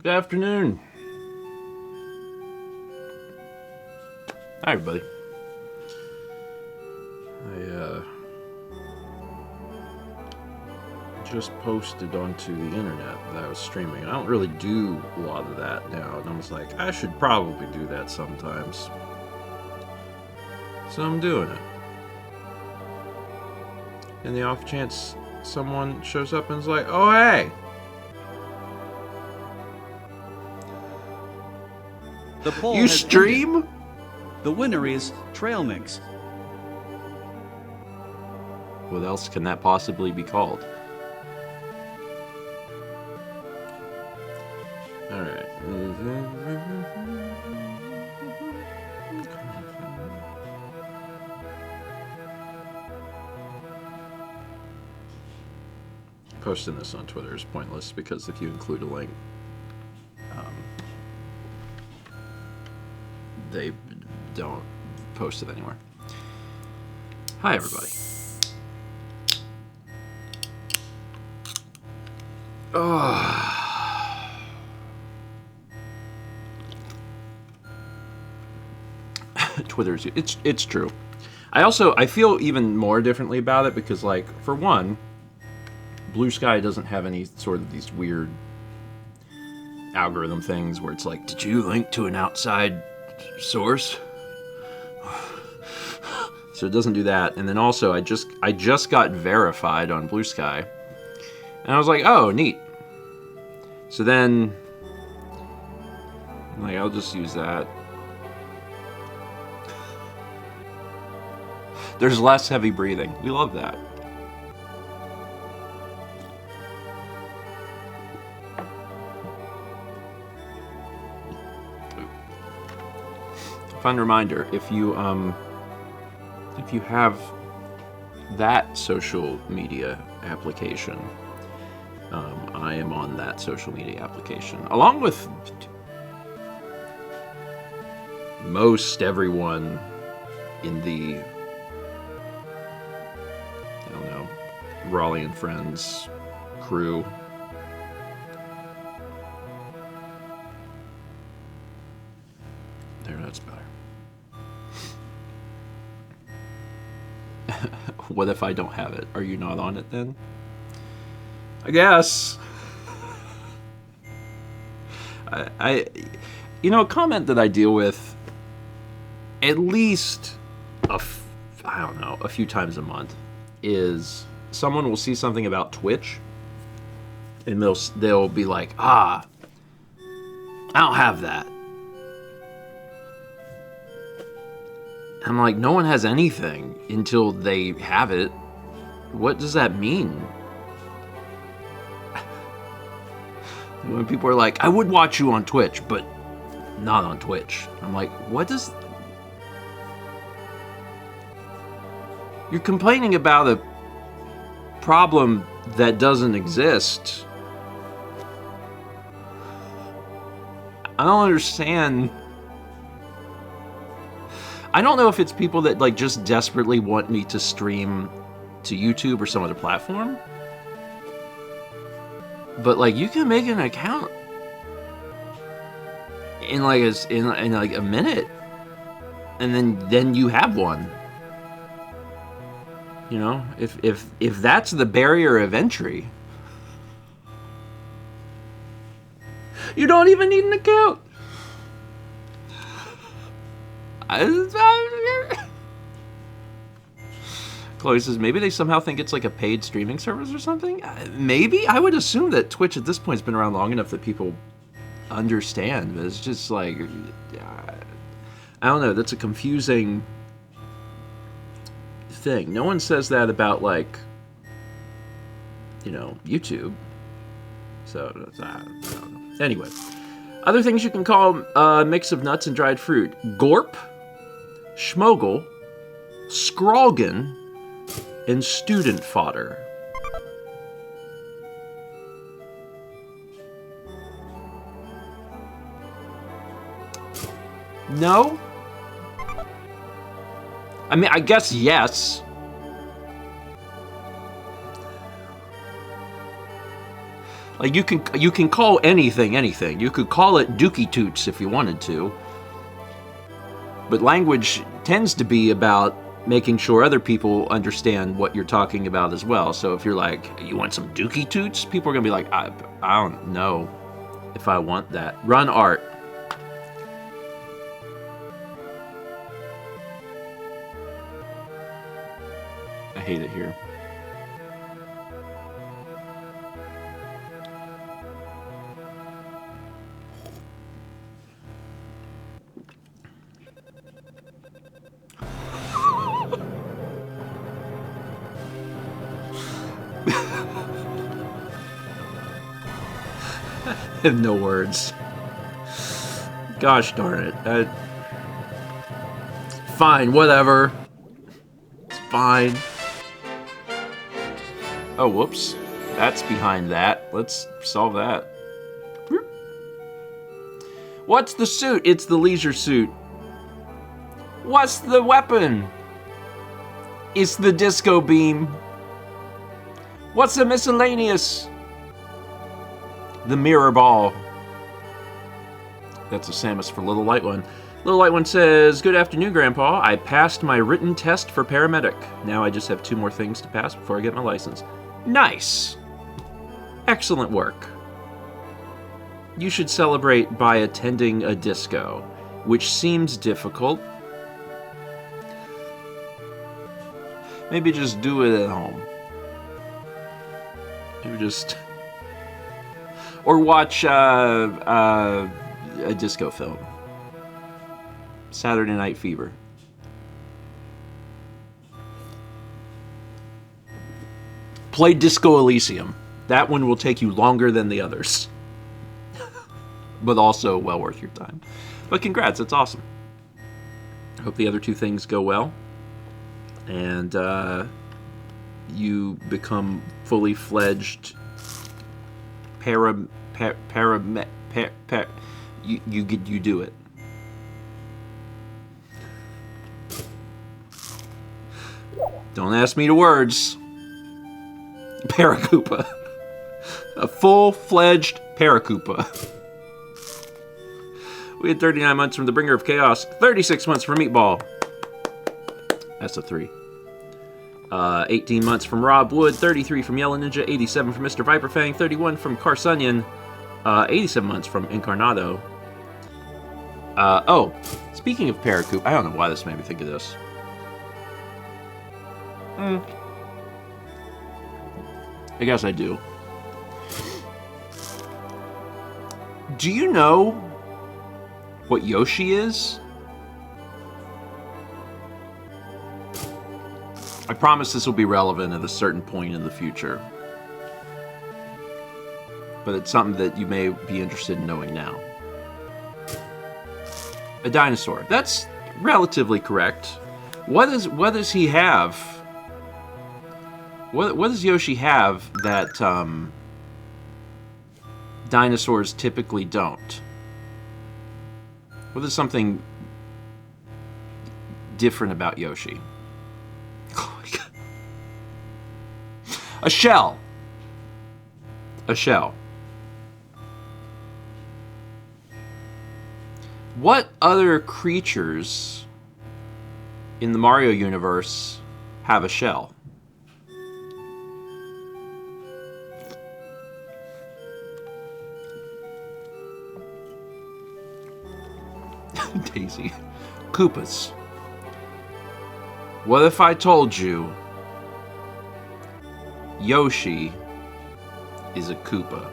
Good afternoon. Hi, everybody. I just posted onto the internet that I was streaming. I don't really do a lot of that now, and I was like, I should probably do that sometimes. So I'm doing it. And the off chance someone shows up and is like, oh, hey! The poll You has stream? ended. The winner is Trail Mix. What else can that possibly be called? Alright. Posting this on Twitter is pointless because if you include a link, they don't post it anywhere. Hi, everybody. Twitter's it's true. I feel even more differently about it because, like, for one, Blue Sky doesn't have any sort of these weird algorithm things where it's like, did you link to an outside source? So it doesn't do that. And then also I just got verified on Blue Sky. And I was like, oh, neat. So then, like, I'll just use that. There's less heavy breathing. We love that. Fun reminder, if you have that social media application, I am on that social media application, along with most everyone in the, I don't know, Raleigh and Friends crew. There, that's better. What if I don't have it? Are you not on it then? I guess. A comment that I deal with at least a few times a month is someone will see something about Twitch and they'll be like, I don't have that. I'm like, no one has anything until they have it. What does that mean? When people are like, I would watch you on Twitch, but not on Twitch. I'm like, what does... You're complaining about a problem that doesn't exist. I don't understand... I don't know if it's people that, like, just desperately want me to stream to YouTube or some other platform. But, like, you can make an account in like a minute, and then you have one. You know, if that's the barrier of entry, you don't even need an account. Chloe says, maybe they somehow think it's like a paid streaming service or something? Maybe? I would assume that Twitch at this point has been around long enough that people understand, but it's just like, I don't know, that's a confusing thing. No one says that about, like, YouTube. So, I don't know. Anyway, other things you can call a mix of nuts and dried fruit. Gorp, schmogel, scroggen, and student fodder. No? I mean, I guess yes. Like, you can call anything anything. You could call it dookie toots if you wanted to. But language tends to be about making sure other people understand what you're talking about as well. So if you're like, you want some dookie toots? People are going to be like, I don't know if I want that. Run art. I hate it here. I have no words. Gosh darn it. Fine, whatever. It's fine. Oh, whoops. That's behind that. Let's solve that. What's the suit? It's the leisure suit. What's the weapon? It's the disco beam. What's the miscellaneous? The mirror ball. That's a Samus for Little Light One. Little Light One says, good afternoon, Grandpa. I passed my written test for paramedic. Now I just have 2 more things to pass before I get my license. Nice. Excellent work. You should celebrate by attending a disco, which seems difficult. Maybe just do it at home. Maybe just... Or watch a disco film. Saturday Night Fever. Play Disco Elysium. That one will take you longer than the others. But also well worth your time. But congrats, that's awesome. I hope the other 2 things go well. And you become fully fledged you do it. Don't ask me to words. Paracoopa. A full-fledged Paracoopa. We had 39 months from the Bringer of Chaos, 36 months from Meatball. That's a 3. 18 months from Rob Wood, 33 from Yellow Ninja, 87 from Mr. Viperfang, 31 from Carsonian, 87 months from Incarnado. Oh, speaking of Paracoop, I don't know why this made me think of this. I guess I do. Do you know what Yoshi is? I promise this will be relevant at a certain point in the future. But it's something that you may be interested in knowing now. A dinosaur. That's relatively correct. What does he have? What does Yoshi have that dinosaurs typically don't? What is something different about Yoshi? Oh my God. A shell. A shell. What other creatures in the Mario universe have a shell? Daisy. Koopas. What if I told you Yoshi is a Koopa?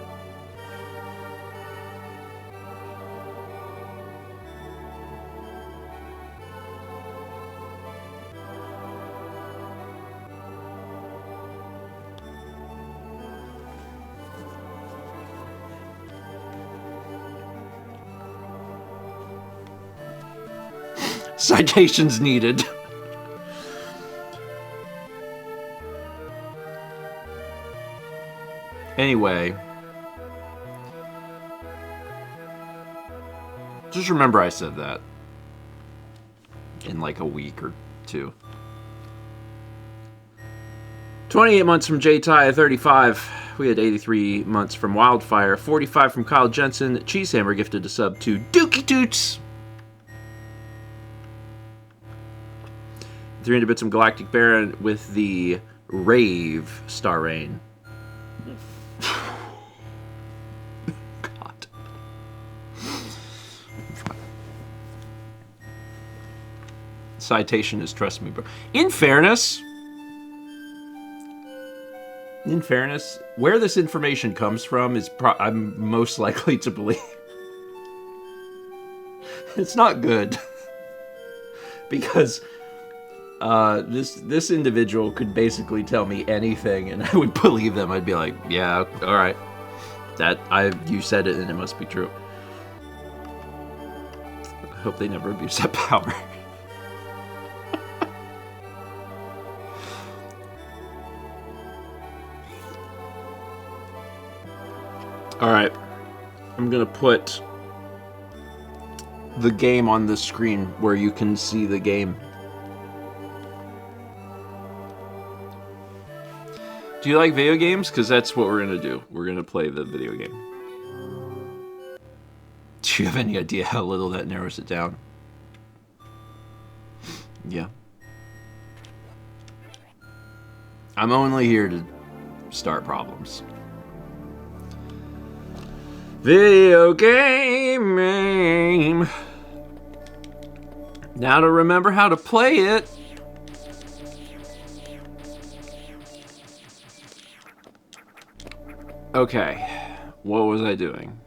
Citations needed. Anyway. Just remember I said that. In like a week or 2. 28 months from J-Ty, 35. We had 83 months from Wildfire, 45 from Kyle Jensen, Cheesehammer gifted a sub to Dookie Toots, 300 bits from Galactic Baron with the Rave Star Rain. God. Citation is trust me, bro. In fairness, where this information comes from is I'm most likely to believe. It's not good. Because this individual could basically tell me anything and I would believe them. I'd be like, yeah, all right. You said it and it must be true. I hope they never abuse that power. All right. I'm going to put the game on the screen where you can see the game. Do you like video games? Because that's what we're going to do. We're going to play the video game. Do you have any idea how little that narrows it down? Yeah. I'm only here to start problems. Video game. Now to remember how to play it. Okay, what was I doing?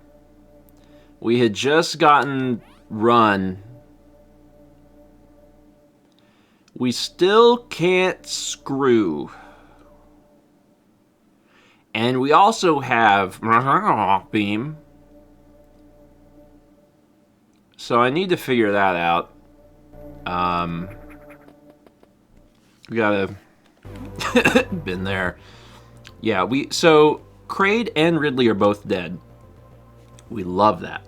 We had just gotten run. We still can't screw. And we also have beam. So I need to figure that out. We gotta been there. Yeah, so Kraid and Ridley are both dead. We love that.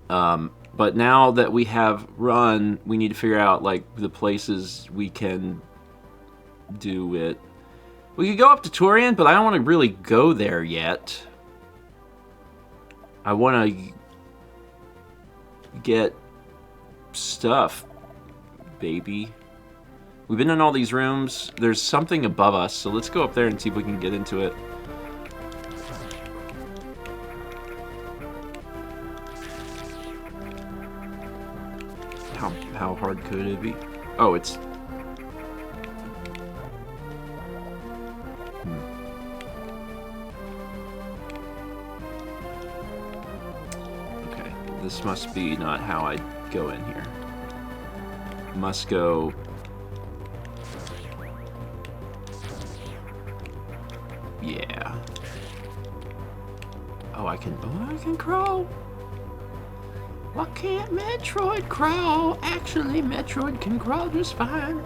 But now that we have run, we need to figure out like the places we can do it. We could go up to TOURIAN, but I don't want to really go there yet. I want to get stuff, baby. We've been in all these rooms. There's something above us, so let's go up there and see if we can get into it. How hard could it be? Oh, it's... Okay, this must be not how I go in here. Must go... Yeah. Oh, I can crawl. Why can't Metroid crawl? Actually, Metroid can crawl just fine.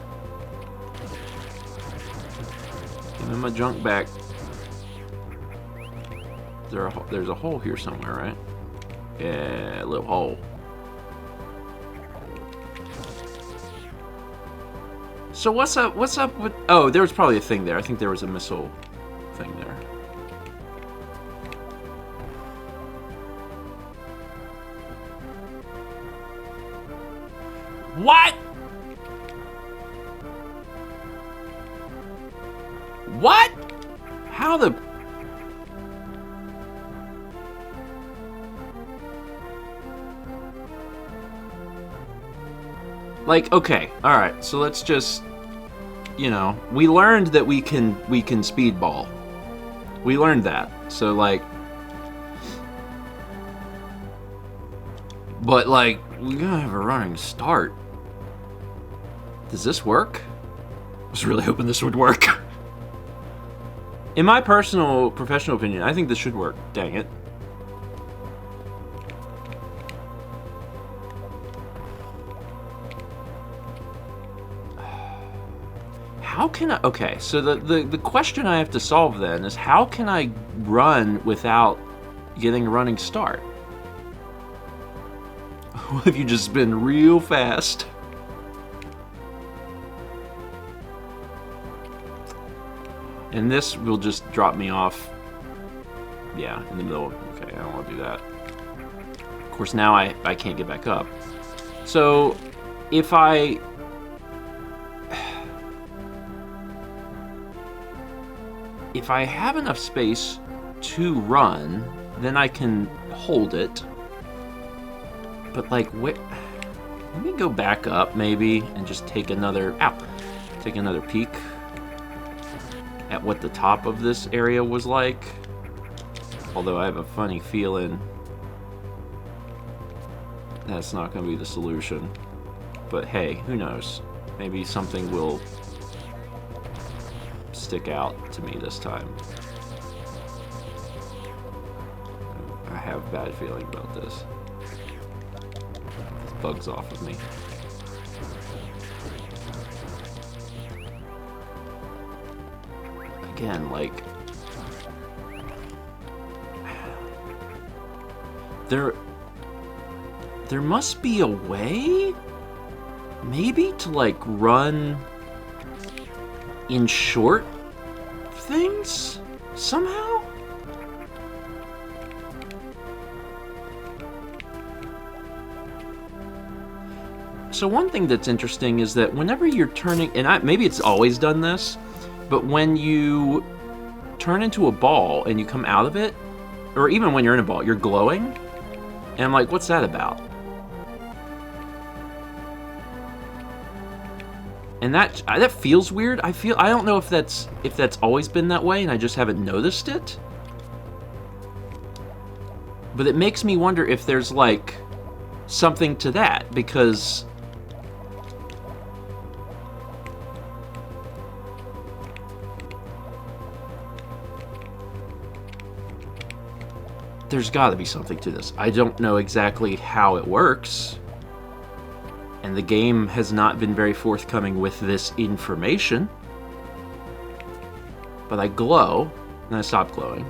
Give me my junk back. There's a hole here somewhere, right? Yeah, a little hole. So what's up with... Oh, there was probably a thing there. I think there was a missile thing there. What? What? How the... Like, okay, alright, so let's just... You know, we learned that we can speedball. We learned that, so like... But like, we gotta have a running start. Does this work? I was really hoping this would work. In my professional opinion, I think this should work. Dang it. How can I... Okay, so the question I have to solve then is how can I run without getting a running start? What if you just spin real fast? And this will just drop me off Yeah, in the middle. Okay, I don't want to do that. Of course, now I can't get back up. So, if I... If I have enough space to run, then I can hold it. But, like, wait... Let me go back up, maybe, and just take another... Ow! Take another peek at what the top of this area was like. Although I have a funny feeling that's not going to be the solution. But hey, who knows? Maybe something will stick out to me this time. I have a bad feeling about this. This bug's off of me. Again, like... There must be a way, maybe, to like run in short things somehow? So one thing that's interesting is that whenever you're turning, and maybe it's always done this, but when you turn into a ball and you come out of it, or even when you're in a ball, you're glowing. And I'm like, what's that about? And that feels weird. I don't know if that's always been that way and I just haven't noticed it. But it makes me wonder if there's like something to that, because there's got to be something to this. I don't know exactly how it works, and the game has not been very forthcoming with this information. But I glow, and I stop glowing.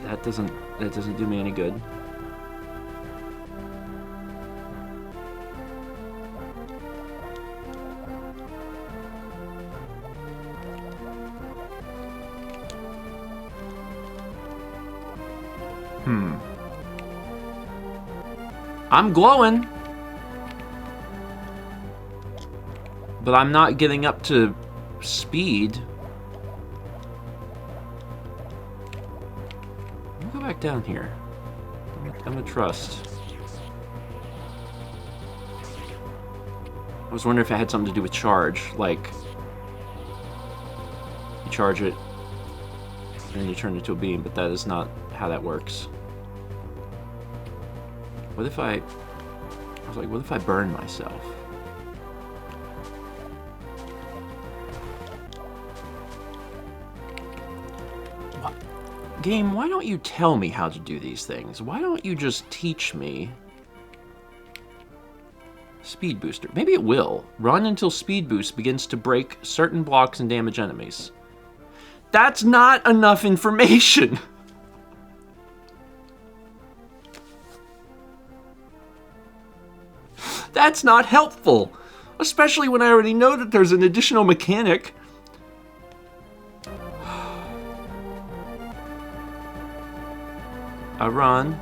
That doesn't do me any good. I'm glowing, but I'm not getting up to speed. Let me go back down here. I'm gonna trust. I was wondering if it had something to do with charge, like you charge it and then you turn it into a beam, but that is not how that works. What if I was like, what if I burn myself? What? Game, why don't you tell me how to do these things? Why don't you just teach me? Speed booster. Maybe it will. Run until speed boost begins to break certain blocks and damage enemies. That's not enough information. That's not helpful, especially when I already know that there's an additional mechanic. I run.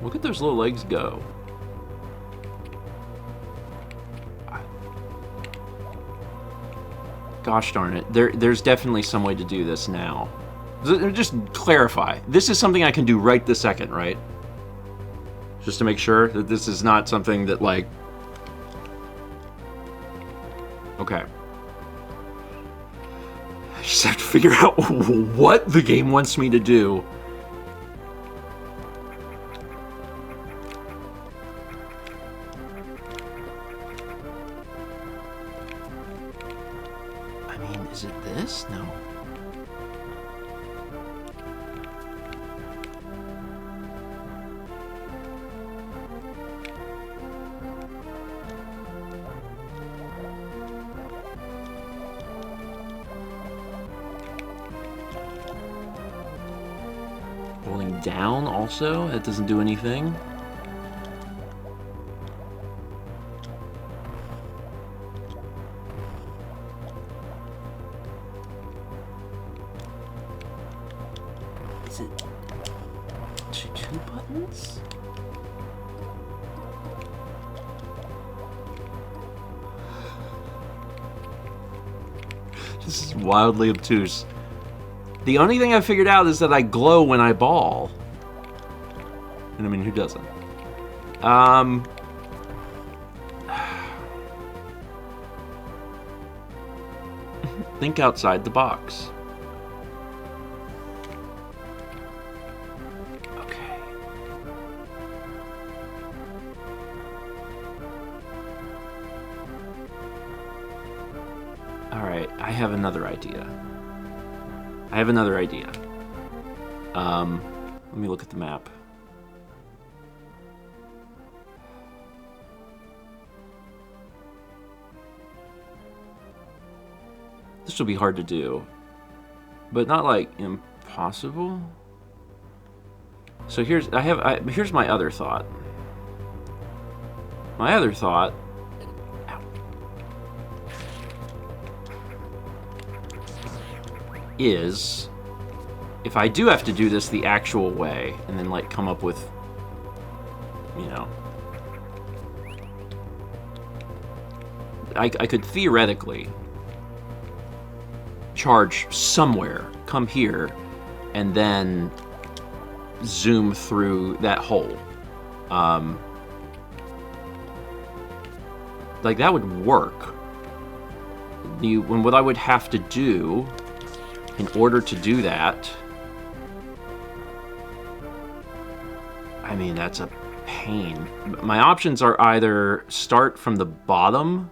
Look at those little legs go. Gosh darn it. There's definitely some way to do this now. Just clarify. This is something I can do right this second, right? Just to make sure that this is not something that, like... Okay. I just have to figure out what the game wants me to do. Is it this? No. Holding down also? That doesn't do anything. Is it two buttons? This is wildly obtuse. The only thing I figured out is that I glow when I ball. And I mean, who doesn't? Think outside the box. Okay. Alright, I have another idea. Let me look at the map. This will be hard to do, but not like impossible. So here's my other thought. My other thought. Ow. Is if I do have to do this the actual way and then like come up with, you know, I could theoretically charge somewhere, come here, and then zoom through that hole. Like that would work. What I would have to do in order to do that, I mean, that's a pain. My options are either start from the bottom,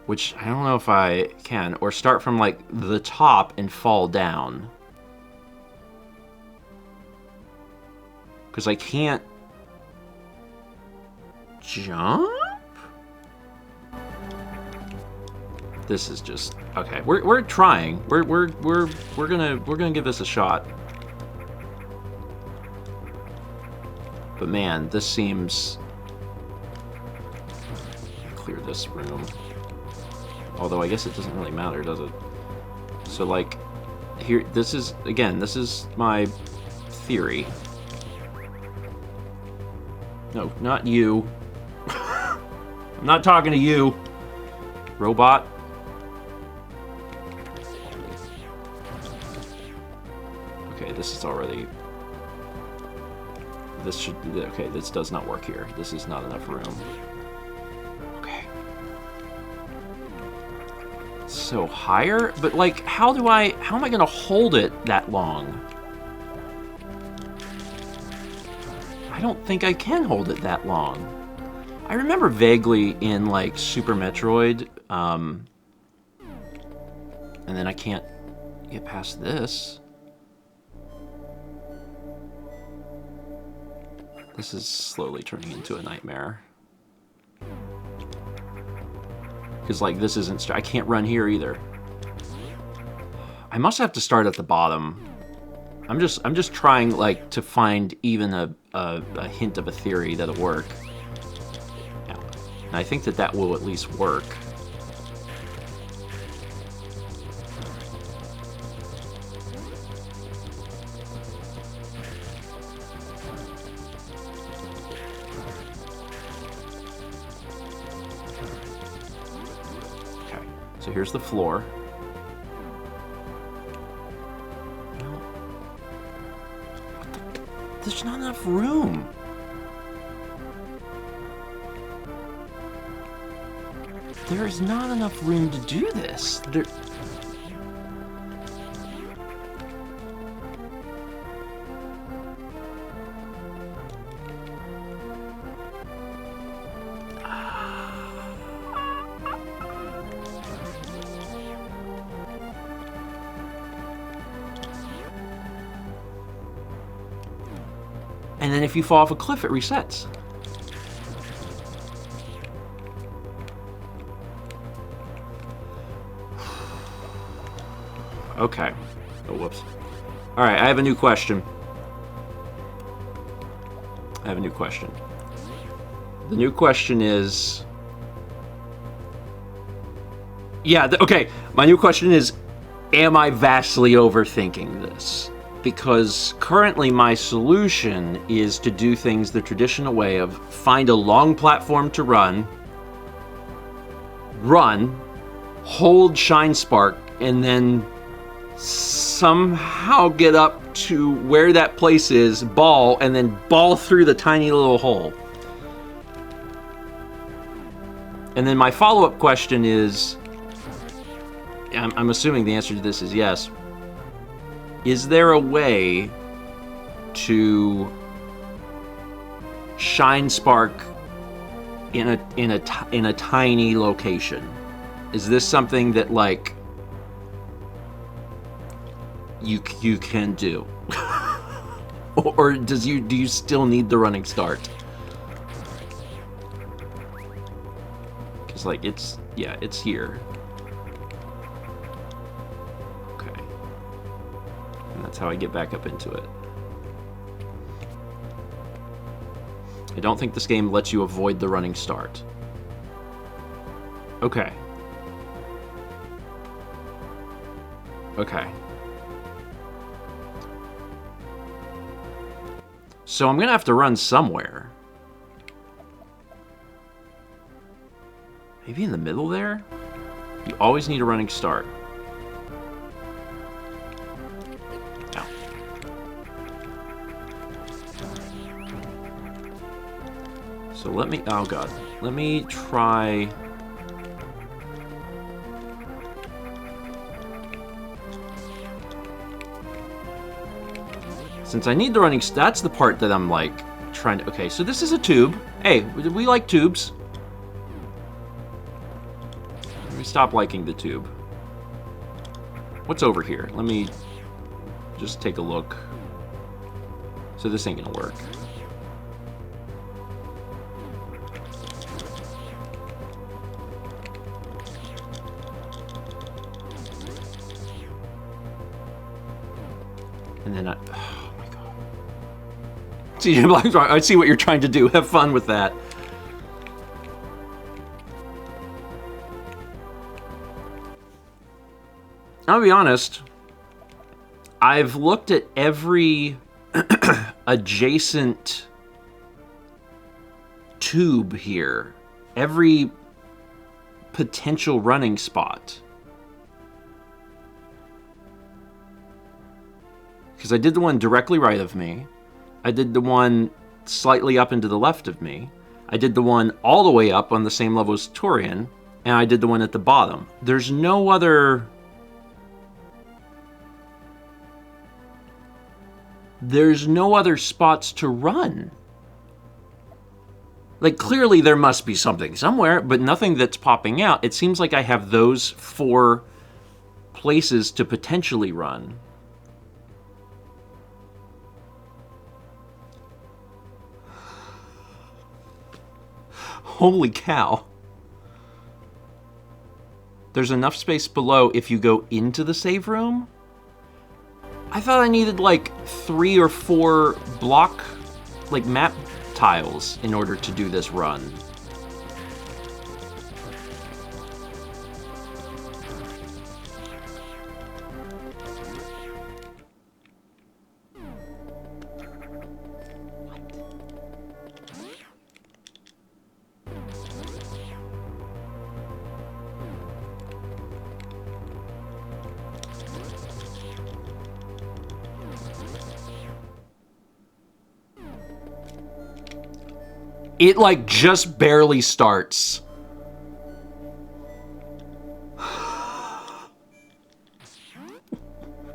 which I don't know if I can, or start from like the top and fall down. Because I can't jump? This is just okay. We're trying. We're gonna give this a shot. But man, this seems. Clear this room. Although I guess it doesn't really matter, does it? So like, here, this is my theory. No, not you. I'm not talking to you, robot. Okay, this is already... This should... Okay, this does not work here. This is not enough room. Okay. So higher? But like, how am I gonna hold it that long? I don't think I can hold it that long. I remember vaguely in like Super Metroid, and then I can't get past this. This is slowly turning into a nightmare. Because like this isn't, I can't run here either. I must have to start at the bottom. I'm just trying like to find even a hint of a theory that'll work. Yeah. And I think that will at least work. Okay. So here's the floor. There's not enough room. There is not enough room to do this. And then if you fall off a cliff, it resets. Okay. Oh, whoops. Alright, I have a new question. The new question is... Yeah, okay. My new question is, am I vastly overthinking this? Because currently my solution is to do things the traditional way of find a long platform to run, hold Shine Spark, and then somehow get up to where that place is, ball, and then ball through the tiny little hole. And then my follow-up question is, I'm assuming the answer to this is yes. Is there a way to Shine Spark in a tiny location? Is this something that like you can do, or do you still need the running start? Because like it's here. That's how I get back up into it. I don't think this game lets you avoid the running start. Okay. So I'm gonna have to run somewhere. Maybe in the middle there? You always need a running start. So let me, oh god, let me try. Since I need the running, that's the part that I'm like trying to, okay, so this is a tube. Hey, we like tubes. Let me stop liking the tube. What's over here? Let me just take a look. So this ain't gonna work. And then oh my god. See, I see what you're trying to do. Have fun with that. I'll be honest. I've looked at every adjacent tube here. Every potential running spot. Because I did the one directly right of me. I did the one slightly up and to the left of me. I did the one all the way up on the same level as TOURIAN. And I did the one at the bottom. There's no other... There's no other spots to run. Like, clearly there must be something somewhere, but nothing that's popping out. It seems like I have those 4 places to potentially run. Holy cow. There's enough space below if you go into the save room? I thought I needed like 3 or 4 block, like map tiles in order to do this run. It, like, just barely starts.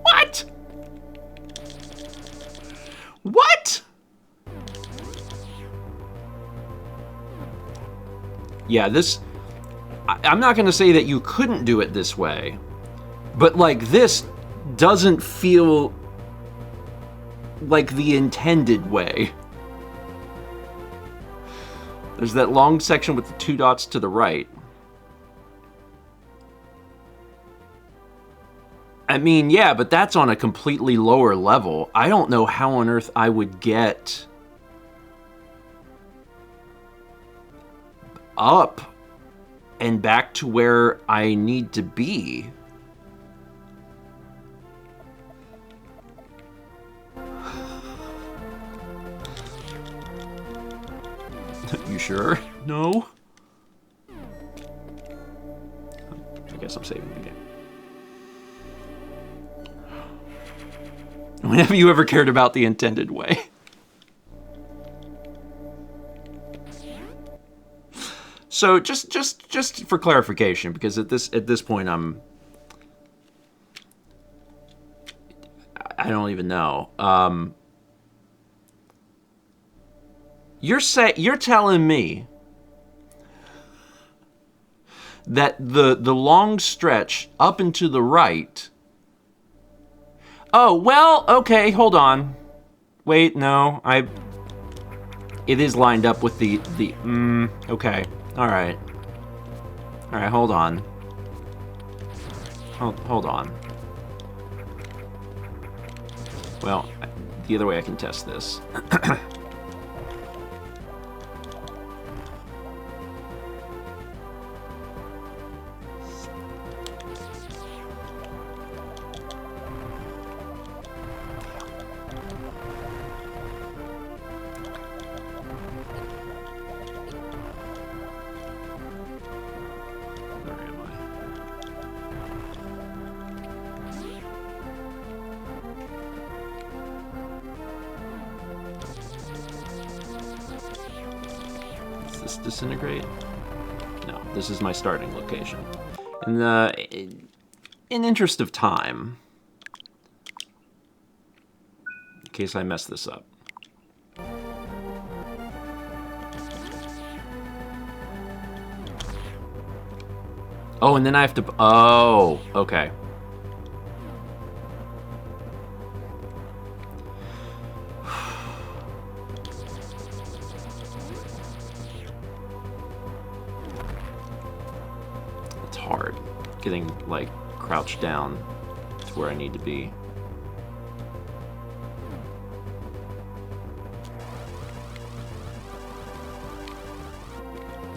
What? What? Yeah, this... I'm not gonna say that you couldn't do it this way, but, like, this doesn't feel like the intended way. There's that long section with the 2 dots to the right. I mean, yeah, but that's on a completely lower level. I don't know how on earth I would get up and back to where I need to be. You sure? No? I guess I'm saving the game. When have you ever cared about the intended way? So just for clarification, because at this point I don't even know. You're telling me that the long stretch up and to the right. Oh, well, okay, hold on. Wait, no, it is lined up with the okay. All right, hold on. Hold on. Well, the other way I can test this. Disintegrate? No, this is my starting location. In interest of time, in case I mess this up. Oh, and then I have to... Oh, okay. Getting, like, crouched down to where I need to be.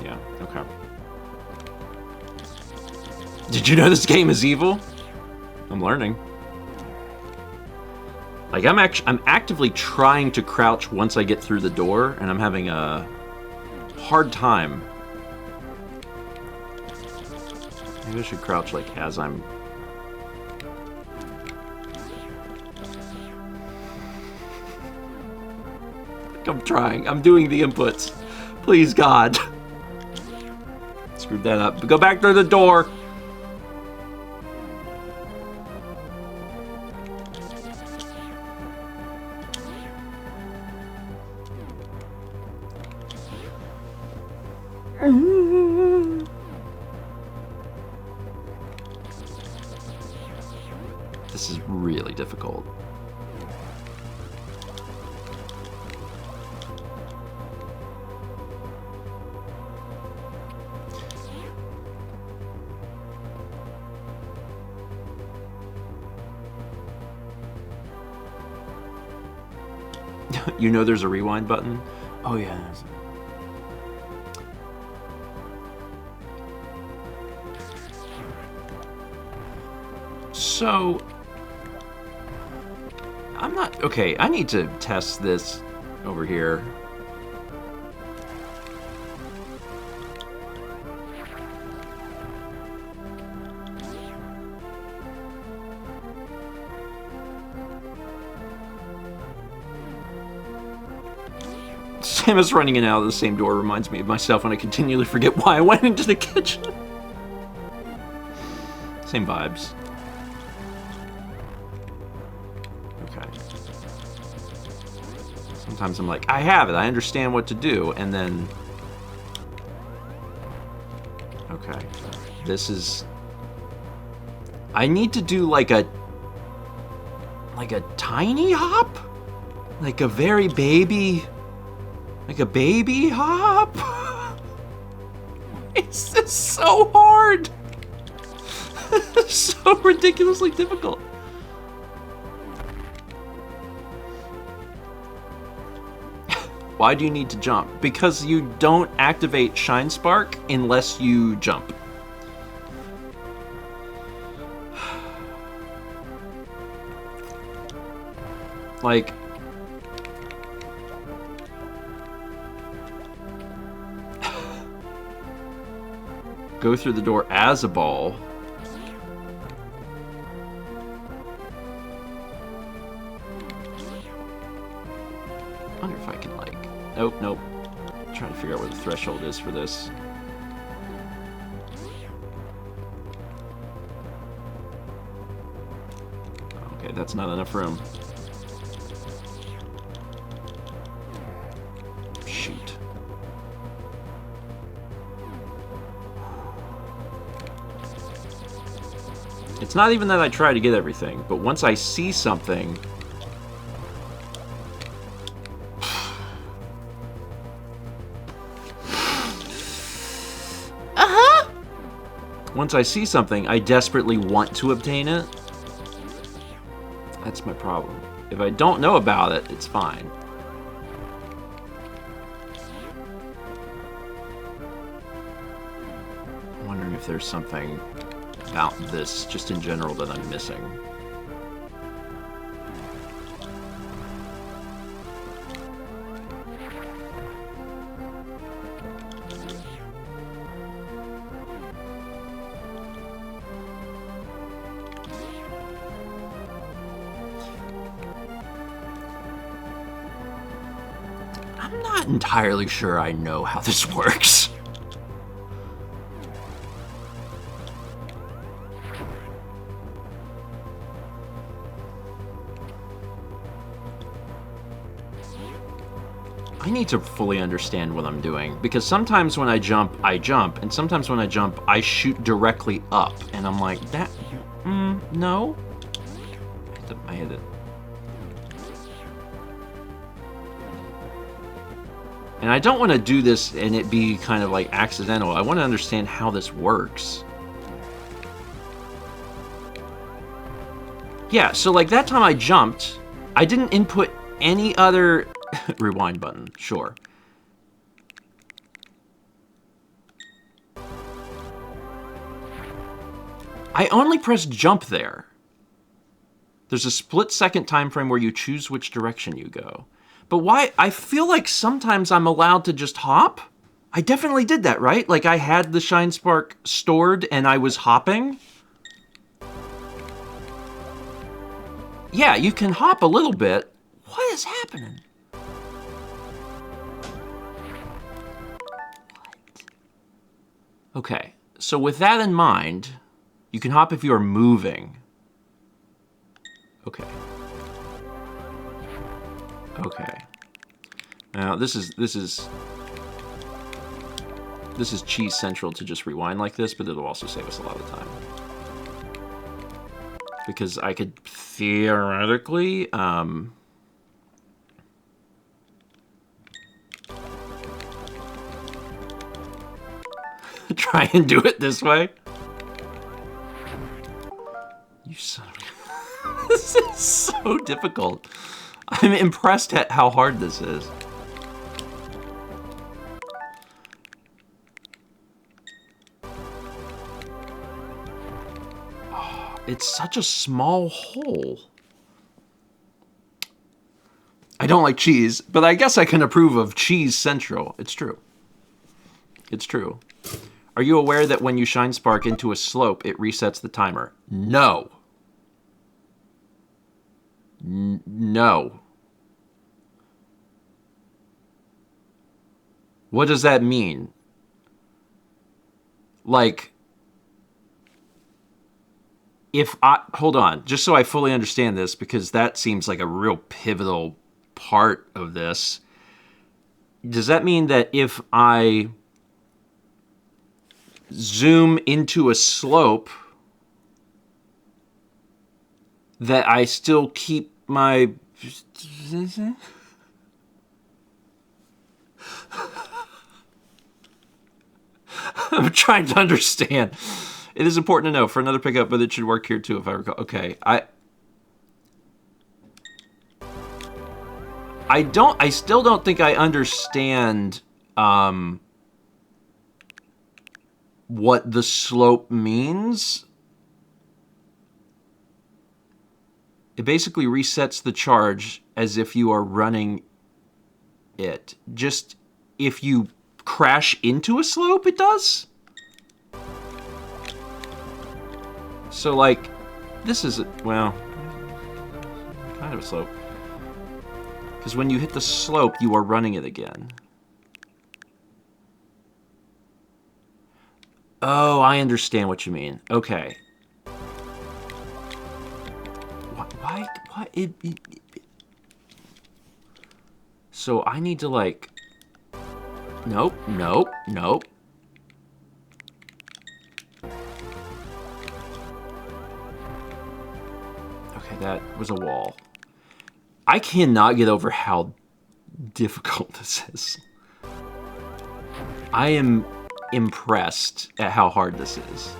Yeah, okay. Did you know this game is evil? I'm learning. Like, I'm actively trying to crouch once I get through the door, and I'm having a hard time. Maybe I should crouch, like, as I'm... I'm trying. I'm doing the inputs. Please, God. Screwed that up. Go back through the door. This is really difficult. You know there's a rewind button? Oh yeah. So, I'm not... Okay, I need to test this over here. Samus running in and out of the same door reminds me of myself when I continually forget why I went into the kitchen. Same vibes. Okay. Sometimes I'm like, I have it, I understand what to do, and then... Okay. This is... I need to do like a tiny hop? Like a very baby... Like a baby hop? It's just so hard. So ridiculously difficult. Why do you need to jump? Because you don't activate Shine Spark unless you jump. Like, go through the door as a ball. I wonder if I can, like... Nope, nope. I'm trying to figure out where the threshold is for this. Okay, that's not enough room. Shoot. It's not even that I try to get everything, but once I see something... Once I see something, I desperately want to obtain it. That's my problem. If I don't know about it, it's fine. I'm wondering if there's something about this, just in general, that I'm missing. I'm not entirely sure I know how this works. I need to fully understand what I'm doing, because sometimes when I jump, and sometimes when I jump, I shoot directly up, and I'm like, that, no? I hit it. And I don't want to do this and it be kind of like accidental. I want to understand how this works. Yeah, so like that time I jumped, I didn't input any other... Rewind button, sure. I only pressed jump there. There's a split-second time frame where you choose which direction you go. But why? I feel like sometimes I'm allowed to just hop. I definitely did that, right? Like I had the Shine Spark stored and I was hopping. Yeah, you can hop a little bit. What is happening? Okay, so with that in mind, you can hop if you are moving. Okay. Okay. Now this is cheese central to just rewind like this, but it'll also save us a lot of time. Because I could theoretically try and do it this way. You son of a... This is so difficult. I'm impressed at how hard this is. Oh, it's such a small hole. I don't like cheese, but I guess I can approve of cheese central. It's true. It's true. Are you aware that when you Shine Spark into a slope, it resets the timer? No. No. What does that mean? Like, if I... Hold on, just so I fully understand this, because that seems like a real pivotal part of this. Does that mean that if I zoom into a slope, that I still keep my... I'm trying to understand. It is important to know for another pickup, but it should work here too if I recall. Okay, I still don't think I understand what the slope means. It basically resets the charge as if you are running it. Just if you crash into a slope, it does? So, like, this is, well, kind of a slope. Because when you hit the slope, you are running it again. Oh, I understand what you mean. Okay. Why? So I need to, like... Nope. Okay, that was a wall. I cannot get over how difficult this is. I am impressed at how hard this is.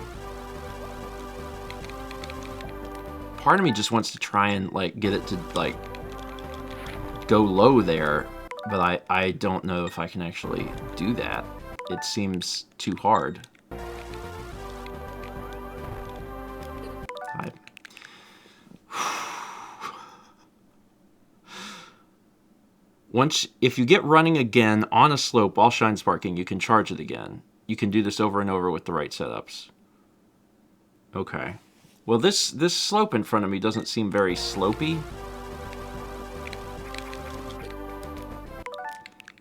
Part of me just wants to try and, like, get it to, like, go low there, but I don't know if I can actually do that. It seems too hard. If you get running again on a slope while shine sparking, you can charge it again. You can do this over and over with the right setups. Okay. Well, this slope in front of me doesn't seem very slopey.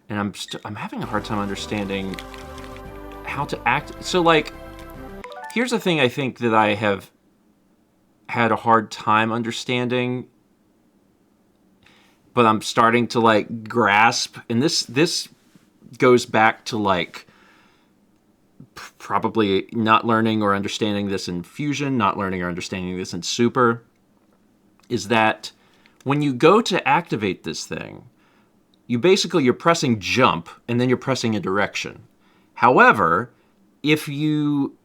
And I'm having a hard time understanding how to act. So, like, here's the thing I think that I have had a hard time understanding, but I'm starting to, like, grasp. And this goes back to, like, probably not learning or understanding this in Fusion, not learning or understanding this in Super, is that when you go to activate this thing, you're pressing jump, and then you're pressing a direction. However, if you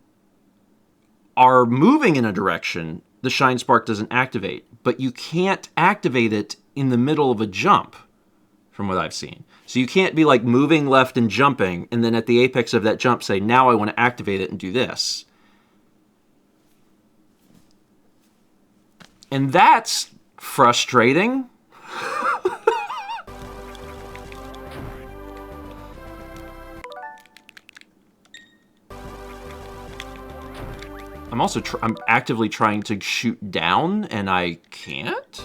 are moving in a direction, the Shine Spark doesn't activate. But you can't activate it in the middle of a jump, from what I've seen. So you can't be, like, moving left and jumping, and then at the apex of that jump say, now I want to activate it and do this. And that's frustrating. I'm actively trying to shoot down, and I can't?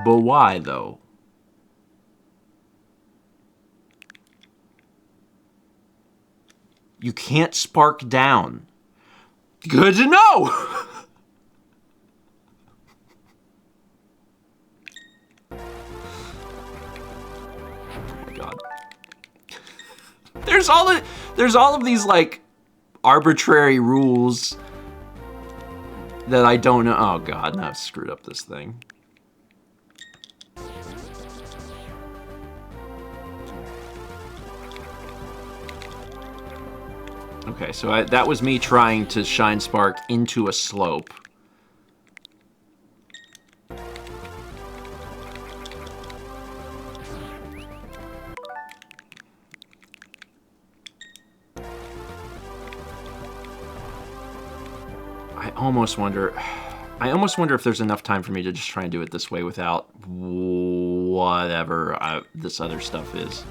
But why, though? You can't spark down. Good to know! Oh my god. There's all of these, like, arbitrary rules that I don't know. Oh god, now I've screwed up this thing. Okay, so that was me trying to Shine Spark into a slope. I almost wonder if there's enough time for me to just try and do it this way without whatever this other stuff is.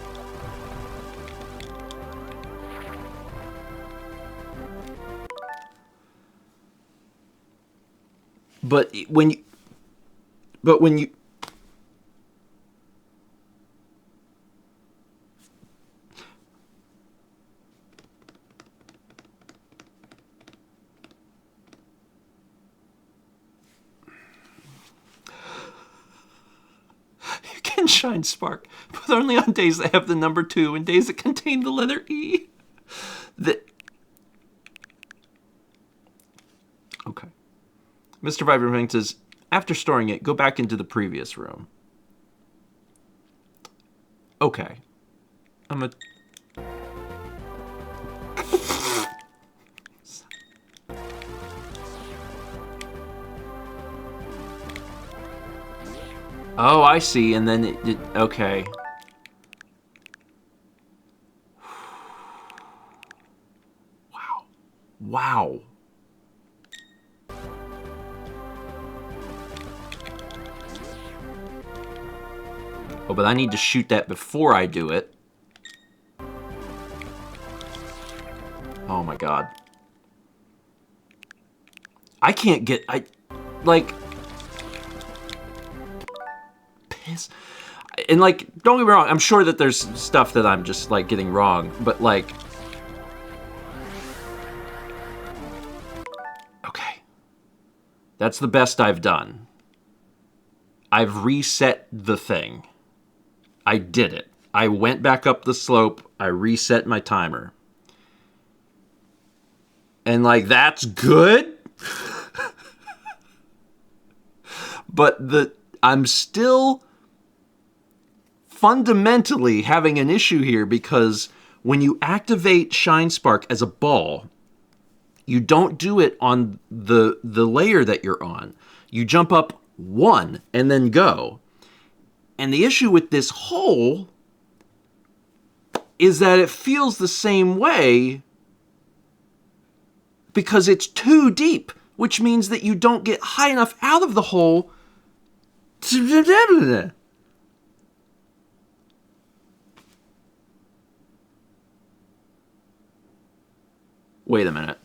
But when you can Shine Spark, but only on days that have the number 2 and days that contain the letter E. Okay. Mr. Vibrant says, after storing it, go back into the previous room. Okay. Oh, I see, and then okay. Wow. Wow. Oh, but I need to shoot that before I do it. Oh my god. I can't get... like... Piss. And, like, don't get me wrong, I'm sure that there's stuff that I'm just, like, getting wrong, but, like... Okay. That's the best I've done. I've reset the thing. I did it. I went back up the slope, I reset my timer. And, like, that's good? But I'm still fundamentally having an issue here because when you activate Shine Spark as a ball, you don't do it on the layer that you're on. You jump up one and then go. And the issue with this hole is that it feels the same way because it's too deep, which means that you don't get high enough out of the hole to... Wait a minute.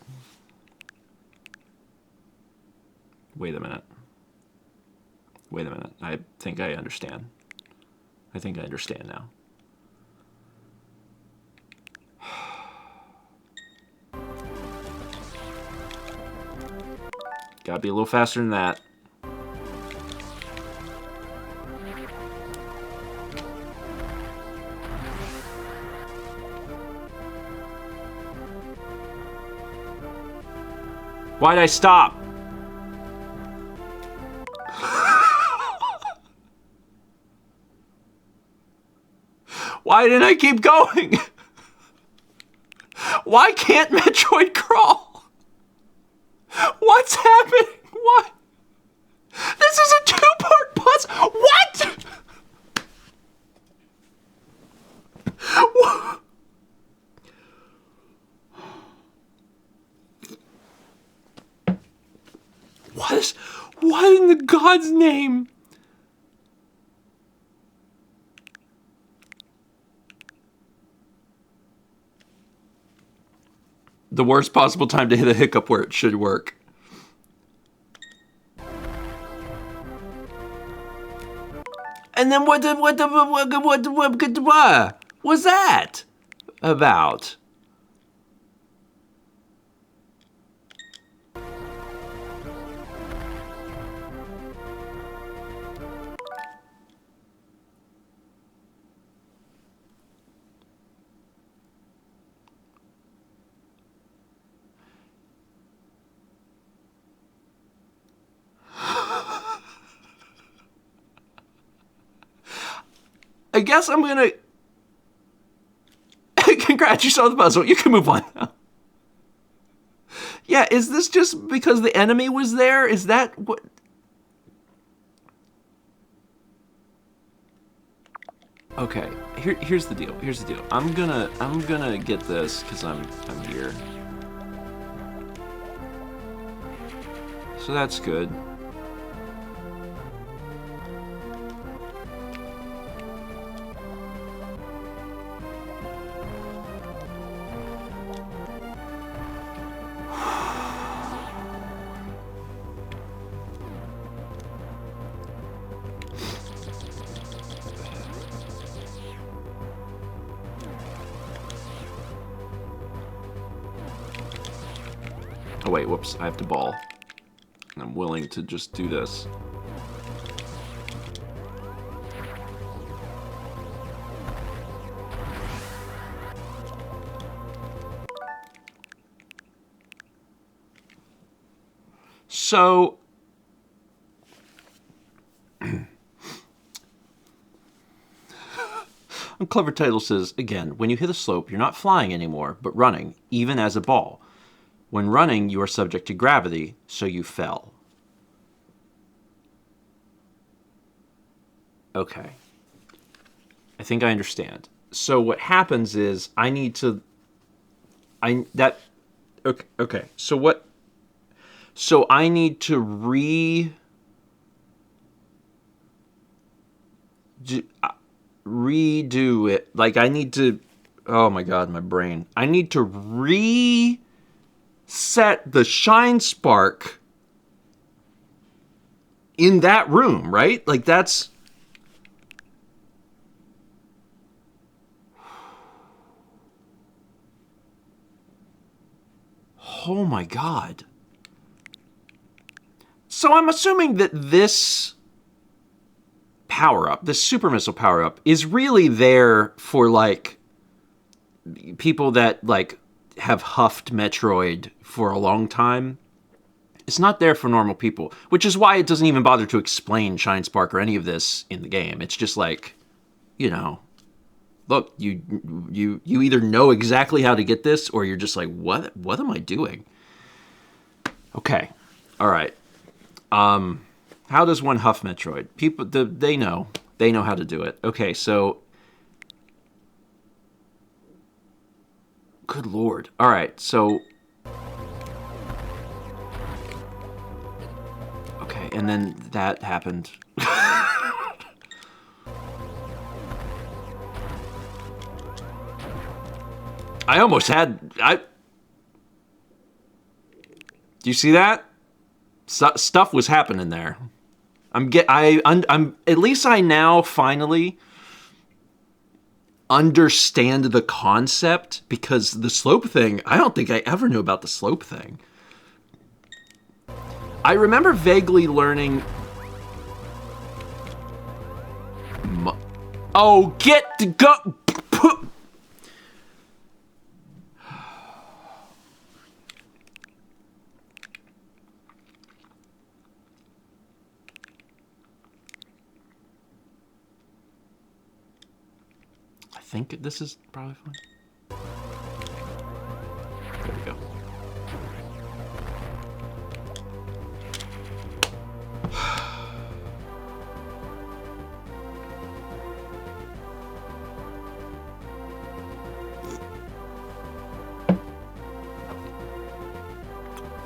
Wait a minute. Wait a minute. I think I understand. I think I understand now. Gotta be a little faster than that. Why'd I stop? Why didn't I keep going? Why can't Metroid crawl? What's happening? What? This is a two-part puzzle. What? What in the God's name? The worst possible time to hit a hiccup where it should work. And then what was that about? I guess I'm gonna... Congrats, you solved the puzzle. You can move on now. Yeah, is this just because the enemy was there? Is that what... Okay, here's the deal. Here's the deal. I'm gonna get this because I'm here. So that's good. Oh wait, whoops, I have to ball. And I'm willing to just do this. So... Clever Title says, again, when you hit a slope, you're not flying anymore, but running, even as a ball. When running, you are subject to gravity, so you fell. Okay. I think I understand. So what happens is I need to... Okay. So what... So I need to redo it. Like, I need to... Oh my god, my brain. I need to reset the shine spark in that room, right? Like, that's... Oh my god. So I'm assuming that this power-up, this super missile power-up, is really there for, like, people that, like, have huffed Metroid for a long time. It's not there for normal people, which is why it doesn't even bother to explain Shine Spark or any of this in the game. It's just like, you know, look, you either know exactly how to get this, or you're just like, what am I doing? Okay, all right. How does one huff Metroid? People, they know how to do it. Okay, so, good lord. All right, so, okay, and then that happened. I almost had... Do you see that? Stuff was happening there. I'm at least I now finally understand the concept, because the slope thing, I don't think I ever knew about the slope thing. I remember vaguely learning... Oh, get to go... I think this is probably fine. There we go.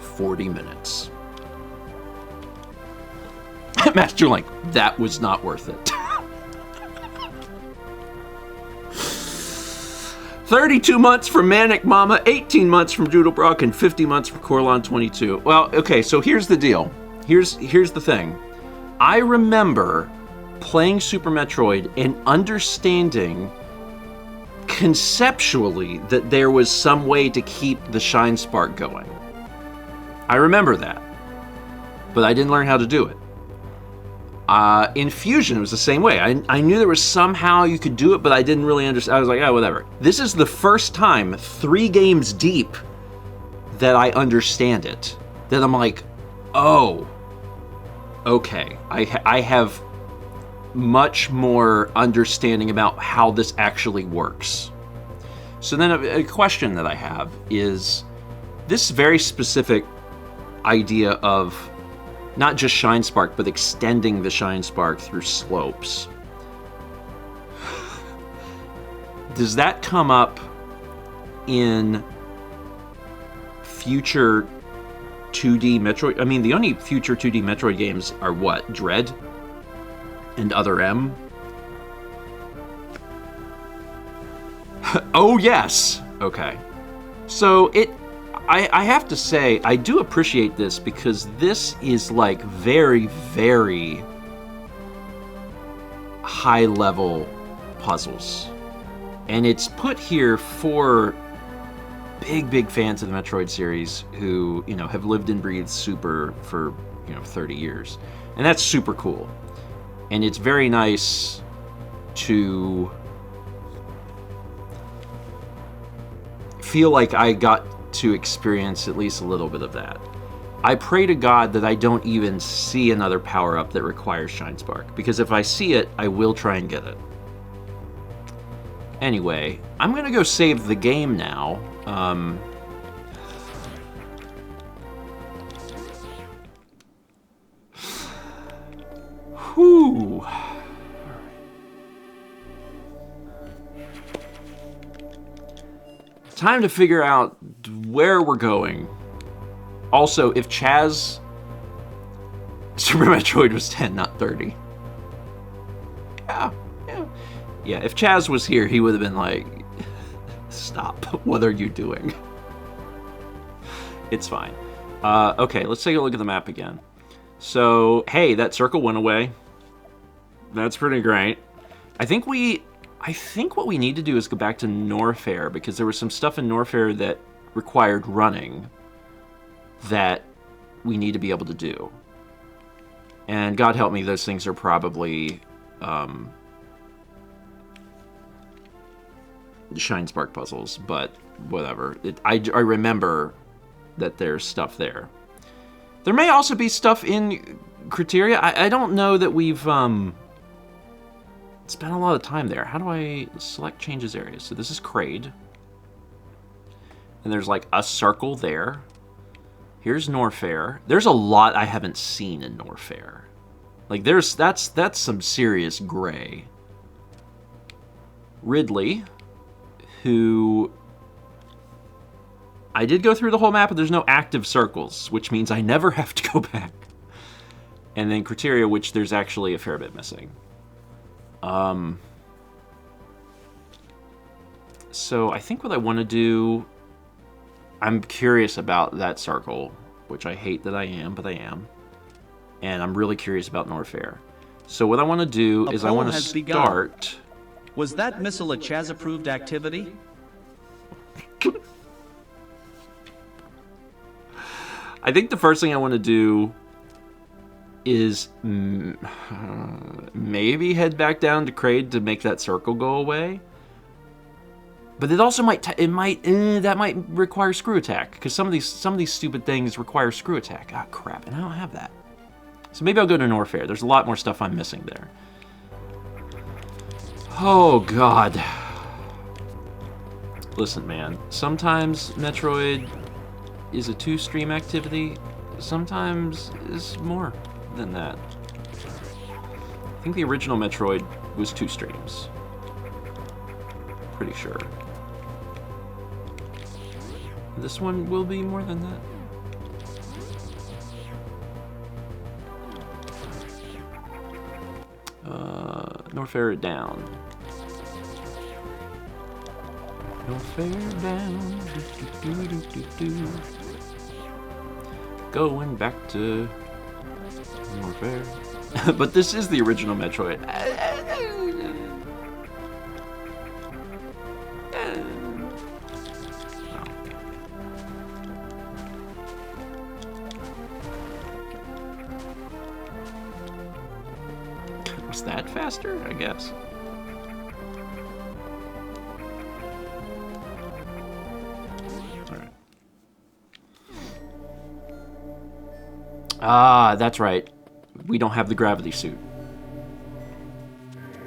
"40 minutes. Master Link, that was not worth it. 32 months from Manic Mama, 18 months from Doodlebrock, and 50 months from Corlon22. Well, okay, so here's the deal. Here's the thing. I remember playing Super Metroid and understanding conceptually that there was some way to keep the Shine Spark going. I remember that. But I didn't learn how to do it. In Fusion, it was the same way. I knew there was somehow you could do it, but I didn't really understand. I was like, oh, whatever. This is the first time, 3 games deep, that I understand it. That I'm like, oh, okay. I have much more understanding about how this actually works. So then a question that I have is this very specific idea of not just Shine Spark, but extending the Shine Spark through slopes. Does that come up in future 2D Metroid? I mean, the only future 2D Metroid games are what? Dread? And Other M? Oh, yes! Okay. So, I have to say, I do appreciate this, because this is like very, very high-level puzzles. And it's put here for big fans of the Metroid series who, you know, have lived and breathed Super for, 30 years. And that's super cool. And it's very nice to feel like I got to experience at least a little bit of that. I pray to God that I don't even see another power-up that requires Shine Spark, because if I see it, I will try and get it. Anyway, I'm gonna go save the game now. Whew. time to figure out where we're going. Also, if Chaz Super Metroid was 10, not 30. Yeah. Yeah, if Chaz was here, he would have been like, stop. What are you doing? It's fine. Okay, let's take a look at the map again. So, hey, that circle went away. That's pretty great. I think what we need to do is go back to Norfair, because there was some stuff in Norfair that required running that we need to be able to do. And God help me, those things are probably Shine Spark puzzles, but whatever. I remember that there's stuff there. There may also be stuff in Crateria. I don't know that we've spent a lot of time there. How do I select changes areas? So this is Crade. And there's like a circle there. Here's Norfair. There's a lot I haven't seen in Norfair. Like that's some serious gray. Ridley, who I did go through the whole map, but there's no active circles, which means I never have to go back. And then Crateria, which there's actually a fair bit missing. So I think what I want to do, I'm curious about that circle, which I hate that I am, but I am. And I'm really curious about Norfair. So what I want to do is I want to start... Was that missile a Chaz-approved activity? I think the first thing I want to do is maybe head back down to Crade to make that circle go away. But it also might that might require screw attack, because some of these stupid things require screw attack. Ah, crap, and I don't have that. So maybe I'll go to Norfair. There's a lot more stuff I'm missing there. Oh God. Listen, man. Sometimes Metroid is a 2-stream activity. Sometimes it's more than that. I think the original Metroid was 2 streams. Pretty sure. This one will be more than that. Norfair down. Norfair down. Going back to Norfair. But this is the original Metroid. Was that faster? I guess. Alright. Ah, that's right. We don't have the gravity suit.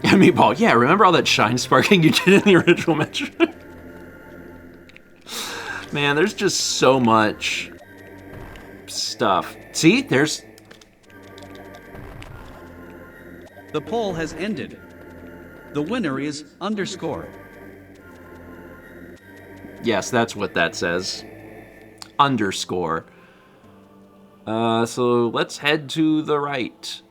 Meatball, yeah, remember all that shine sparking you did in the original Metroid? Man, there's just so much stuff. See, there's... The poll has ended. The winner is _ Yes, that's what that says. _ So let's head to the right.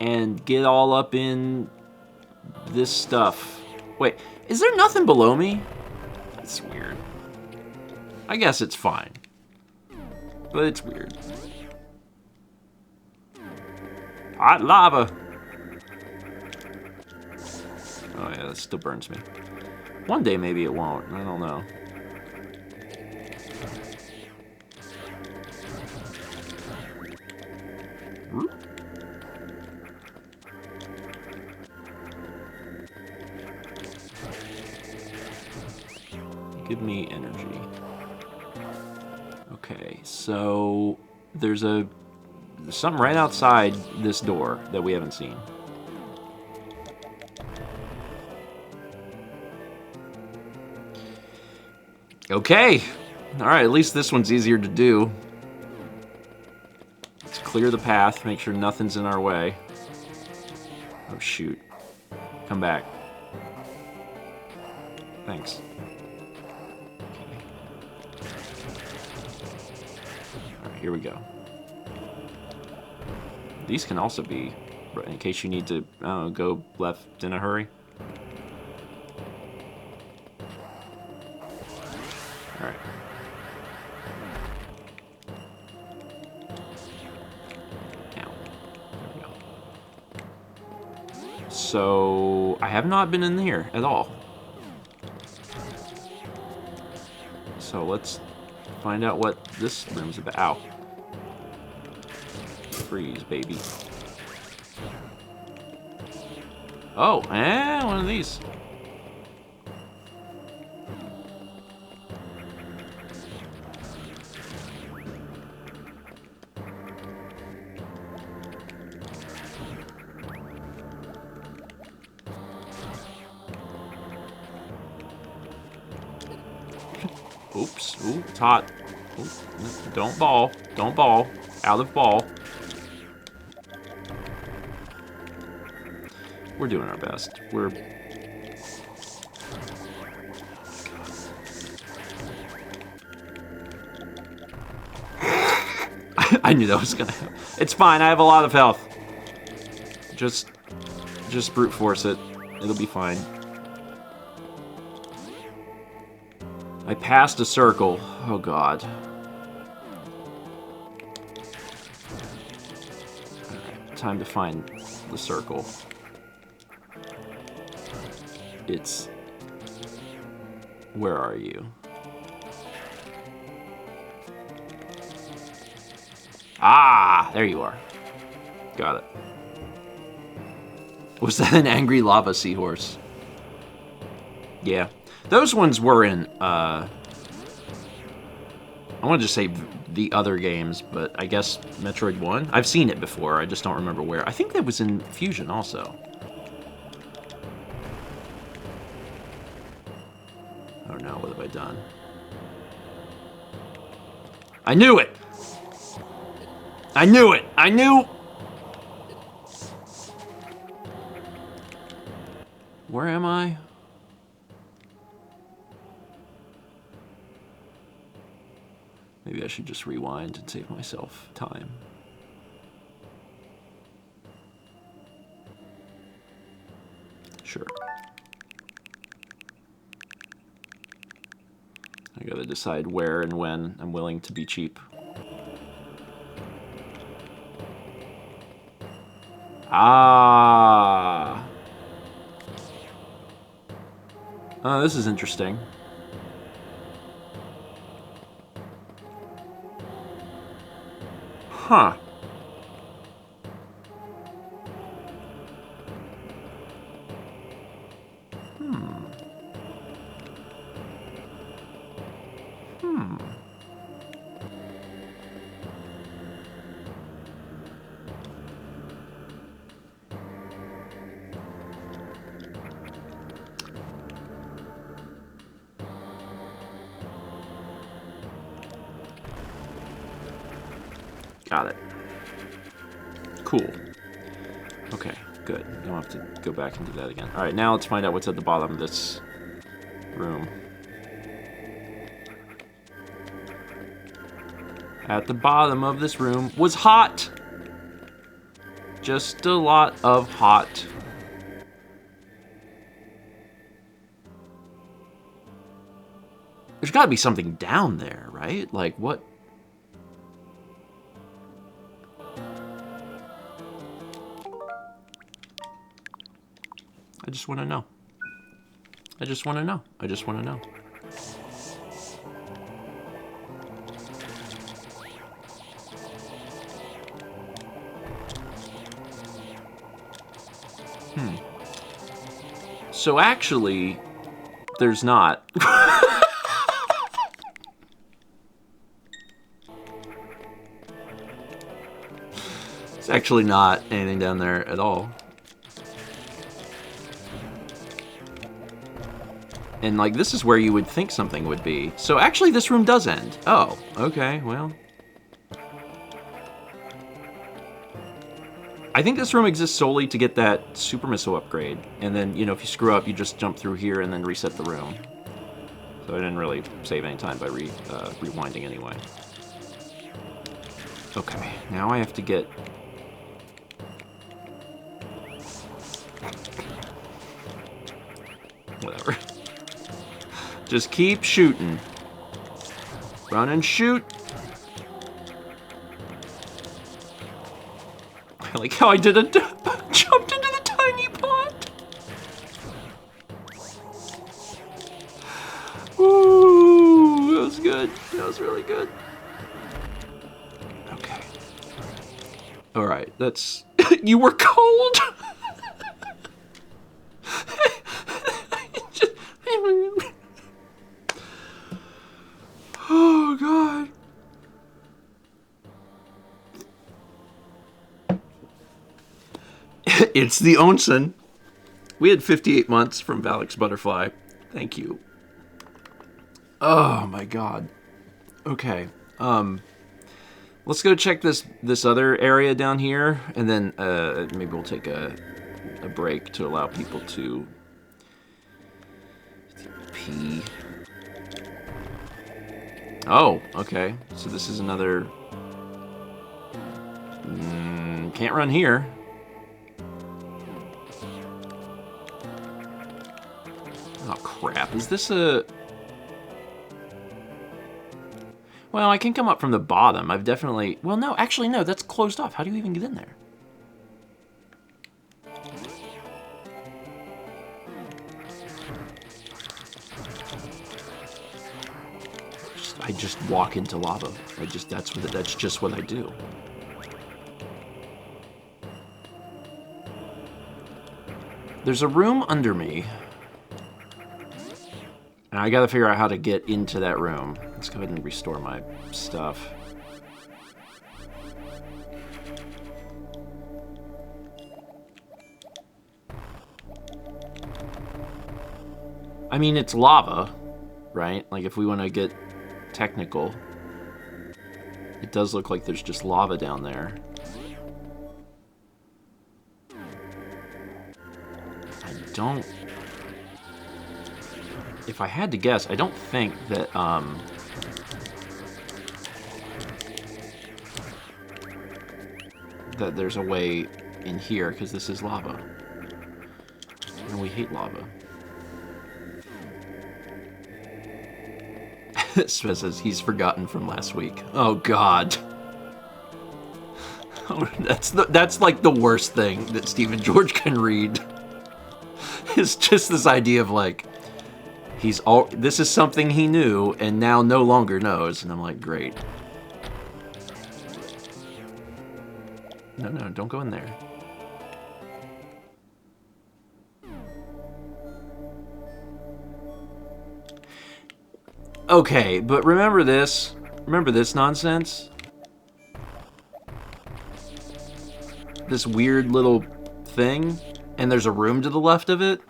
And get all up in this stuff. Wait, is there nothing below me? That's weird. I guess it's fine. But it's weird. Hot lava! Oh yeah, that still burns me. One day maybe it won't. I don't know. Give me energy. Okay, so there's something right outside this door that we haven't seen. Okay. Alright, at least this one's easier to do. Let's clear the path, make sure nothing's in our way. Oh shoot. Come back. Thanks. here we go. These can also be, in case you need to, I don't know, go left in a hurry. Alright. Down. There we go. So, I have not been in here at all. So let's find out what this room's about. Ow. Freeze, baby. Oh, one of these. Oops. Ooh, it's hot. Ooh, don't ball. Don't ball. Out of ball. We're doing our best. We're... I knew that was gonna happen. It's fine, I have a lot of health. Just brute force it. It'll be fine. I passed a circle. Oh god. Alright, time to find the circle. It's... Where are you? Ah! There you are. Got it. Was that an angry lava seahorse? Yeah. Those ones were in, I want to just say the other games, but I guess Metroid 1? I've seen it before, I just don't remember where. I think that was in Fusion also. Oh no, what have I done? I knew it! I knew it! I knew... Where am I? Maybe I should just rewind and save myself time. Sure. I gotta decide where and when I'm willing to be cheap. Ah! Oh, this is interesting. Huh. Got it. Cool. Okay, good. Don't have to go back and do that again. Alright, now let's find out what's at the bottom of this room. At the bottom of this room was hot! Just a lot of hot. There's gotta be something down there, right? Like, what? I just want to know. I just want to know. I just want to know. So actually, there's not. It's actually not anything down there at all. And, like, this is where you would think something would be. So, actually, this room does end. Oh, okay, well. I think this room exists solely to get that super missile upgrade. And then, you know, if you screw up, you just jump through here and then reset the room. So I didn't really save any time by rewinding anyway. Okay, now I have to get... Whatever. Just keep shooting. Run and shoot. I like how I did a jumped into the tiny pot. Ooh, that was good. That was really good. Okay. All right, that's... You were cold. Oh, God. It's the onsen. We had 58 months from Valix Butterfly. Thank you. Oh, my God. Okay. Let's go check this other area down here, and then maybe we'll take a break to allow people to pee. Oh, okay. So this is another... can't run here. Oh, crap. Is this a... Well, I can come up from the bottom. I've definitely... Well, no, actually, no. That's closed off. How do you even get in there? I just walk into lava. That's just what I do. There's a room under me. And I gotta figure out how to get into that room. Let's go ahead and restore my stuff. I mean, it's lava, right? Like, if we want to get technical, it does look like there's just lava down there. I don't... If I had to guess, I don't think that, that there's a way in here, because this is lava. And we hate lava. Spez says he's forgotten from last week. Oh, God. Oh, that's like the worst thing that Stephen George can read. It's just this idea of, like, this is something he knew and now no longer knows. And I'm like, great. No, don't go in there. Okay, but remember this. Remember this nonsense? This weird little thing, and there's a room to the left of it?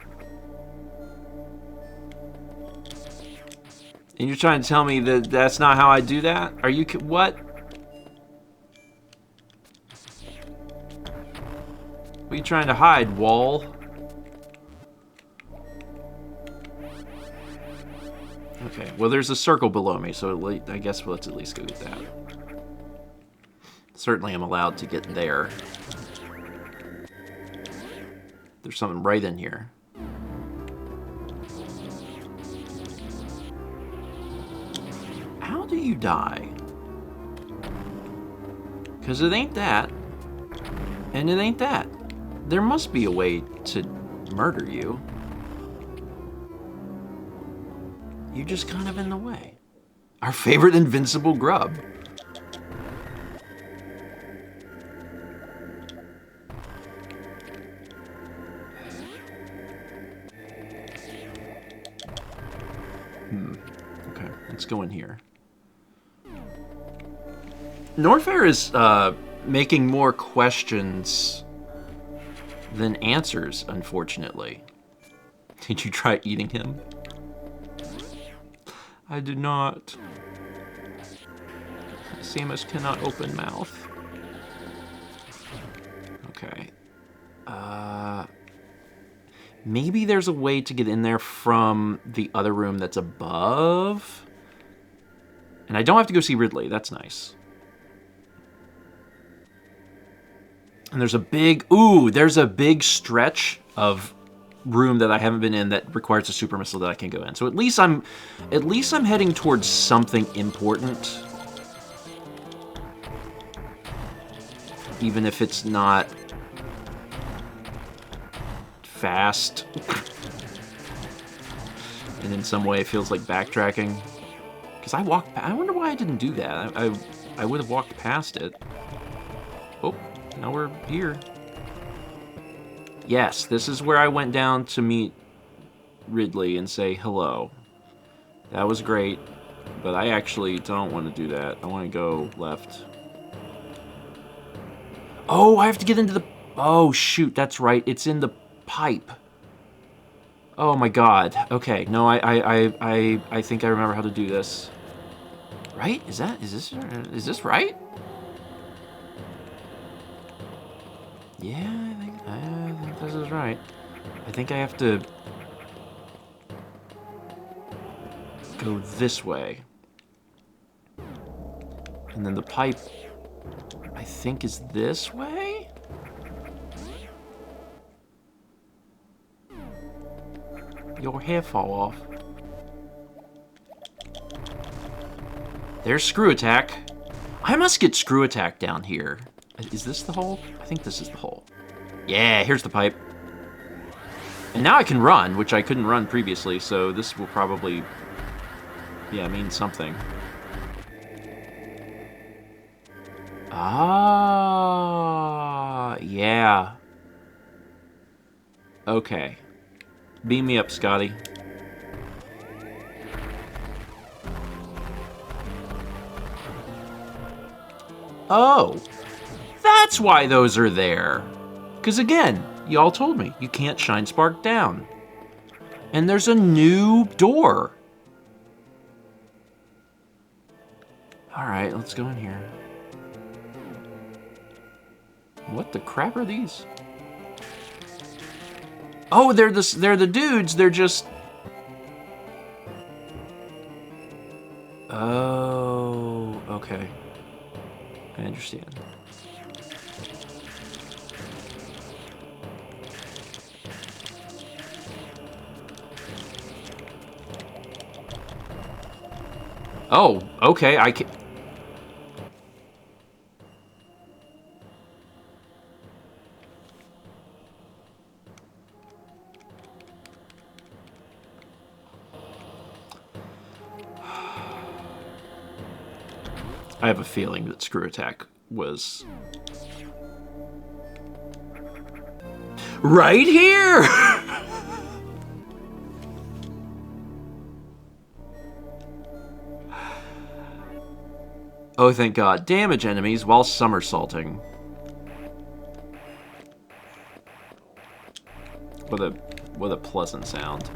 And you're trying to tell me that that's not how I do that? Are you... What? What are you trying to hide, wall? Okay, well, there's a circle below me, so I guess let's at least go get that. Certainly I'm allowed to get there. There's something right in here. How do you die? Because it ain't that. And it ain't that. There must be a way to murder you. You're just kind of in the way. Our favorite invincible grub. Okay, let's go in here. Norfair is making more questions than answers, unfortunately. Did you try eating him? I did not. Samus cannot open mouth. Okay. Maybe there's a way to get in there from the other room that's above. And I don't have to go see Ridley. That's nice. And there's a big stretch of room that I haven't been in that requires a super missile that I can go in. So at least I'm heading towards something important. Even if it's not fast. And in some way it feels like backtracking. Because I wonder why I didn't do that. I would have walked past it. Oh, now we're here. Yes, this is where I went down to meet Ridley and say hello. That was great, but I actually don't want to do that. I want to go left. Oh, I have to get into the... Oh, shoot, that's right. It's in the pipe. Oh, my God. Okay, no, I think I remember how to do this. Right? Is this right? Yeah, I think this is right. I think I have to go this way. And then the pipe, I think, is this way? Your hair fall off. There's Screw Attack. I must get Screw Attack down here. Is this the hole? I think this is the hole. Yeah, here's the pipe. And now I can run, which I couldn't run previously, so this will probably, yeah, mean something. Ah, yeah. Okay. Beam me up, Scotty. Oh. That's why those are there. Because again, y'all told me, you can't shine spark down. And there's a new door. Alright, let's go in here. What the crap are these? Oh, they're the dudes, they're just... Oh, okay. I understand. Oh, okay, I can... I have a feeling that Screw Attack was... right here! Oh, thank God. Damage enemies while somersaulting. What a pleasant sound.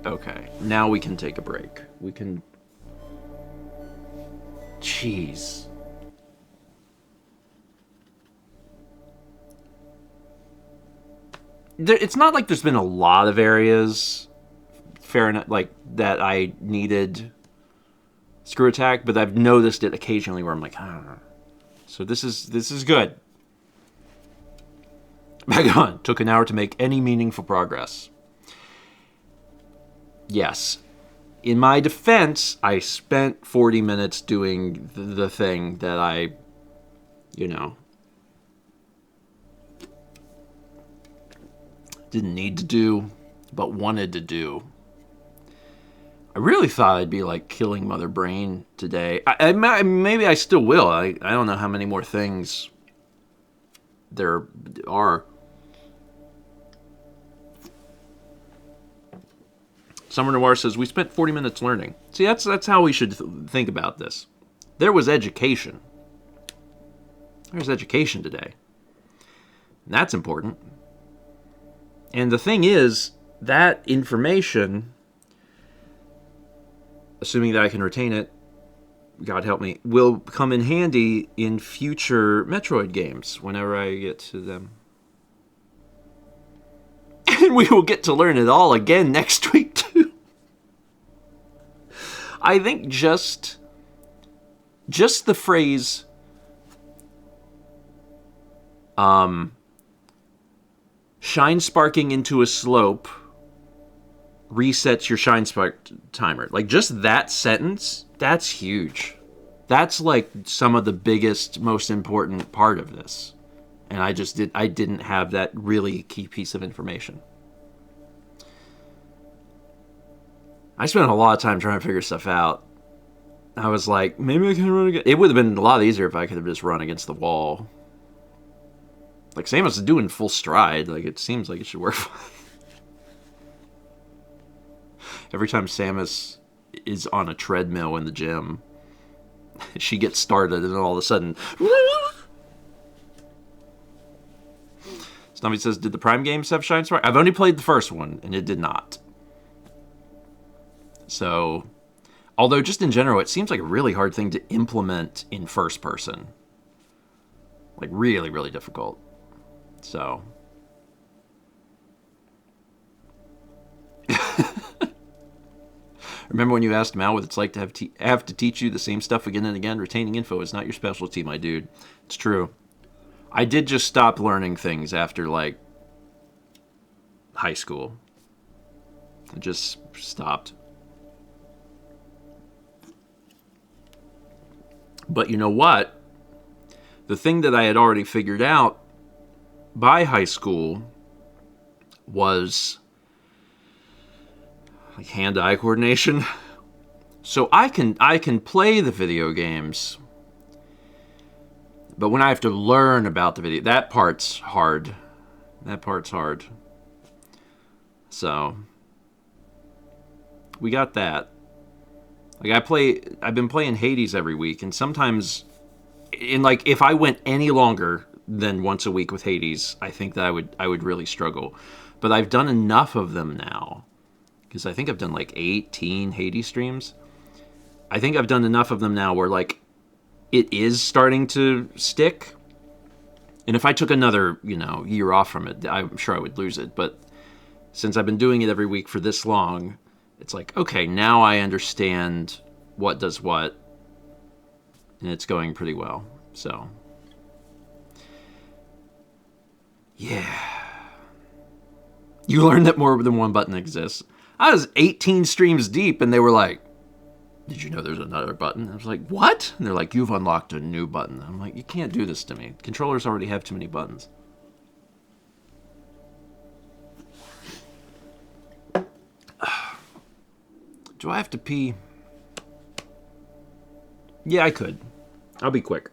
Okay, now we can take a break. We can... Jeez. It's not like there's been a lot of areas, fair enough, like, that I needed Screw Attack, but I've noticed it occasionally where I'm like, ah. So this is good. Back on. Took an hour to make any meaningful progress. Yes. In my defense, I spent 40 minutes doing the thing that I, you know, didn't need to do, but wanted to do. I really thought I'd be, like, killing Mother Brain today. Maybe I still will. I don't know how many more things there are. Summer Noir says, we spent 40 minutes learning. See, that's how we should think about this. There was education. There's education today. And that's important. And the thing is, that information, assuming that I can retain it, God help me, will come in handy in future Metroid games whenever I get to them. And we will get to learn it all again next week, too. I think just just the phrase, shine sparking into a slope resets your shine spark timer. Like, just that sentence, that's huge. That's like some of the biggest, most important part of this. And I didn't have that really key piece of information. I spent a lot of time trying to figure stuff out. I was like, maybe I can run against... It would have been a lot easier if I could have just run against the wall. Like, Samus is doing full stride. Like, it seems like it should work fine. Every time Samus is on a treadmill in the gym, she gets started, and then all of a sudden... Stumpy says, did the Prime games have Shine Spark? I've only played the first one, and it did not. So, although just in general, it seems like a really hard thing to implement in first person. Like, really, really difficult. So... Remember when you asked Mal what it's like to have to teach you the same stuff again and again? Retaining info is not your specialty, my dude. It's true. I did just stop learning things after, like, high school. I just stopped. But you know what? The thing that I had already figured out by high school was... like hand-eye coordination. So I can play the video games, but when I have to learn about the video, that part's hard. That part's hard. So we got that. Like, I've been playing Hades every week, and sometimes, like, if I went any longer than once a week with Hades, I think that I would really struggle. But I've done enough of them now, because I think I've done like 18 Hades streams. I think I've done enough of them now where, like, it is starting to stick. And if I took another, year off from it, I'm sure I would lose it. But since I've been doing it every week for this long, it's like, okay, now I understand what does what. And it's going pretty well. So, yeah. You learned that more than one button exists. I was 18 streams deep, and they were like, did you know there's another button? I was like, what? And they're like, you've unlocked a new button. I'm like, you can't do this to me. Controllers already have too many buttons. Do I have to pee? Yeah, I could. I'll be quick.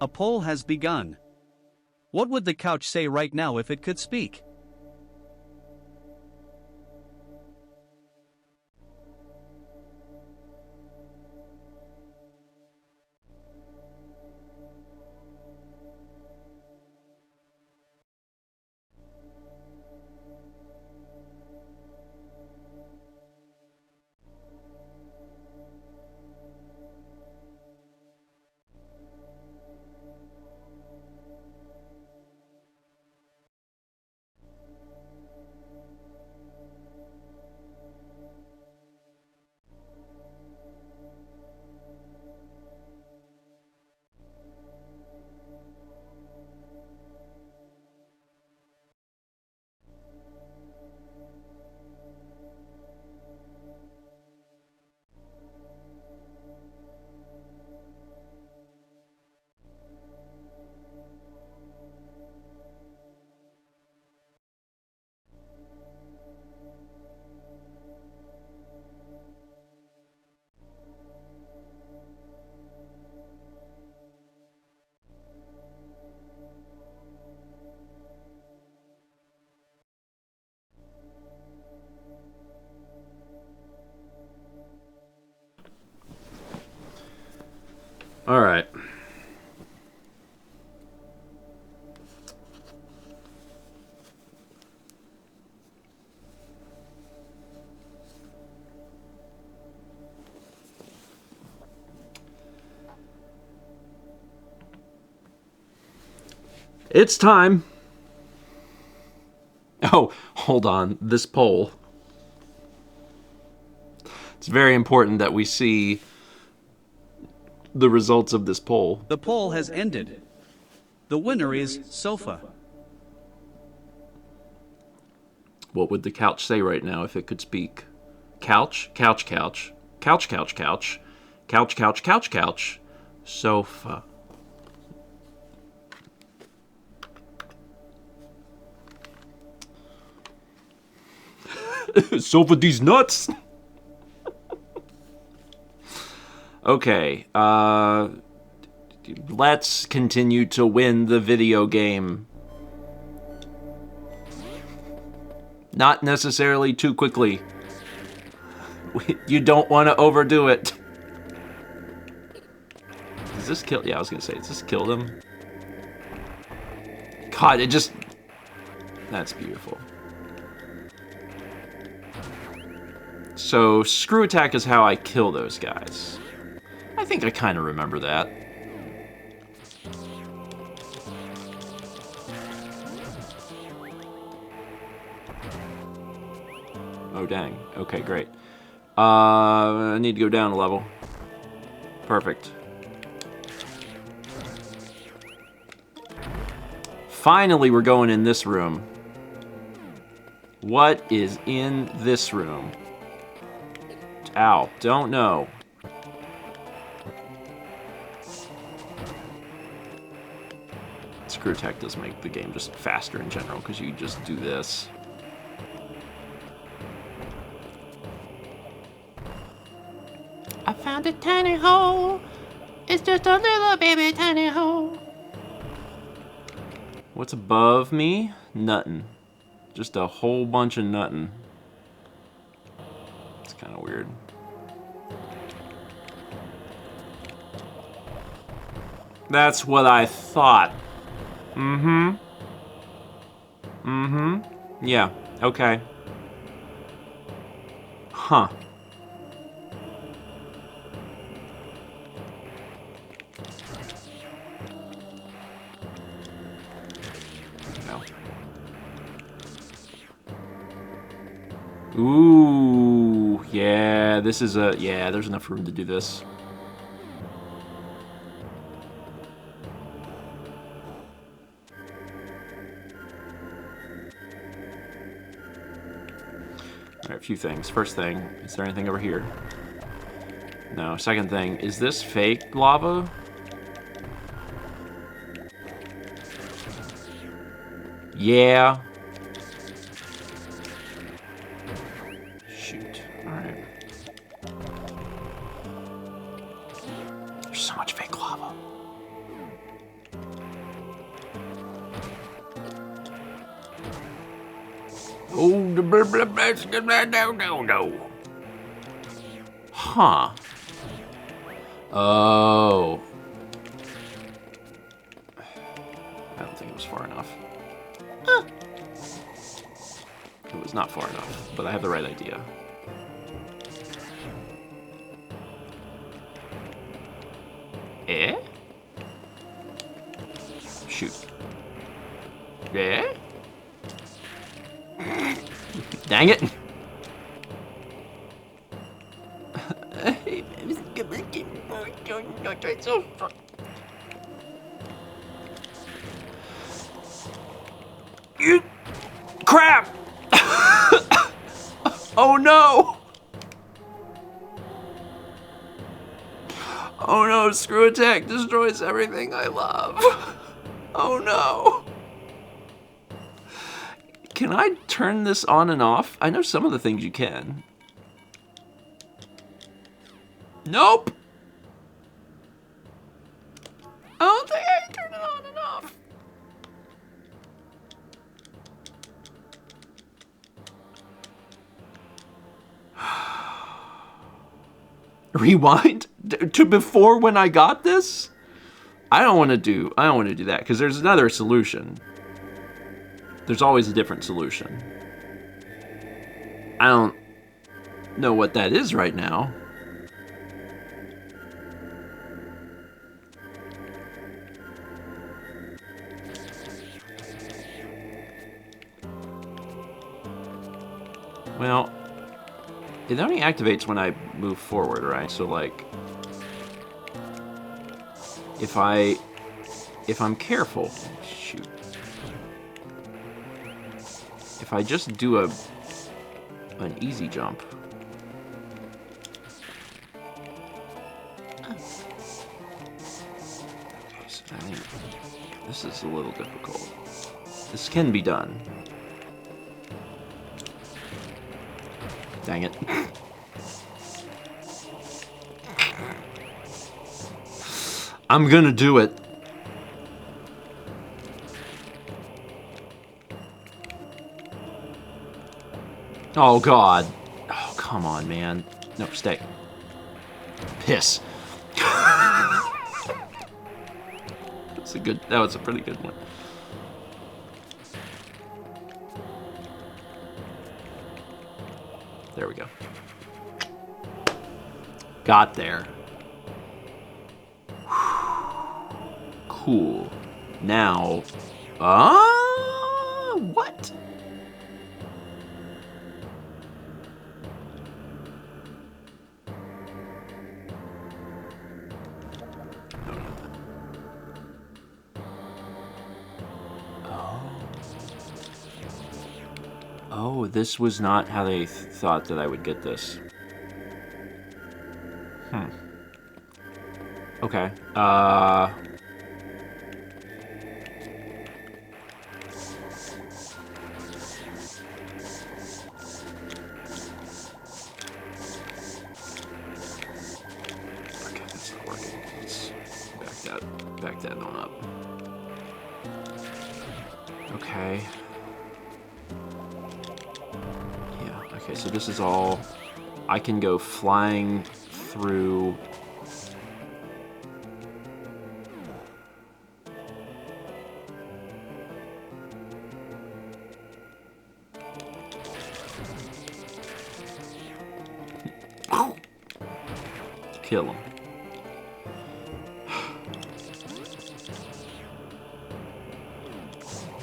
A poll has begun. What would the couch say right now if it could speak? All right. It's time. Oh, hold on. This poll. It's very important that we see the results of this poll. The poll has ended. The winner is Sofa. What would the couch say right now if it could speak? Couch, couch, couch, couch, couch, couch, couch, couch, couch, couch, sofa. Sofa these nuts. Okay, let's continue to win the video game. Not necessarily too quickly. You don't want to overdo it. Does this kill? Yeah, I was gonna say, does this kill them? God, it just... That's beautiful. So, screw attack is how I kill those guys. I think I kind of remember that. Oh, dang. Okay, great. I need to go down a level. Perfect. Finally, we're going in this room. What is in this room? Ow, don't know. Screw attack does make the game just faster in general, because you just do this. I found a tiny hole. It's just a little baby tiny hole. What's above me? Nuttin'. Just a whole bunch of nuttin'. It's kind of weird. That's what I thought. Mm-hmm. Mm-hmm. Yeah, okay. Huh. No. Ooh, yeah, this is a... Yeah, there's enough room to do this. Alright, a few things. First thing, is there anything over here? No. Second thing, is this fake lava? Yeah. Shoot. Alright. There's so much fake lava. Oh, no. Huh. Oh. I don't think it was far enough. It was not far enough, but I have the right idea. Eh? Shoot. Eh? Dang it! You crap! Oh no! Oh no, screw attack destroys everything I love. Oh no. Can I turn this on and off? I know some of the things you can. Nope. I don't think I can turn it on and off. Rewind? To before when I got this? I don't want to do that because there's another solution. There's always a different solution. I don't know what that is right now. Well, it only activates when I move forward, right? So like, if I'm careful, shoot. If I just do an easy jump. Okay, so I think this is a little difficult. This can be done. Dang it. I'm gonna do it. Oh, God. Oh, come on, man. No, stay. Piss. That was a pretty good one. There we go. Got there. Cool. Now, what? Oh, this was not how they thought that I would get this. Okay. Okay, that's not working. Let's back that on up. Okay. Yeah, okay, so this is all... I can go flying through... Kill him.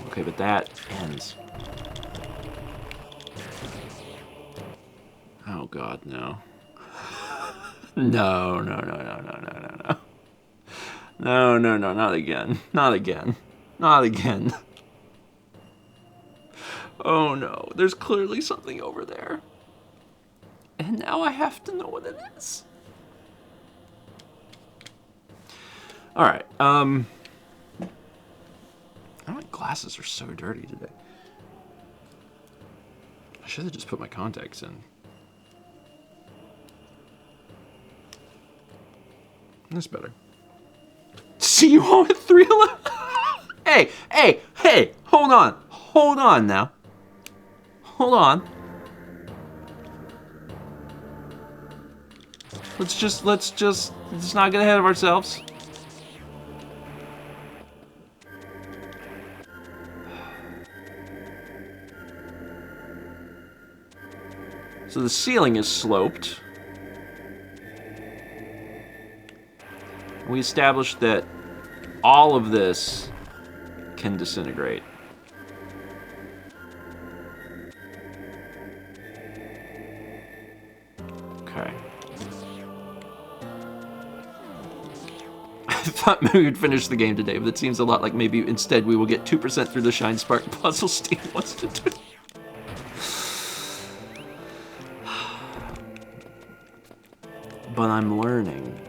Okay, but that ends. Oh God, no. No, no, no, no, no, no, no, no. No, no, no, not again. Not again. Not again. Oh no, there's clearly something over there. And now I have to know what it is. Alright, my glasses are so dirty today. I should have just put my contacts in. That's better. See you all at 3:11. Hey, hey, hey, hold on. Hold on now. Hold on. Let's not get ahead of ourselves. So the ceiling is sloped. We established that all of this can disintegrate. Okay. I thought maybe we'd finish the game today, but it seems a lot like maybe instead we will get 2% through the Shine Spark puzzle Steve wants to do. But I'm learning.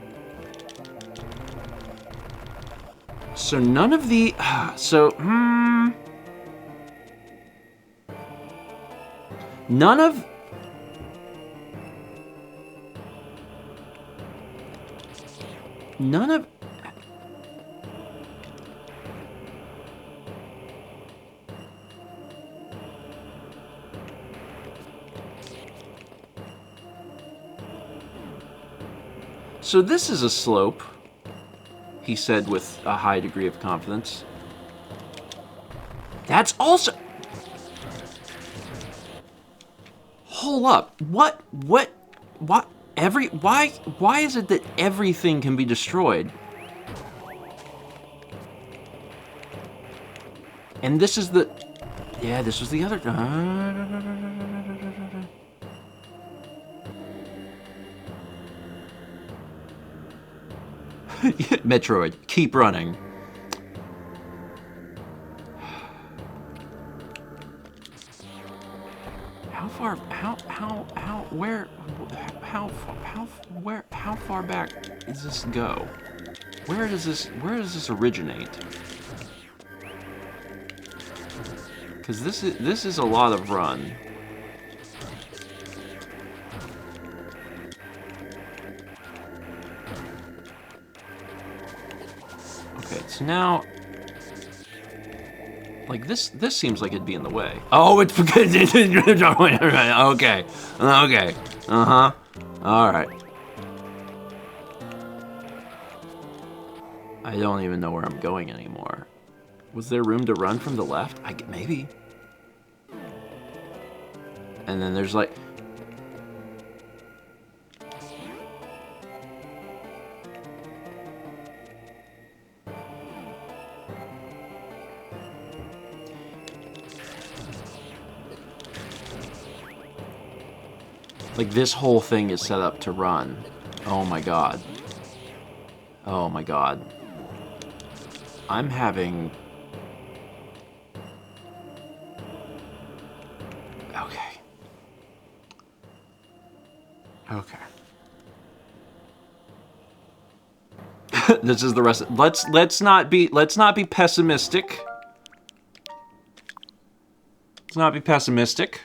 So none of the... None of... None of... So this is a slope, he said with a high degree of confidence. That's also... Hold up. Why is it that everything can be destroyed? And this is the... Yeah, this was the other... Metroid, keep running. How far back does this go? Where does this originate? Because this is a lot of run. Okay, so now, like this seems like it'd be in the way. Oh, it's because it's okay, all right. I don't even know where I'm going anymore. Was there room to run from the left? Maybe. And then there's like... Like this whole thing is set up to run. Oh my god. Oh my god. I'm having... Okay. Okay. This is the rest of... Let's not be pessimistic. Let's not be pessimistic.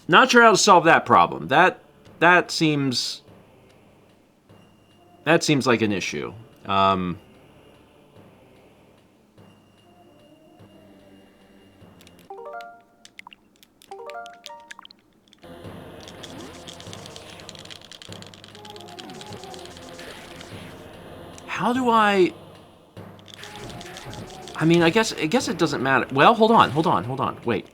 Not sure how to solve that problem. That seems like an issue. How do I mean, I guess it doesn't matter. Well, hold on. Wait.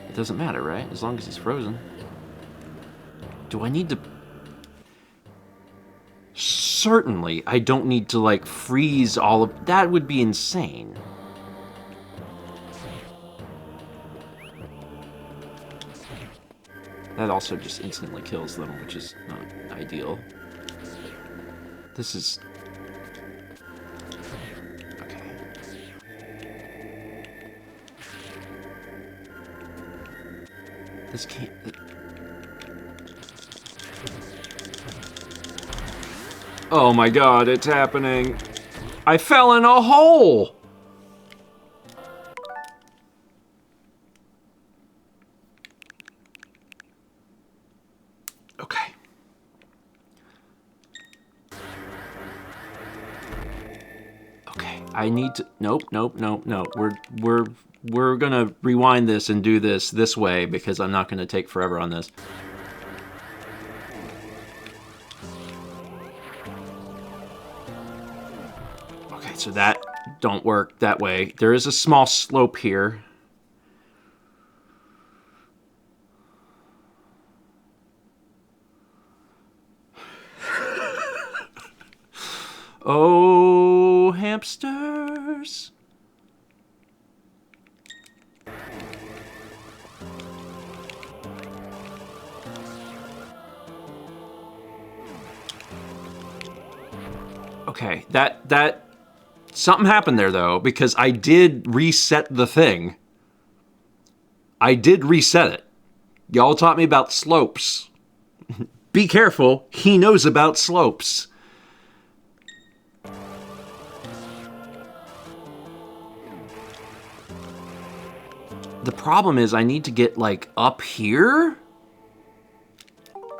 It doesn't matter, right? As long as he's frozen. Do I need to... Certainly, I don't need to, like, freeze all of... That would be insane. That also just instantly kills them, which is not ideal. This is... This can't... Oh my god, it's happening. I fell in a hole! Okay. Okay, I need to... Nope. We're gonna rewind this and do this way because I'm not gonna take forever on this. Okay, so that don't work that way. There is a small slope here. Oh, hamsters. Okay, that something happened there though, because I did reset the thing. I did reset it. Y'all taught me about slopes. Be careful, he knows about slopes. The problem is I need to get like up here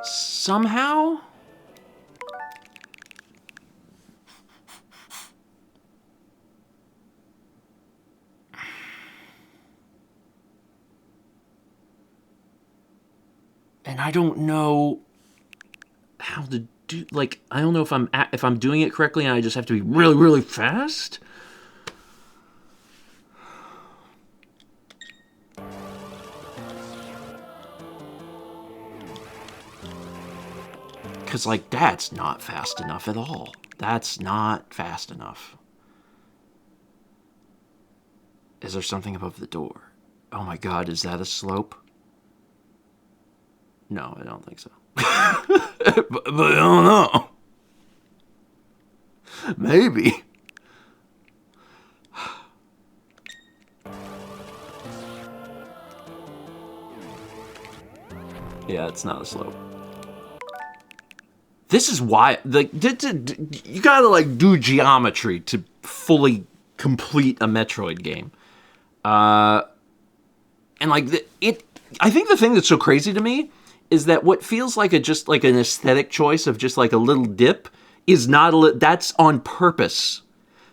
somehow. And I don't know how to do, like, I don't know if I'm doing it correctly and I just have to be really, really fast. Because, like, that's not fast enough at all. That's not fast enough. Is there something above the door? Oh my god, is that a slope? No, I don't think so. but I don't know. Maybe. Yeah, it's not a slope. This is why, like, you gotta, like, do geometry to fully complete a Metroid game. And, like, I think the thing that's so crazy to me is that what feels like just like an aesthetic choice of just like a little dip is not that's on purpose.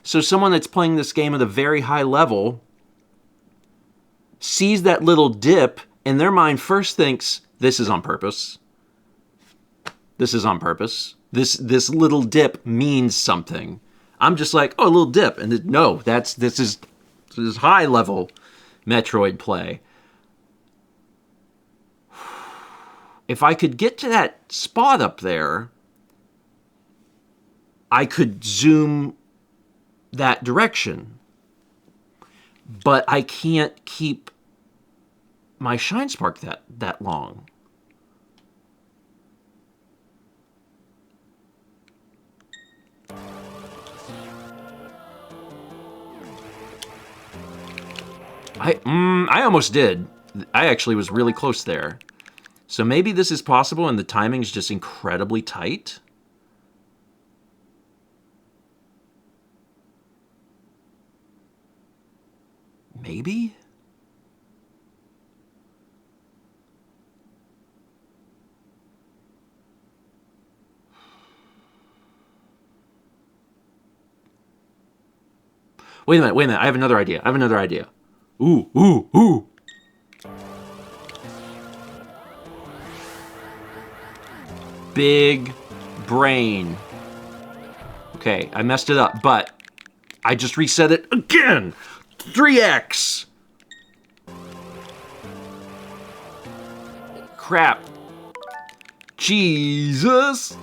So someone that's playing this game at a very high level sees that little dip, and their mind first thinks, this is on purpose. This is on purpose. This little dip means something. I'm just like, oh, a little dip. And no, this is high level Metroid play. If I could get to that spot up there, I could zoom that direction. But I can't keep my shine spark that long. I almost did. I actually was really close there. So maybe this is possible and the timing's just incredibly tight. Maybe? Wait a minute. I have another idea. Ooh. Big brain. Okay, I messed it up, but I just reset it again. 3x. Crap. Jesus.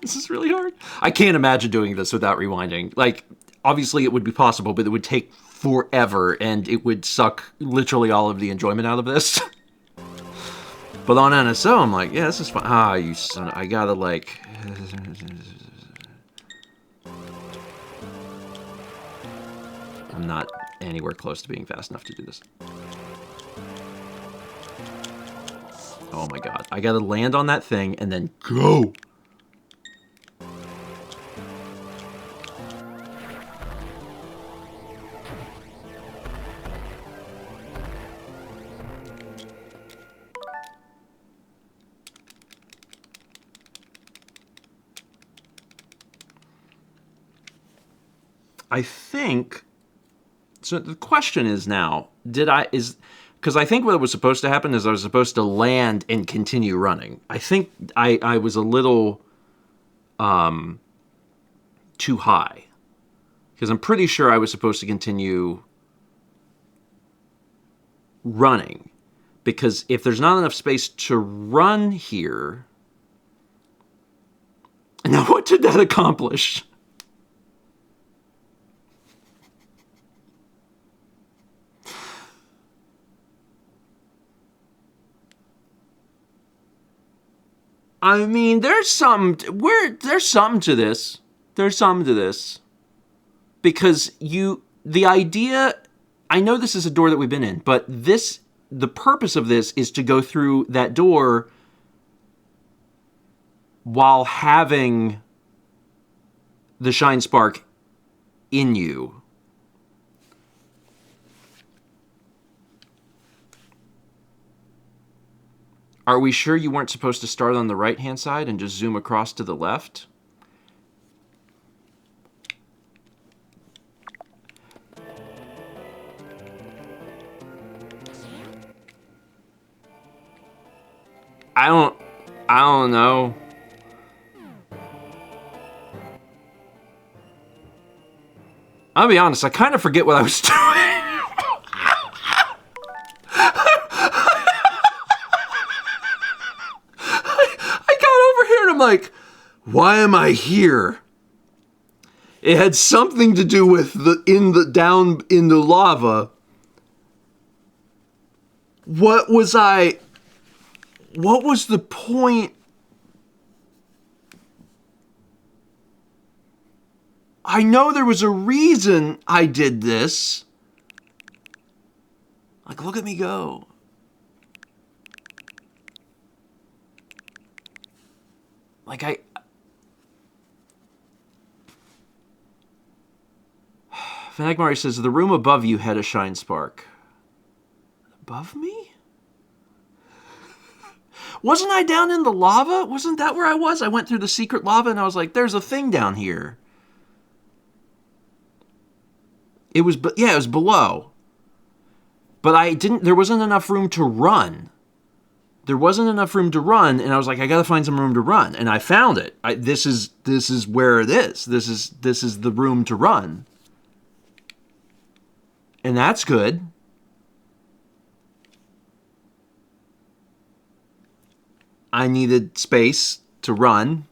This is really hard. I can't imagine doing this without rewinding. Like, obviously it would be possible, but it would take forever, and it would suck literally all of the enjoyment out of this. But on NSO, I'm like, yeah, this is fun. Ah, you son of... I gotta, like... I'm not anywhere close to being fast enough to do this. Oh my god. I gotta land on that thing and then go! I think, so the question is now, because I think what was supposed to happen is I was supposed to land and continue running. I think I was a little too high, because I'm pretty sure I was supposed to continue running, because if there's not enough space to run here, now what did that accomplish? I mean, there's something to this. There's something to this. Because the idea, I know this is a door that we've been in, but the purpose of this is to go through that door while having the shine spark in you. Are we sure you weren't supposed to start on the right-hand side and just zoom across to the left? I don't know. I'll be honest, I kind of forget what I was doing. I got over here and I'm like, why am I here? It had something to do with down in the lava. What was the point? I know there was a reason I did this. Like, look at me go. Like, Fanatic Mario says, the room above you had a shine spark. Above me? Wasn't I down in the lava? Wasn't that where I was? I went through the secret lava and I was like, there's a thing down here. It was below. But there wasn't enough room to run. There wasn't enough room to run, and I was like, I gotta find some room to run. And I found it. This is where it is. This is the room to run. And that's good. I needed space to run.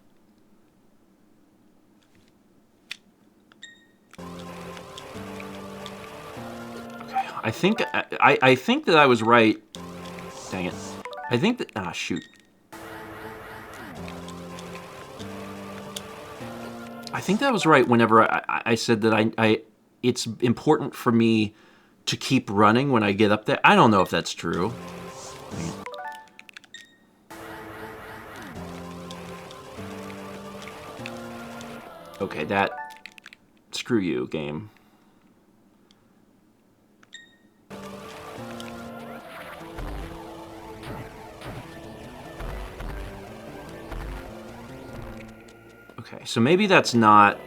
Okay, I think that I was right. Dang it. I think that shoot. I think that was right whenever I said that it's important for me to keep running when I get up there. I don't know if that's true. Dang it. Okay, screw you, game. Okay, so maybe that's not...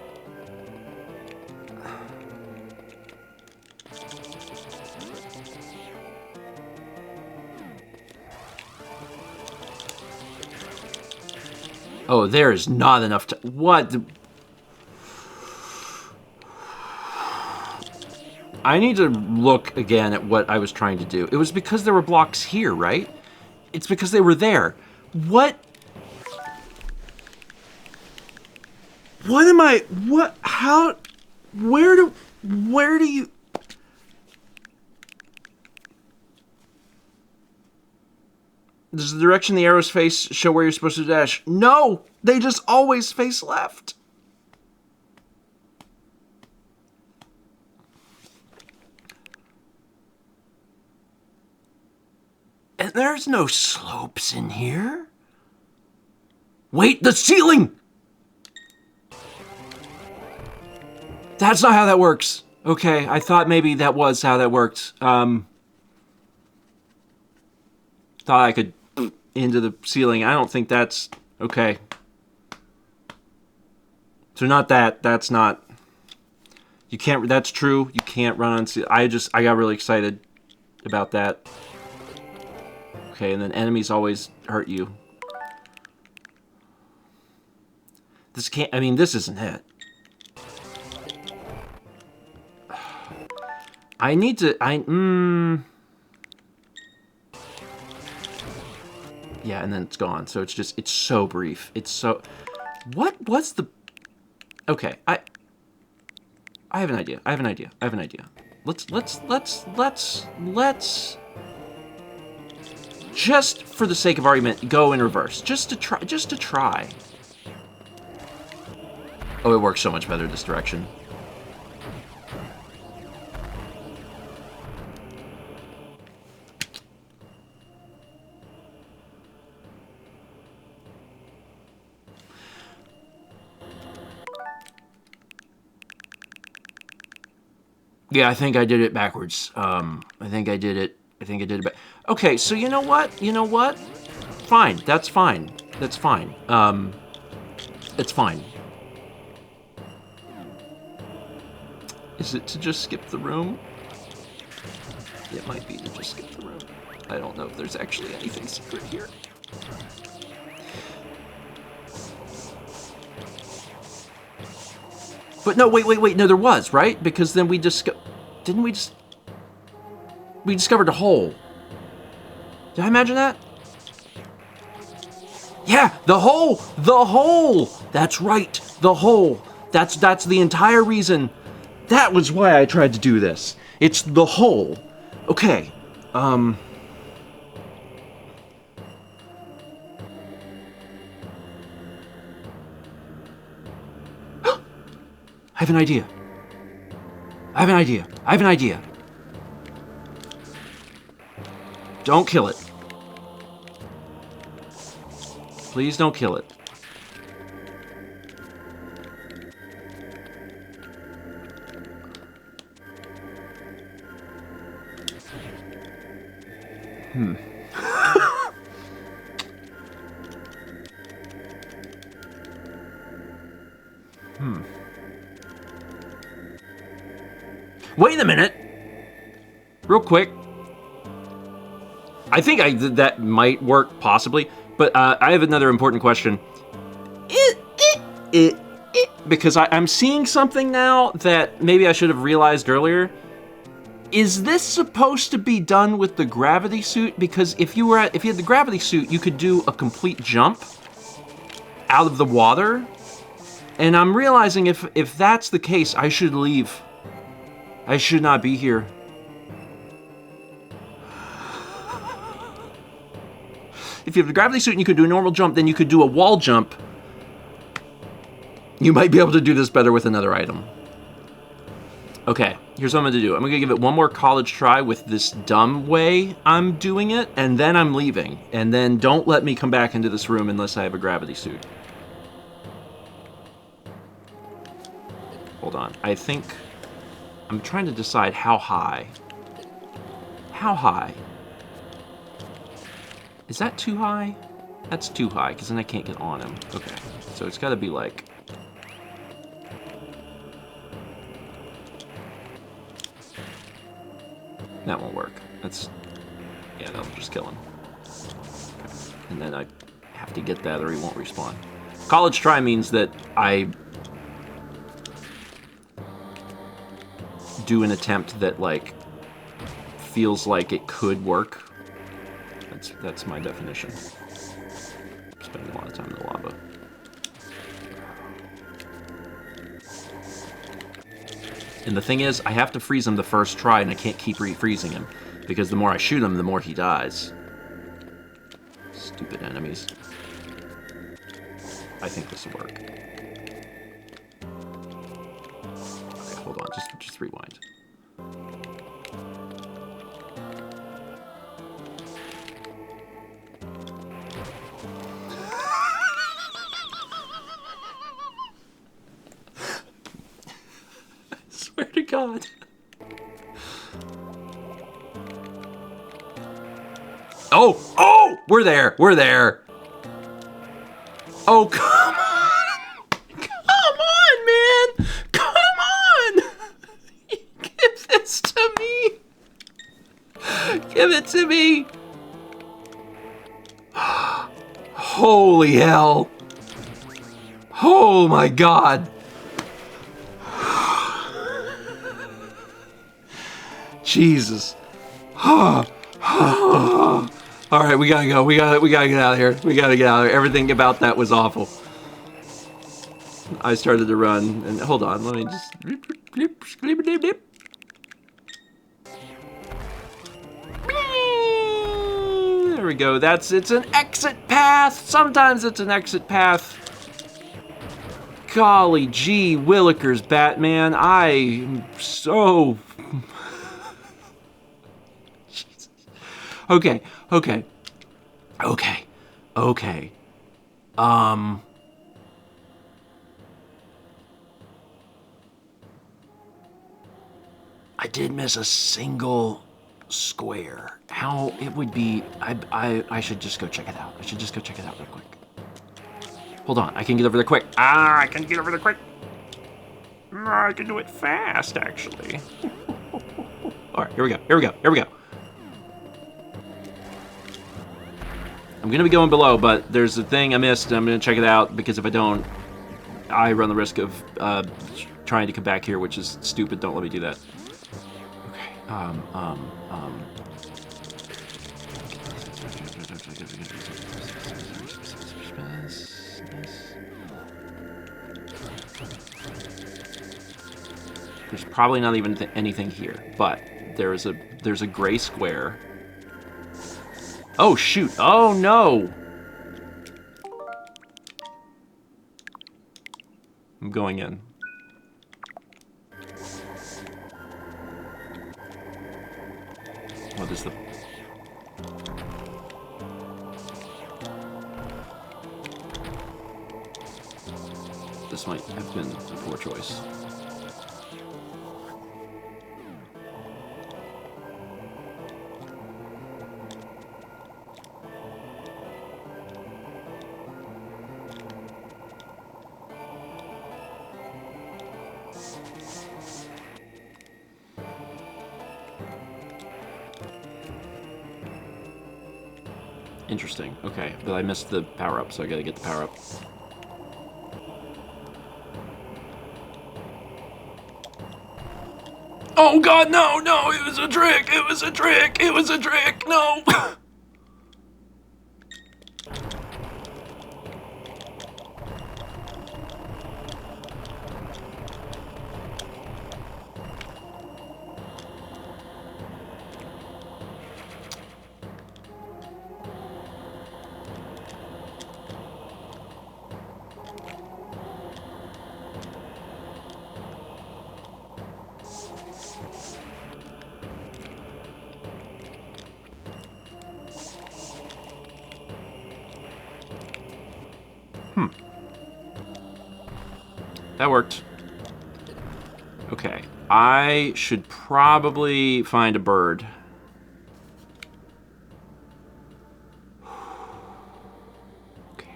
Oh, there is not enough to... What? I need to look again at what I was trying to do. It was because there were blocks here, right? It's because they were there. What? What am I... What? How... Where do you... Does the direction the arrows face show where you're supposed to dash? No! They just always face left. And there's no slopes in here. Wait, the ceiling! That's not how that works. Okay, I thought maybe that was how that worked. Thought I could into the ceiling. I don't think that's... Okay. So not that. That's not... You can't... That's true. You can't run on ceiling. I got really excited about that. Okay, and then enemies always hurt you. This can't... I mean, this isn't it. I need to... Yeah, and then it's gone. So it's just... It's so brief. It's so... What's the... Okay, I have an idea. I have an idea. Let's... Just for the sake of argument, go in reverse. Just to try. Oh, it works so much better this direction. Yeah, I think I did it backwards. I think I did it back. Okay, so you know what? Fine. That's fine. It's fine. Is it to just skip the room? It might be to just skip the room. I don't know if there's actually anything secret here. But no, wait. No, there was, right? Because then we didn't we just... We discovered a hole. Did I imagine that? Yeah, the hole! The hole! That's right, the hole. That's the entire reason. That was why I tried to do this. It's the hole. Okay, I have an idea. I have an idea. Don't kill it. Please don't kill it. Wait a minute. Real quick. I think that might work, possibly. But I have another important question. Because I'm seeing something now that maybe I should have realized earlier. Is this supposed to be done with the gravity suit? Because if you had the gravity suit, you could do a complete jump out of the water. And I'm realizing if that's the case, I should leave. I should not be here. If you have the gravity suit and you could do a normal jump, then you could do a wall jump. You might be able to do this better with another item. Okay, here's what I'm gonna do. I'm gonna give it one more college try with this dumb way I'm doing it, and then I'm leaving. And then don't let me come back into this room unless I have a gravity suit. Hold on, I think... I'm trying to decide how high. How high? Is that too high? That's too high, because then I can't get on him. Okay, so it's gotta be like... That won't work. That's... Yeah, that'll just kill him. Okay. And then I have to get that or he won't respawn. College try means that I... do an attempt that, like, feels like it could work. That's my definition. Spending a lot of time in the lava. And the thing is, I have to freeze him the first try, and I can't keep refreezing him. Because the more I shoot him, the more he dies. Stupid enemies. I think this will work. Okay, hold on, just rewind. Swear to God. Oh, we're there. Oh, come on, man. Come on. Give this to me. Give it to me. Holy hell. Oh my God. Jesus. All right, we gotta go. We gotta get out of here. We gotta get out of here. Everything about that was awful. I started to run, and hold on, let me just. There we go. It's an exit path. Sometimes it's an exit path. Golly gee willikers, Batman. I am so. Jesus. Okay. I did miss a single square. How it would be, I should just go check it out. I should just go check it out real quick. Hold on, I can get over there quick. I can get over there quick. I can do it fast, actually. All right, here we go. I'm gonna be going below, but there's a thing I missed, and I'm gonna check it out, because if I don't, I run the risk of trying to come back here, which is stupid. Don't let me do that. Okay, there's probably not even anything here, but there's a gray square. Oh shoot! Oh no! I'm going in. What is the... This might have been a poor choice. Interesting. Okay, but I missed the power-up, so I gotta get the power-up. Oh god, no, no, it was a trick, it was a trick, it was a trick, no! That worked. Okay, I should probably find a bird. Okay.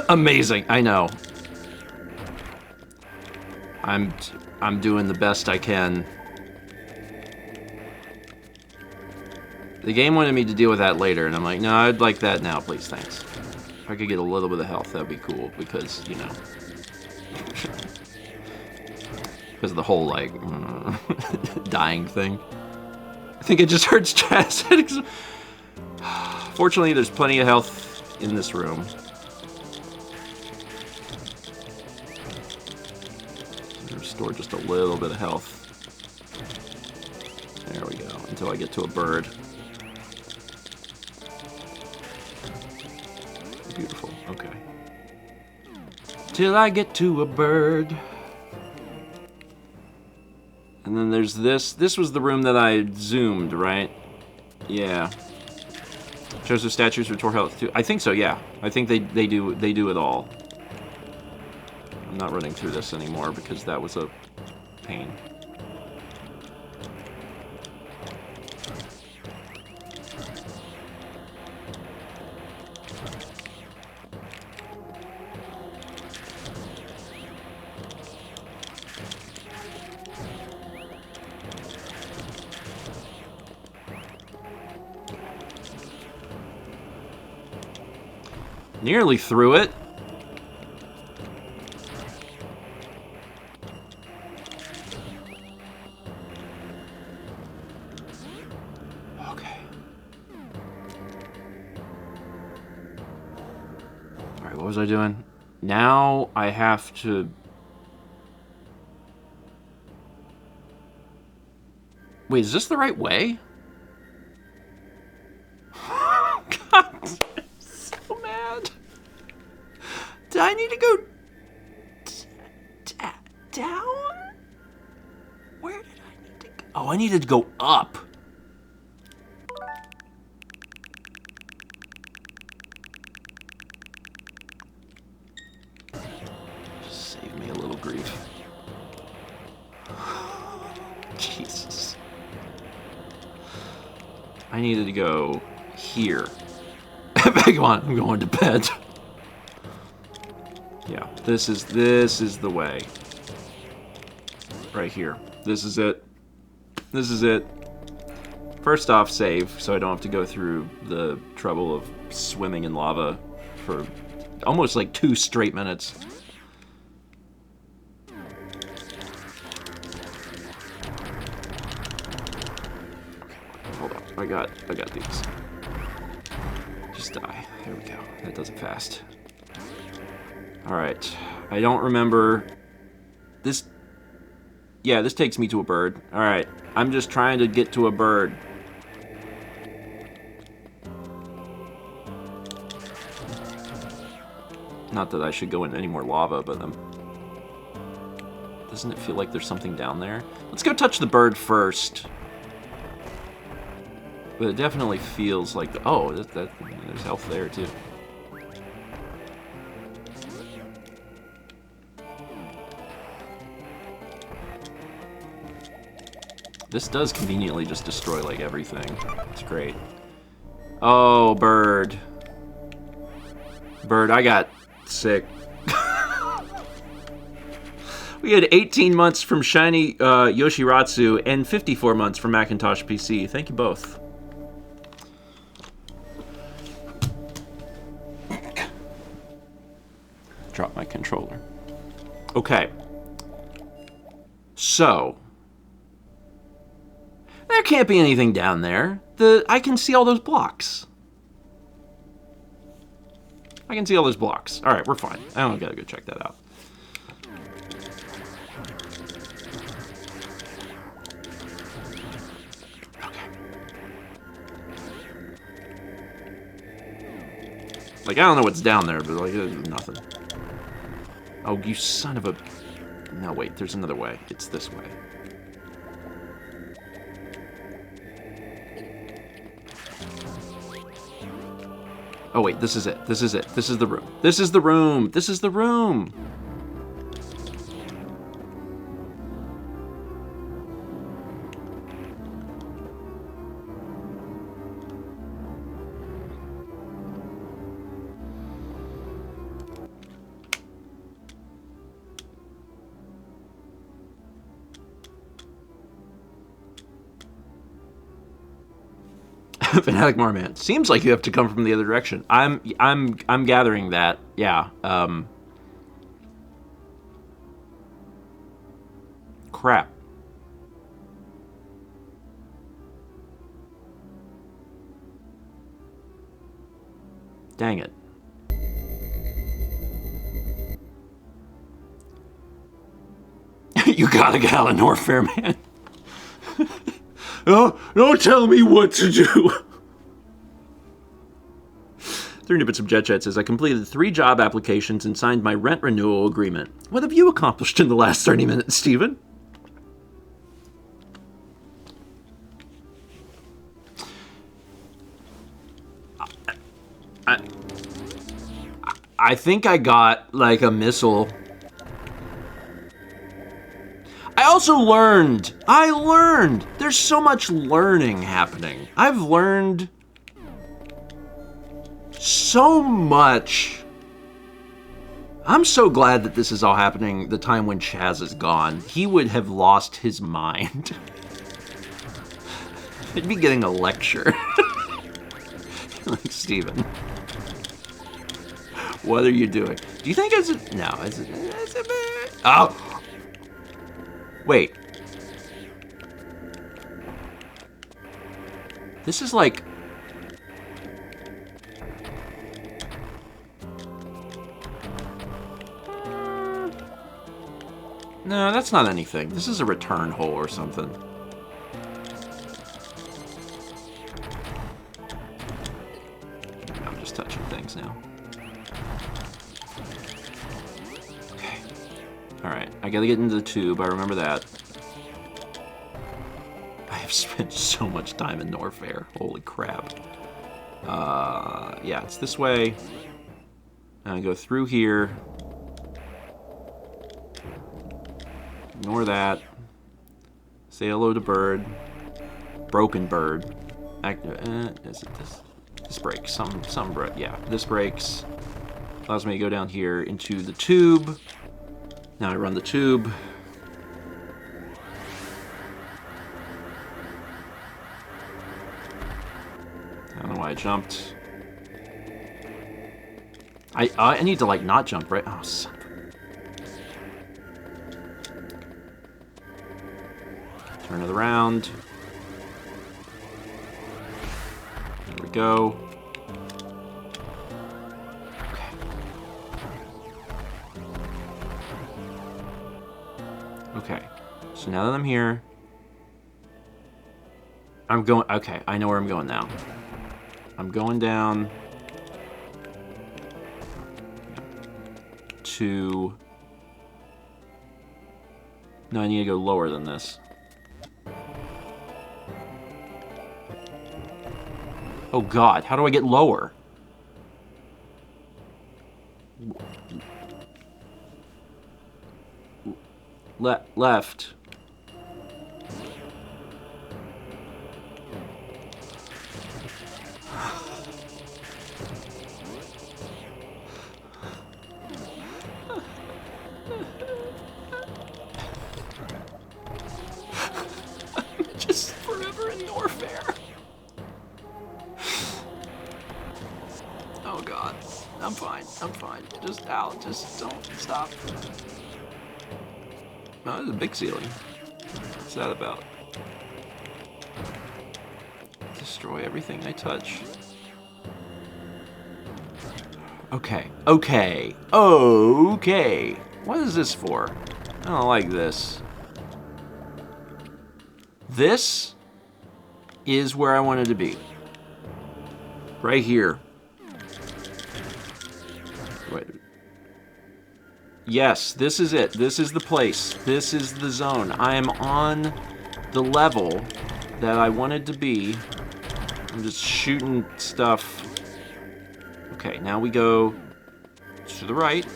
Amazing, I know. I'm doing the best I can. The game wanted me to deal with that later, and I'm like, no, I'd like that now, please, thanks. If I could get a little bit of health, that'd be cool, because, you know. Because of the whole, like, dying thing. I think it just hurts chest. Fortunately, there's plenty of health in this room. Restore just a little bit of health. There we go, until I get to a bird. Beautiful, okay. Till I get to a bird. And then there's this. This was the room that I zoomed, right? Yeah. Shows the statues restore health too. I think so, yeah. I think they do it all. I'm not running through this anymore because that was a pain. Nearly through it. Okay. Alright, what was I doing? Now I have to... Wait, is this the right way? Did I need to go down? Where did I need to go? Oh, I needed to go up. Just save me a little grief. Jesus. I needed to go here. Come on, I'm going to bed. Yeah, this is the way. Right here. This is it. This is it. First off, save, so I don't have to go through the trouble of swimming in lava for almost like 2 straight minutes. Hold on, I got these. Just die. There we go. That does it fast. Alright. I don't remember... This... Yeah, this takes me to a bird. Alright. I'm just trying to get to a bird. Not that I should go into any more lava, but doesn't it feel like there's something down there? Let's go touch the bird first. But it definitely feels like... Oh, there's health there, too. This does conveniently just destroy, like, everything. It's great. Oh, bird. Bird, I got sick. We had 18 months from Shiny Yoshiratsu and 54 months from Macintosh PC. Thank you both. Drop my controller. Okay. So... There can't be anything down there. I can see all those blocks. I can see all those blocks. Alright, we're fine. I don't gotta go check that out. Okay. Like, I don't know what's down there, but, like, there's nothing. Oh, you son of a... No, wait, there's another way. It's this way. Oh wait, this is it. This is it. This is the room. This is the room. This is the room. Fanatic Marman. Seems like you have to come from the other direction. I'm gathering that. Yeah. Crap. Dang it. You gotta get out of Norfair, man. Oh, don't tell me what to do. 3 Bits of Jet Chat says, I completed 3 job applications and signed my rent renewal agreement. What have you accomplished in the last 30 minutes, Steven? I think I got, like, a missile. I also learned. There's so much learning happening. I've learned so much. I'm so glad that this is all happening the time when Chaz is gone. He would have lost his mind. He'd be getting a lecture. Like, Steven, what are you doing? Do you think it's a... No, it's a... Oh! Wait. This is like... No, that's not anything. This is a return hole or something. I'm just touching things now. Okay. Alright, I gotta get into the tube. I remember that. I have spent so much time in Norfair. Holy crap. Yeah, it's this way. And I go through here. Ignore that. Say hello to bird. Broken bird. Is it this? This breaks. Some break. Yeah, this breaks. Allows me to go down here into the tube. Now I run the tube. why I jumped. I need to, like, not jump, right? Oh, son of a... Turn it around. There we go. Okay. So now that I'm here, I'm going... Okay, I know where I'm going now. I'm going down to... No, I need to go lower than this. Oh God, how do I get lower? Left. Just forever in warfare. Oh God, I'm fine. I'm fine. Just out. Just don't stop. No, there's a big ceiling. What's that about? Destroy everything I touch. Okay. Okay. Okay. What is this for? I don't like this. This is where I wanted to be. Right here. Wait. Yes, this is it. This is the place. This is the zone. I am on the level that I wanted to be. I'm just shooting stuff. Okay, now we go to the right.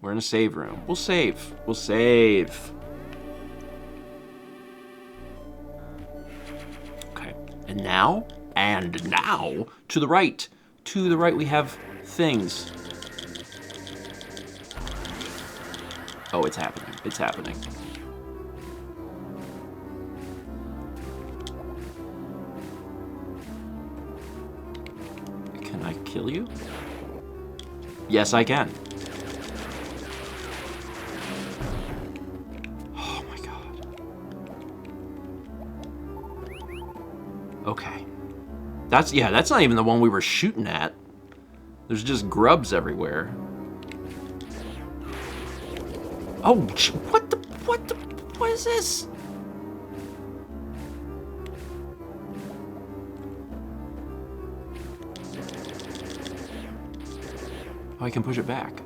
We're in a save room. We'll save. We'll save. Okay, and now, to the right. To the right we have things. Oh, it's happening. It's happening. Can I kill you? Yes, I can. Oh my God. Okay. That's not even the one we were shooting at. There's just grubs everywhere. Oh, what is this? Oh, I can push it back.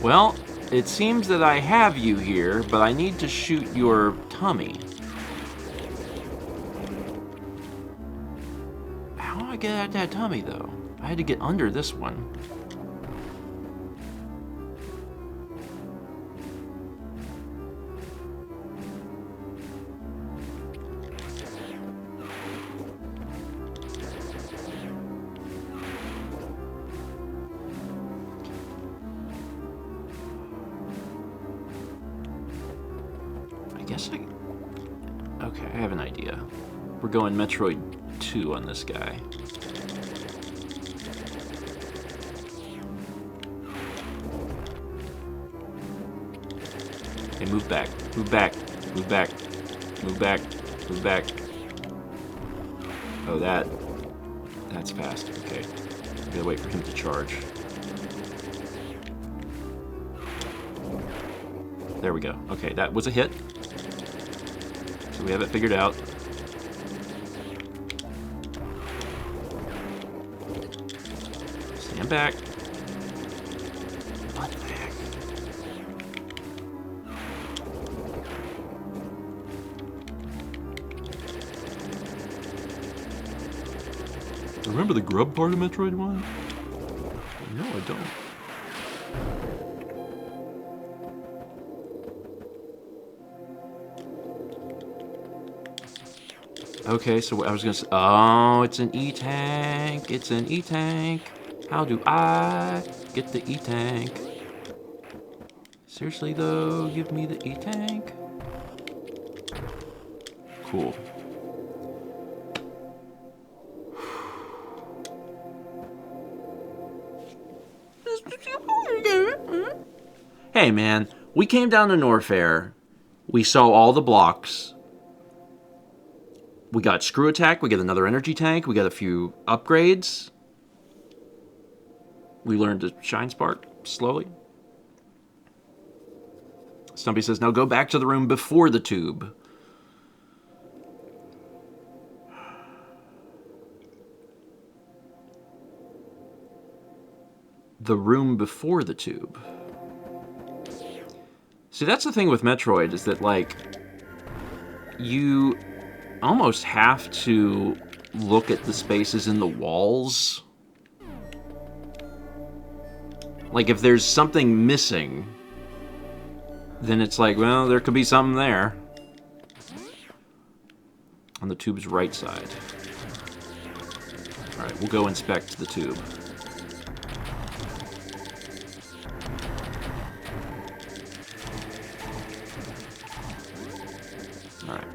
Well, it seems that I have you here, but I need to shoot your tummy. How do I get at that tummy, though? I had to get under this one. Okay, I have an idea. We're going Metroid 2 on this guy. Okay, move back. Move back. Move back. Move back. Move back. Oh, that's fast. Okay. Gotta wait for him to charge. There we go. Okay, that was a hit. So we have it figured out. Stand back. What the heck? Remember the Grub part of Metroid 1? No, I don't. Okay, so I was gonna say, oh, it's an E-Tank. It's an E-Tank. How do I get the E-Tank? Seriously though, give me the E-Tank. Cool. Hey man, we came down to Norfair. We saw all the blocks. We got Screw Attack, we got another energy tank, we got a few upgrades. We learned to Shine Spark slowly. Stumpy says, now go back to the room before the tube. The room before the tube. See, that's the thing with Metroid, is that, like, you almost have to look at the spaces in the walls. Like, if there's something missing, then it's like, well, there could be something there. On the tube's right side. Alright, we'll go inspect the tube. Alright.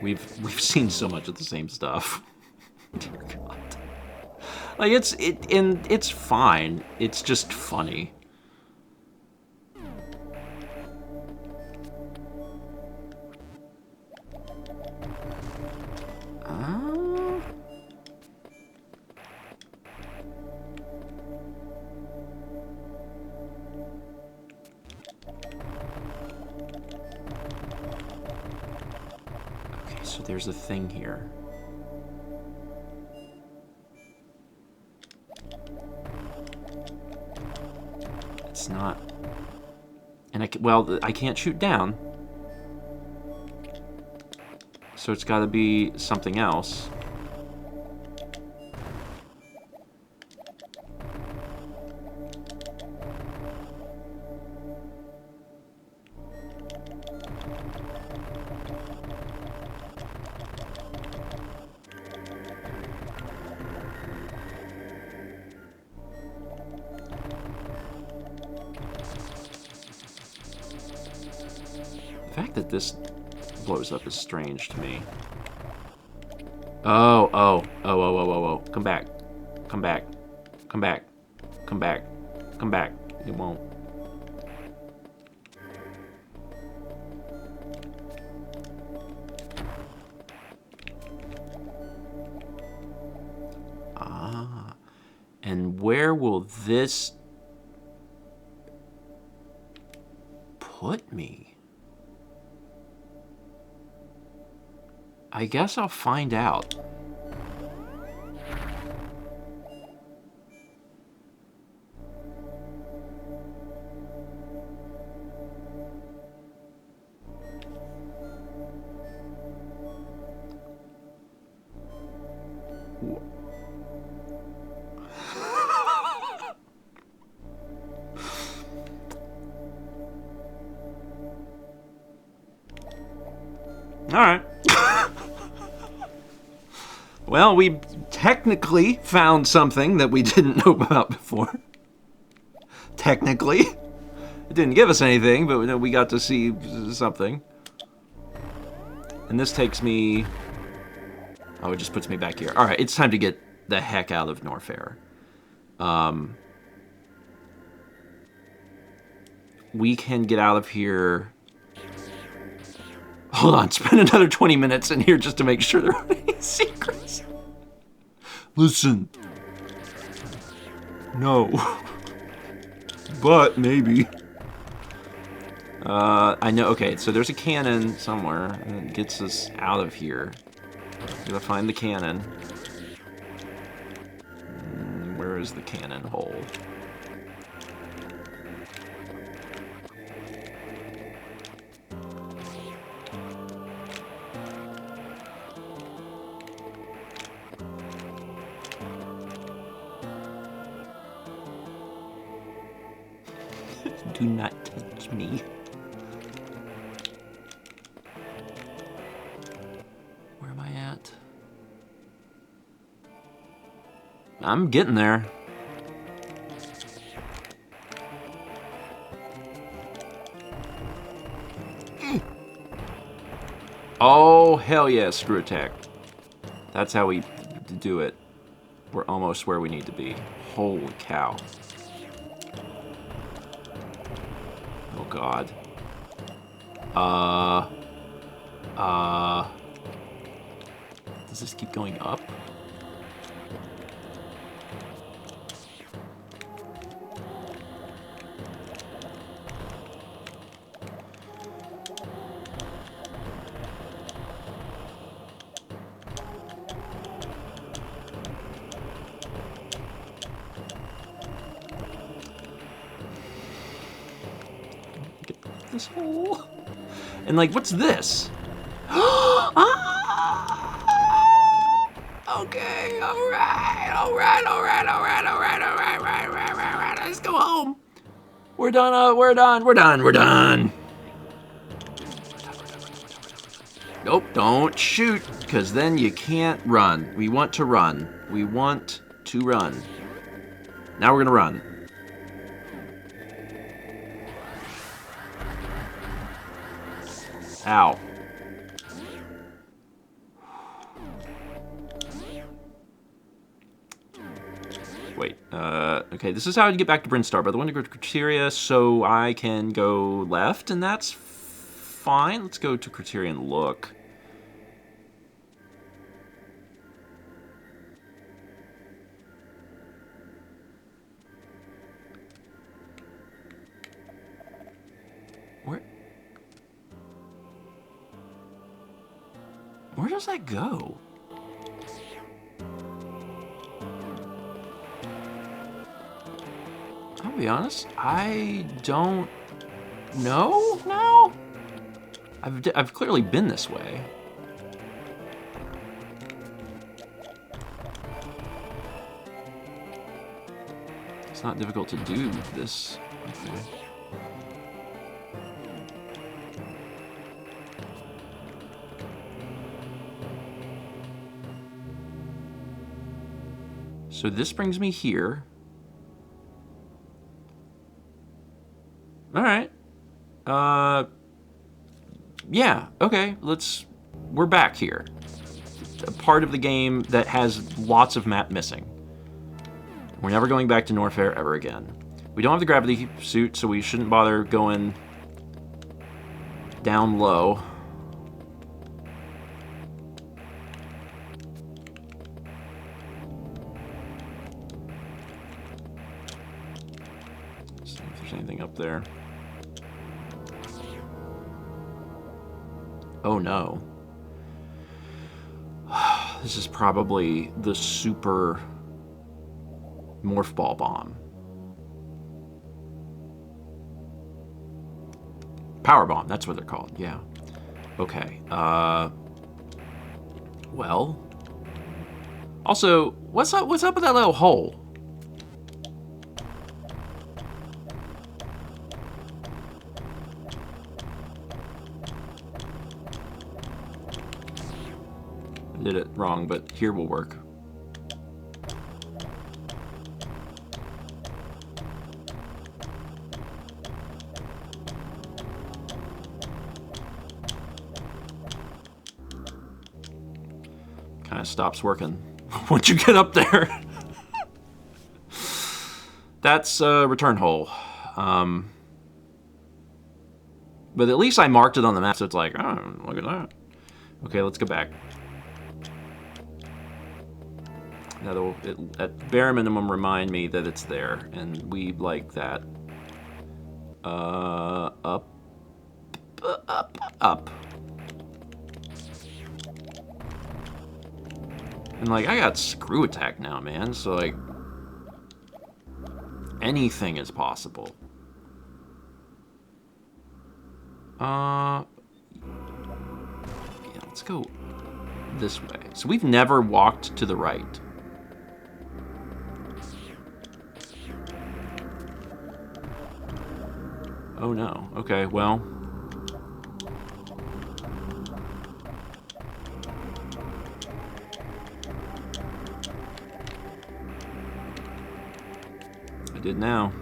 We've seen so much of the same stuff. Dear God. Like it's fine. It's just funny. Okay, so there's a thing here. It's not, and I can't shoot down, so it's got to be something else. The fact that this blows up is strange to me. Oh. Come back. Come back. Come back. Come back. Come back. It won't. Ah. And where will this put me? I guess I'll find out. All right. Well, we technically found something that we didn't know about before. Technically. It didn't give us anything, but we got to see something. And this takes me... Oh, it just puts me back here. Alright, it's time to get the heck out of Norfair. We can get out of here... Hold on, spend another 20 minutes in here just to make sure there aren't any secrets. Listen. No. But, maybe. I know, okay, so there's a cannon somewhere that gets us out of here. Gotta find the cannon. Where is the cannon hole? Do not touch me. Where am I at? I'm getting there. Oh, hell yeah, screw attack. That's how we do it. We're almost where we need to be. Holy cow. Oh, God. Does this keep going up? This hole. And like, what's this? Okay, alright. Let's go home. We're done. Nope, don't shoot, because then you can't run. We want to run. Now we're gonna run. Ow. Wait, okay, this is how you get back to Brinstar. By the one to go to Crateria, so I can go left, and that's fine. Let's go to Crateria and look. Where does that go? I'll be honest, I don't know now. I've clearly been this way. It's not difficult to do this. Okay. So this brings me here. All right. Yeah, okay, we're back here. A part of the game that has lots of map missing. We're never going back to Norfair ever again. We don't have the gravity suit, so we shouldn't bother going down low. See if there's anything up there. Oh no. This is probably the super morph ball bomb. Power bomb, that's what they're called, yeah. Okay, well. Also, what's up with that little hole? I did it wrong, but here will work. Kind of stops working once you get up there. That's a return hole. But at least I marked it on the map, so it's like, oh, look at that. Okay, let's go back. That'll, at bare minimum, remind me that it's there, and we like that. Up. And like, I got screw attack now, man, so like, anything is possible. Yeah, let's go this way. So we've never walked to the right. Oh no. Okay, well. I did now.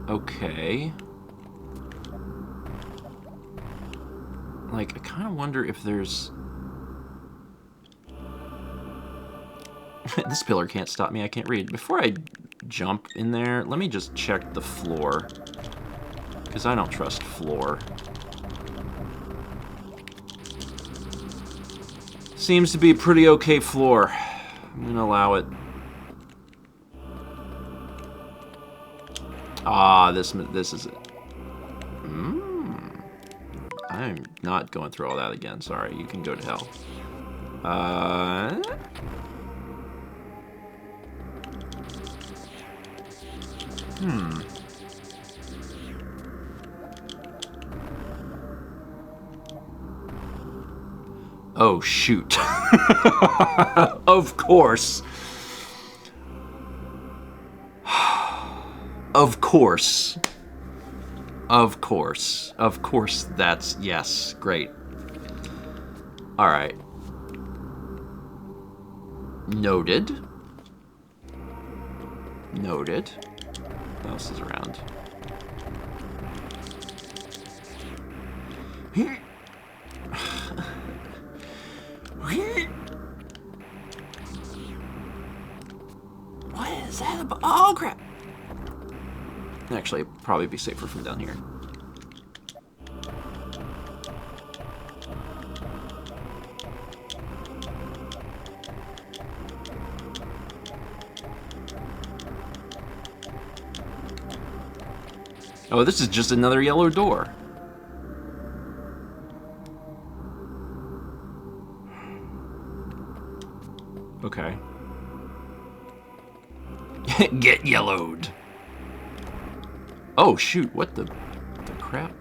Okay. Like, I kind of wonder if there's... This pillar can't stop me, I can't read. Before I jump in there, let me just check the floor. Because I don't trust floor. Seems to be a pretty okay floor. I'm gonna allow it. Ah, this is it. I'm not going through all that again. Sorry, you can go to hell. Oh, shoot. Of course. Of course. Of course. Of course that's... Yes, great. Alright. Noted. Noted. What else is around? What is that about? Oh, crap. Actually, it'd probably be safer from down here. Oh, this is just another yellow door. Okay. Get yellowed. Oh, shoot. What the crap?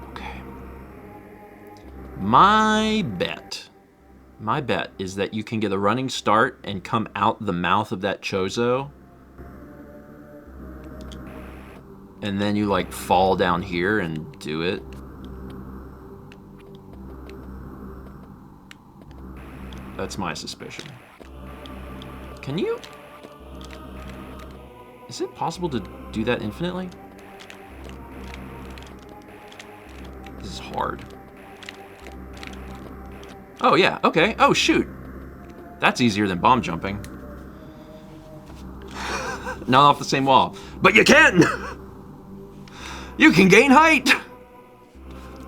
Okay. My bet is that you can get a running start and come out the mouth of that Chozo. And then you, like, fall down here and do it. That's my suspicion. Can you? Is it possible to do that infinitely? This is hard. Oh, yeah, okay. Oh, shoot. That's easier than bomb jumping. Not off the same wall. But you can! You can gain height!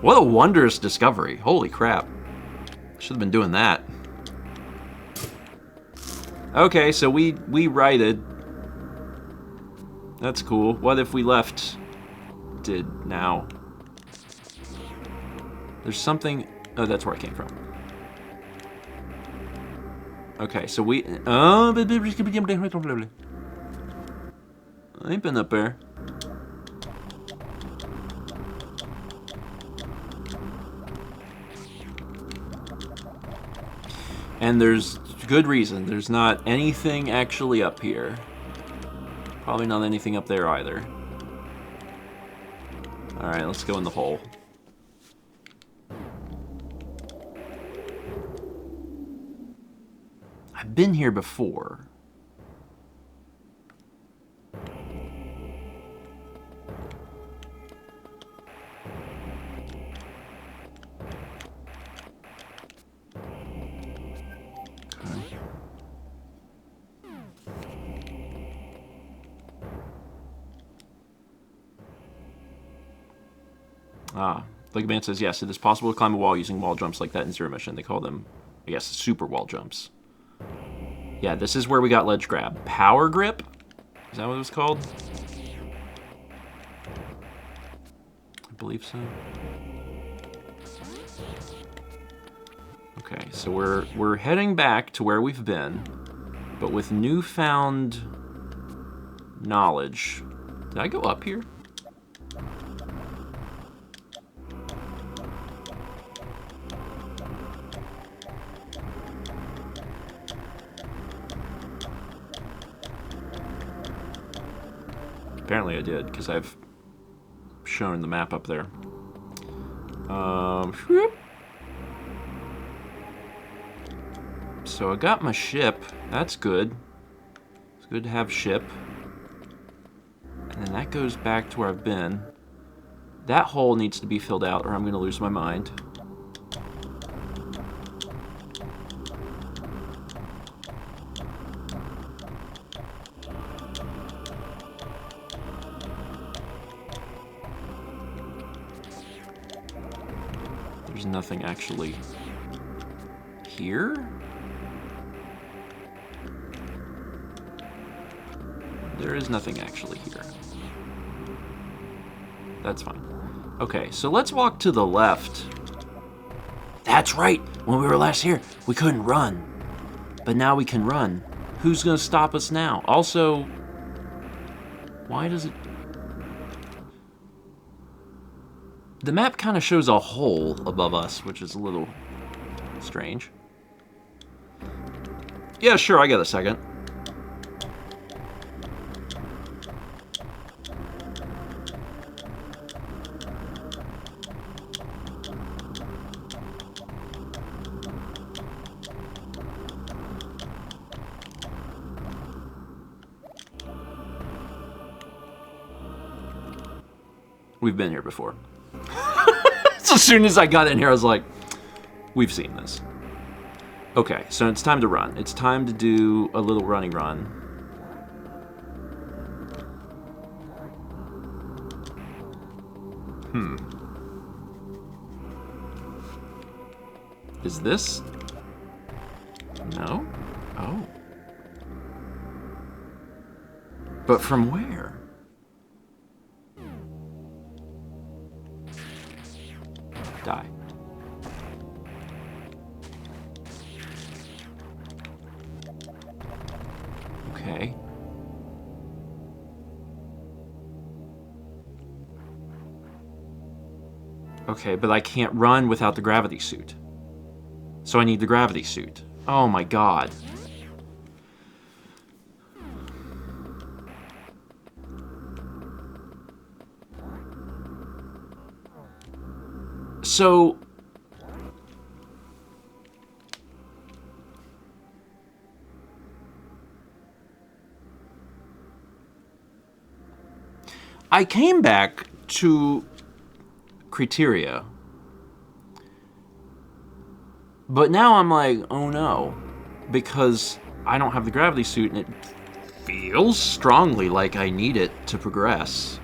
What a wondrous discovery. Holy crap. Should have been doing that. Okay, so we righted. That's cool. What if we left? Did now? There's something... Oh, that's where I came from. Okay, so we... Oh, I ain't been up there. And there's good reason. There's not anything actually up here. Probably not anything up there either. Alright, let's go in the hole. I've been here before. Like Man says, yes, it is possible to climb a wall using wall jumps like that in Zero Mission. They call them, I guess, super wall jumps. Yeah, this is where we got ledge grab. Power grip? Is that what it was called? I believe so. Okay, so we're heading back to where we've been, but with newfound knowledge. Did I go up here? Apparently I did, because I've shown the map up there. So I got my ship. That's good. It's good to have ship. And then that goes back to where I've been. That hole needs to be filled out or I'm going to lose my mind. There's nothing actually here. There is nothing actually here. That's fine. Okay, so let's walk to the left. That's right! When we were last here, we couldn't run. But now we can run. Who's gonna stop us now? Also, why does it... The map kind of shows a hole above us, which is a little strange. Yeah, sure, I got a second. We've been here before. So as soon as I got in here, I was like, we've seen this. Okay, so it's time to run. It's time to do a little running run. Is this? No? Oh. But from where? Die. Okay. Okay, but I can't run without the gravity suit. So I need the gravity suit. Oh my god. So... I came back to Crateria, but now I'm like, oh no, because I don't have the gravity suit and it feels strongly like I need it to progress.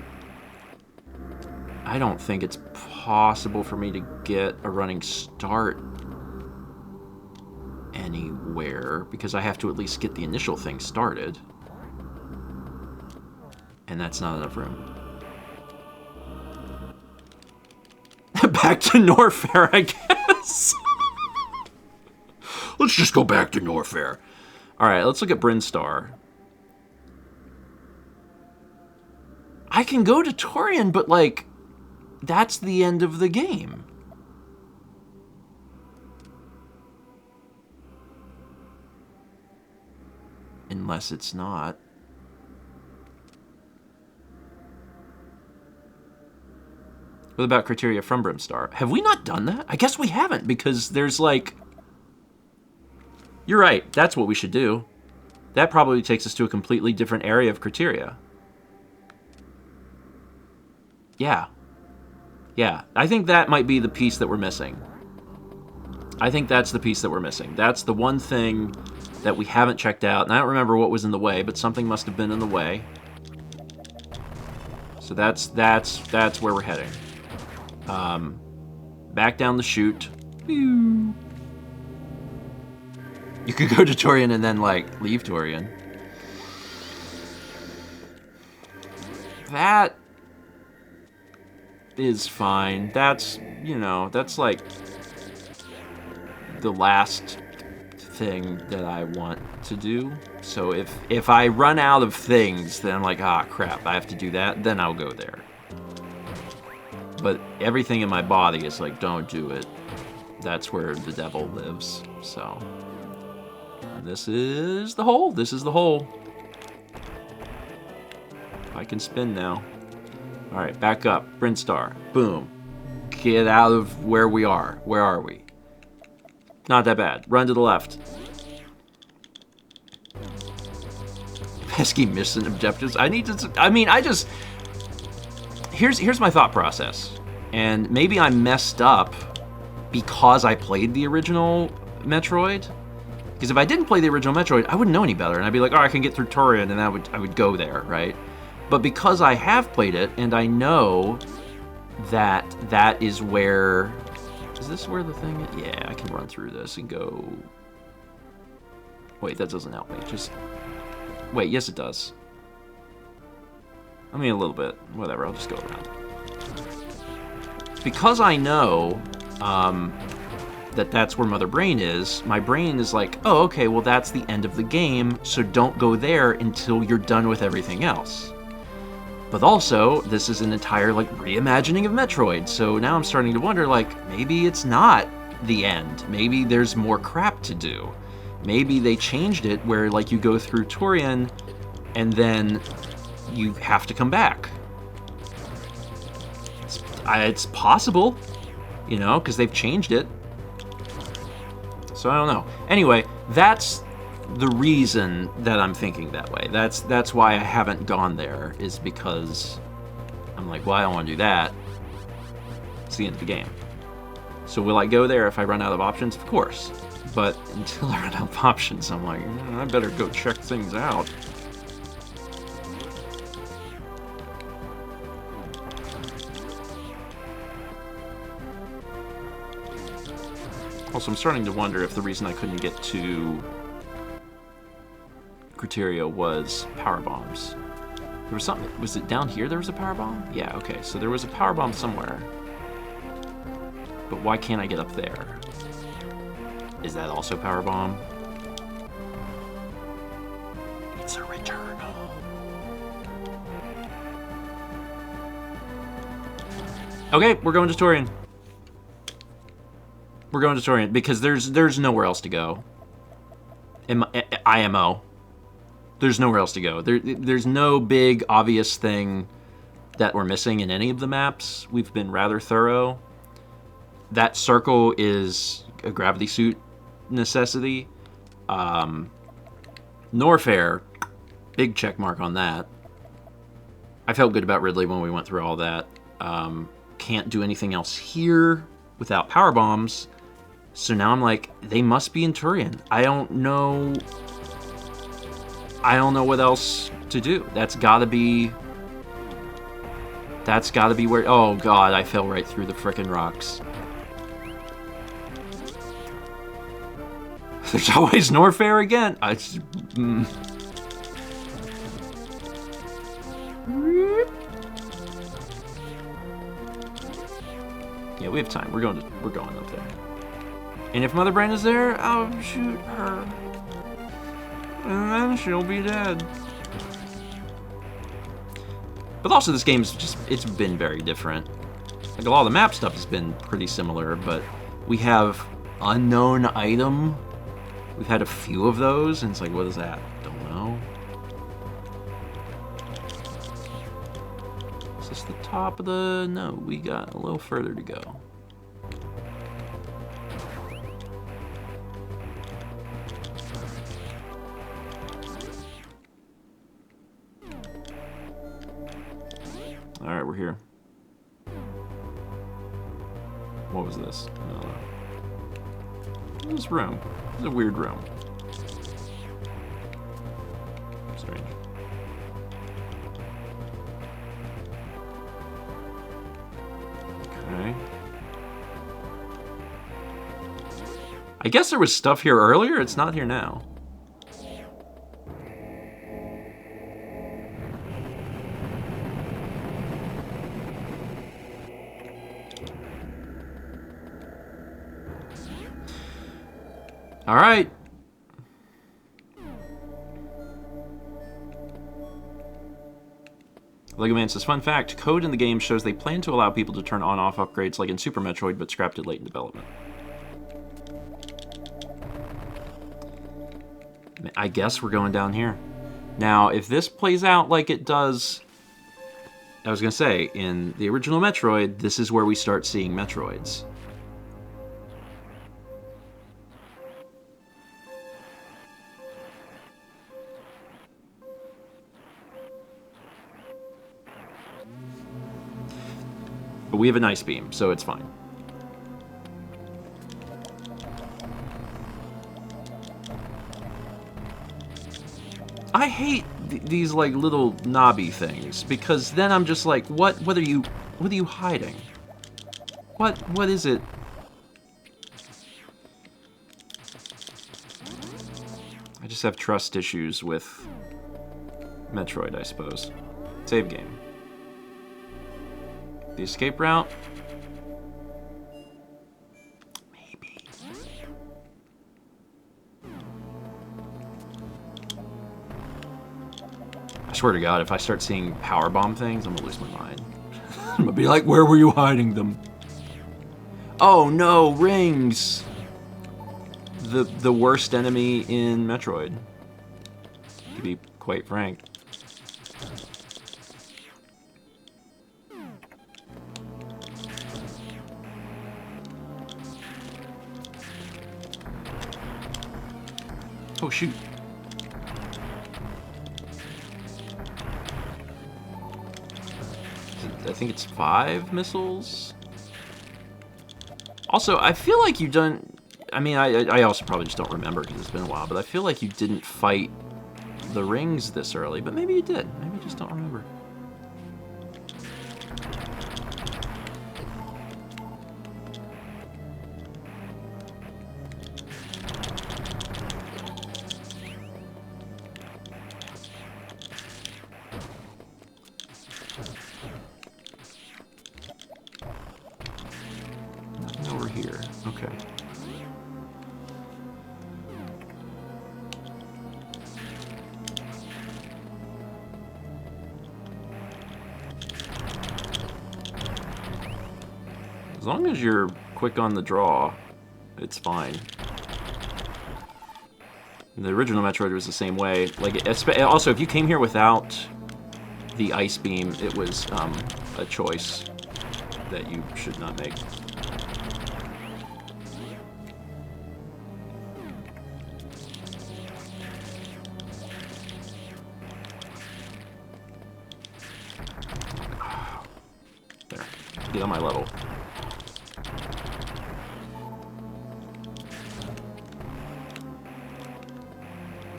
I don't think it's possible for me to get a running start anywhere because I have to at least get the initial thing started. And that's not enough room. Back to Norfair, I guess. Let's just go back to Norfair. Alright, let's look at Brinstar. I can go to TOURIAN, but like, that's the end of the game. Unless it's not. What about Crateria from Brinstar? Have we not done that? I guess we haven't, because there's like... You're right, that's what we should do. That probably takes us to a completely different area of Crateria. Yeah. Yeah, I think that might be the piece that we're missing. I think that's the piece that we're missing. That's the one thing that we haven't checked out, and I don't remember what was in the way, but something must have been in the way. So that's where we're heading. Back down the chute. You could go to TOURIAN and then, like, leave TOURIAN. That is fine. That's, you know, that's, like, the last thing that I want to do. So if I run out of things, then I'm like, ah, crap, I have to do that, then I'll go there. But everything in my body is like, don't do it. That's where the devil lives, so... This is the hole. This is the hole. I can spin now. Alright, back up. Brinstar. Boom. Get out of where we are. Where are we? Not that bad. Run to the left. Pesky mission objectives. I need to... I mean, I just... Here's my thought process. And maybe I messed up because I played the original Metroid. Because if I didn't play the original Metroid, I wouldn't know any better. And I'd be like, oh, I can get through TOURIAN, and I would go there, right? But because I have played it, and I know that that is where... Is this where the thing is? Yeah, I can run through this and go... Wait, that doesn't help me. Just... Wait, yes it does. I mean, a little bit. Whatever, I'll just go around. Because I know that that's where Mother Brain is, my brain is like, oh, okay, well, that's the end of the game, so don't go there until you're done with everything else. But also, this is an entire, like, reimagining of Metroid, so now I'm starting to wonder, like, maybe it's not the end. Maybe there's more crap to do. Maybe they changed it where, like, you go through TOURIAN, and then you have to come back. It's possible, you know, because they've changed it. So I don't know. Anyway, that's the reason that I'm thinking that way. That's why I haven't gone there, is because I'm like, well, I don't want to do that. It's the end of the game. So will I go there if I run out of options? Of course. But until I run out of options, I'm like, I better go check things out. Also, I'm starting to wonder if the reason I couldn't get to Crateria was power bombs. There was something. Was it down here there was a power bomb? Yeah, okay. So there was a power bomb somewhere. But why can't I get up there? Is that also power bomb? It's a returnal. Okay, we're going to TOURIAN. We're going to TOURIAN because there's nowhere else to go. IMO. There's nowhere else to go. There's no big obvious thing that we're missing in any of the maps. We've been rather thorough. That circle is a gravity suit necessity. Norfair, big check mark on that. I felt good about Ridley when we went through all that. Can't do anything else here without power bombs. So now I'm like, they must be in TOURIAN. I don't know what else to do. That's gotta be where... Oh god, I fell right through the frickin' rocks. There's always Norfair again. Yeah, we have time. We're going up there. And if Mother Brain is there, I'll shoot her. And then she'll be dead. But also this game's just, it's been very different. Like a lot of the map stuff has been pretty similar, but we have unknown item. We've had a few of those, and it's like, what is that? Don't know. Is this the top of the... No, we got a little further to go. Alright, we're here. What was this? No. This room. It's a weird room. Strange. Okay. I guess there was stuff here earlier. It's not here now. All right. Lego Man says, fun fact, code in the game shows they plan to allow people to turn on-off upgrades like in Super Metroid, but scrapped it late in development. I guess we're going down here. Now, if this plays out like it does I was gonna say, in the original Metroid, this is where we start seeing Metroids. But we have an ice beam, so it's fine. I hate these like little knobby things, because then I'm just like, what are you hiding? What is it? I just have trust issues with Metroid, I suppose. Save game. The escape route? Maybe. I swear to God, if I start seeing powerbomb things, I'm gonna lose my mind. I'm gonna be like, where were you hiding them? Oh no, rings! The worst enemy in Metroid. To be quite frank. Oh shoot. I think it's 5 missiles. Also, I feel like you've done... I mean, I also probably just don't remember because it's been a while, but I feel like you didn't fight the rings this early, but maybe you did. Maybe you just don't remember. Nothing over here. Okay. As long as you're quick on the draw, it's fine. The original Metroid was the same way. Like, also, if you came here without the ice beam, it was a choice that you should not make. There. Get on my level.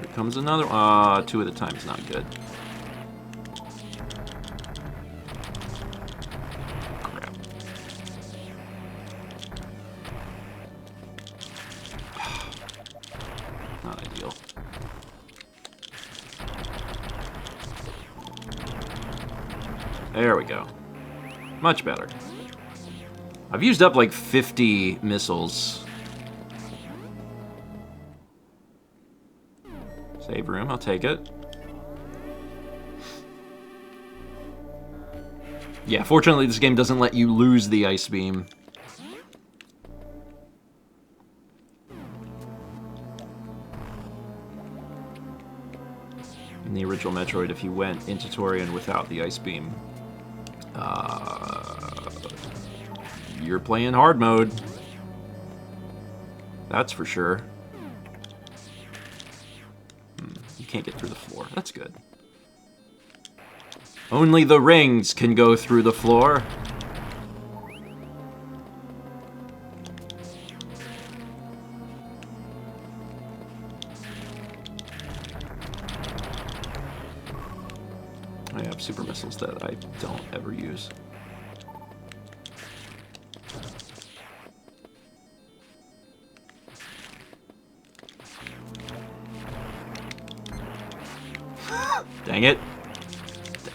Here comes another. 2 at a time is not good. Crap. Not ideal. There we go. Much better. I've used up like 50 missiles. Save room, I'll take it. Yeah, fortunately this game doesn't let you lose the ice beam. In the original Metroid, if you went into TOURIAN without the ice beam, you're playing hard mode. That's for sure. You can't get through the floor. That's good. Only the rings can go through the floor. I have super missiles that I don't ever use. Dang it.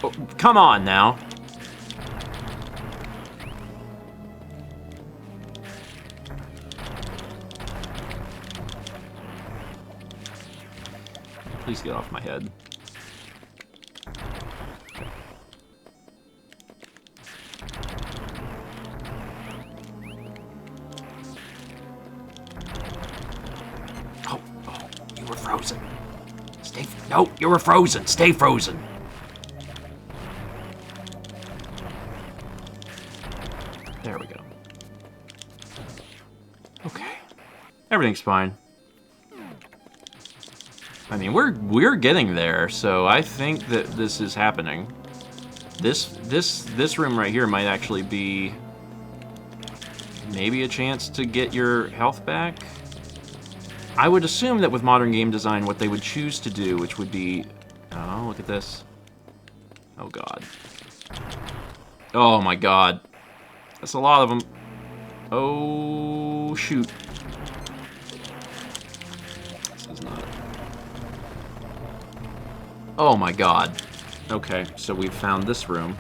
Oh, come on now. Please get off my head. Oh, you were frozen. No, you were frozen. Stay frozen. Everything's fine. I mean, we're getting there, so I think that this is happening. This room right here might actually be maybe a chance to get your health back. I would assume that with modern game design, what they would choose to do, which would be, oh, look at this. Oh god. Oh my god. That's a lot of them. Oh shoot. This is not. Oh my god. Okay, so we've found this room.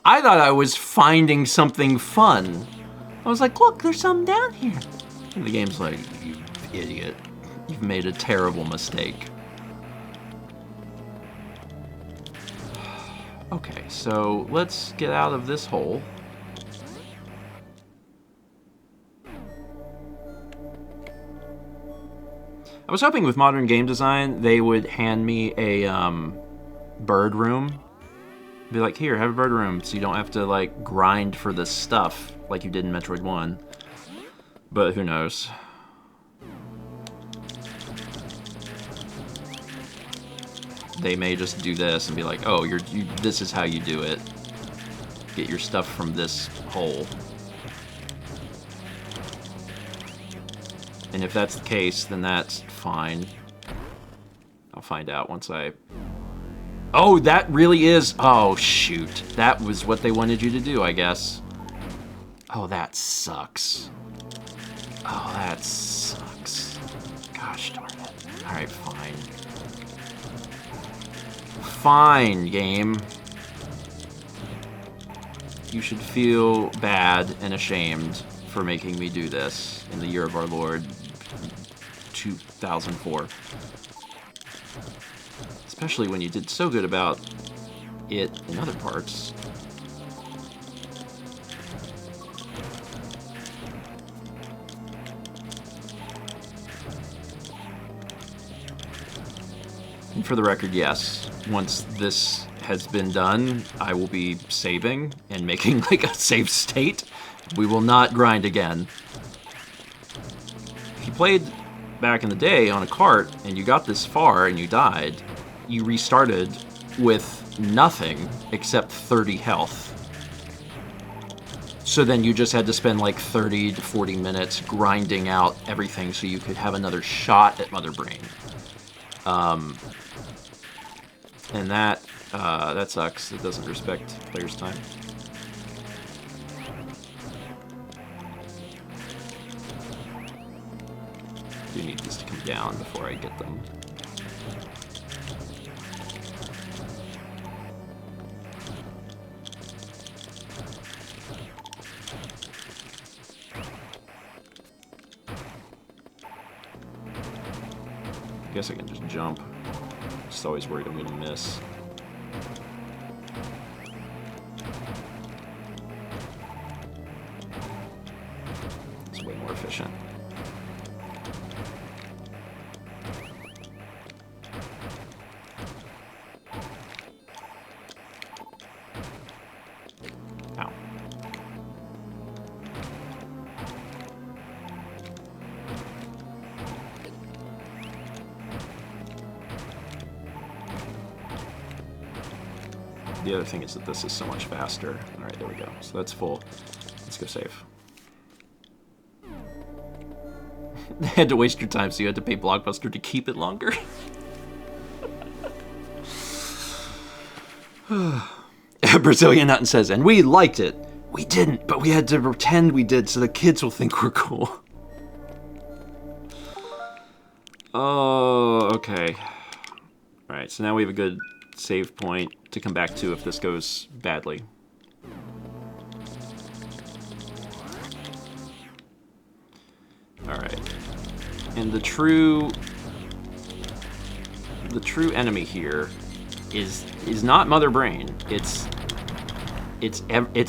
I thought I was finding something fun. I was like, look, there's something down here. And the game's like, you idiot. You've made a terrible mistake. Okay, so let's get out of this hole. I was hoping with modern game design, they would hand me a bird room. Be like, here, have a bird room, so you don't have to, like, grind for this stuff like you did in Metroid 1. But who knows. They may just do this and be like, oh, this is how you do it. Get your stuff from this hole. And if that's the case, then that's fine. I'll find out once I... Oh, that really is... Oh, shoot. That was what they wanted you to do, I guess. Oh, that sucks. Oh, that sucks. Gosh darn it. Alright, fine. Fine, game. You should feel bad and ashamed for making me do this in the year of our Lord 2004. Especially when you did so good about it in other parts. And for the record, yes, once this has been done, I will be saving and making like a save state. We will not grind again. If you played back in the day on a cart and you got this far and you died, you restarted with nothing except 30 health. So then you just had to spend like 30 to 40 minutes grinding out everything so you could have another shot at Mother Brain. And that sucks. It doesn't respect players' time. I do need this to come down before I get them. I guess I can just jump. Just always worried I'm gonna miss. It's way more efficient. Ow. The other thing is that this is so much faster. Alright, there we go. So that's full. Let's go save. They had to waste your time, so you had to pay Blockbuster to keep it longer. Brazilian Nutton says, and we liked it. We didn't, but we had to pretend we did so the kids will think we're cool. Oh, okay. Alright, so now we have a good save point to come back to if this goes badly. And the true enemy here is not Mother Brain. It's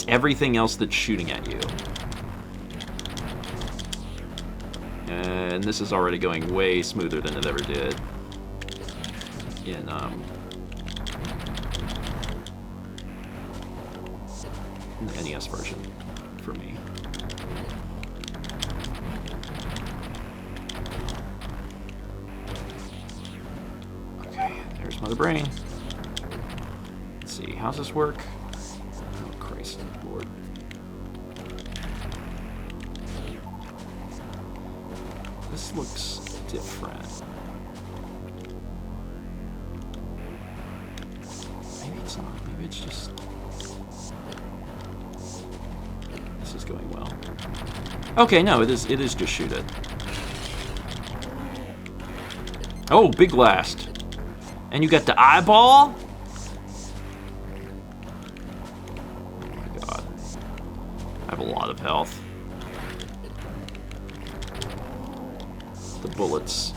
everything else that's shooting at you. And this is already going way smoother than it ever did in the NES version for me. Okay, there's Mother Brain. Let's see, how's this work? Oh, Christ, Lord. This looks different. Maybe it's not. Maybe it's just... This is going well. Okay, no, it is just shoot it. Oh, big blast. And you got the eyeball? Oh my god. I have a lot of health. The bullets.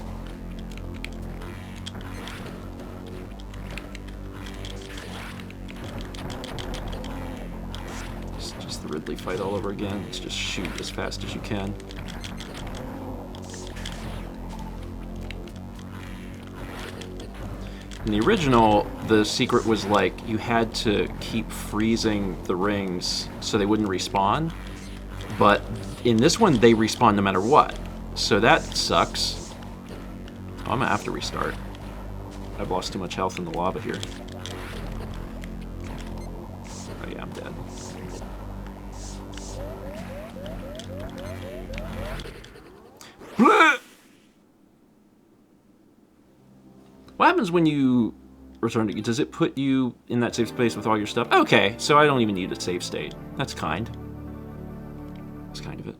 It's just the Ridley fight all over again. Let's just shoot as fast as you can. In the original, the secret was like you had to keep freezing the rings so they wouldn't respawn. But in this one, they respawn no matter what. So that sucks. Oh, I'm gonna have to restart. I've lost too much health in the lava here. Oh yeah, I'm dead. What happens when you return to... Does it put you in that safe space with all your stuff? Okay, so I don't even need a save state. That's kind. That's kind of it.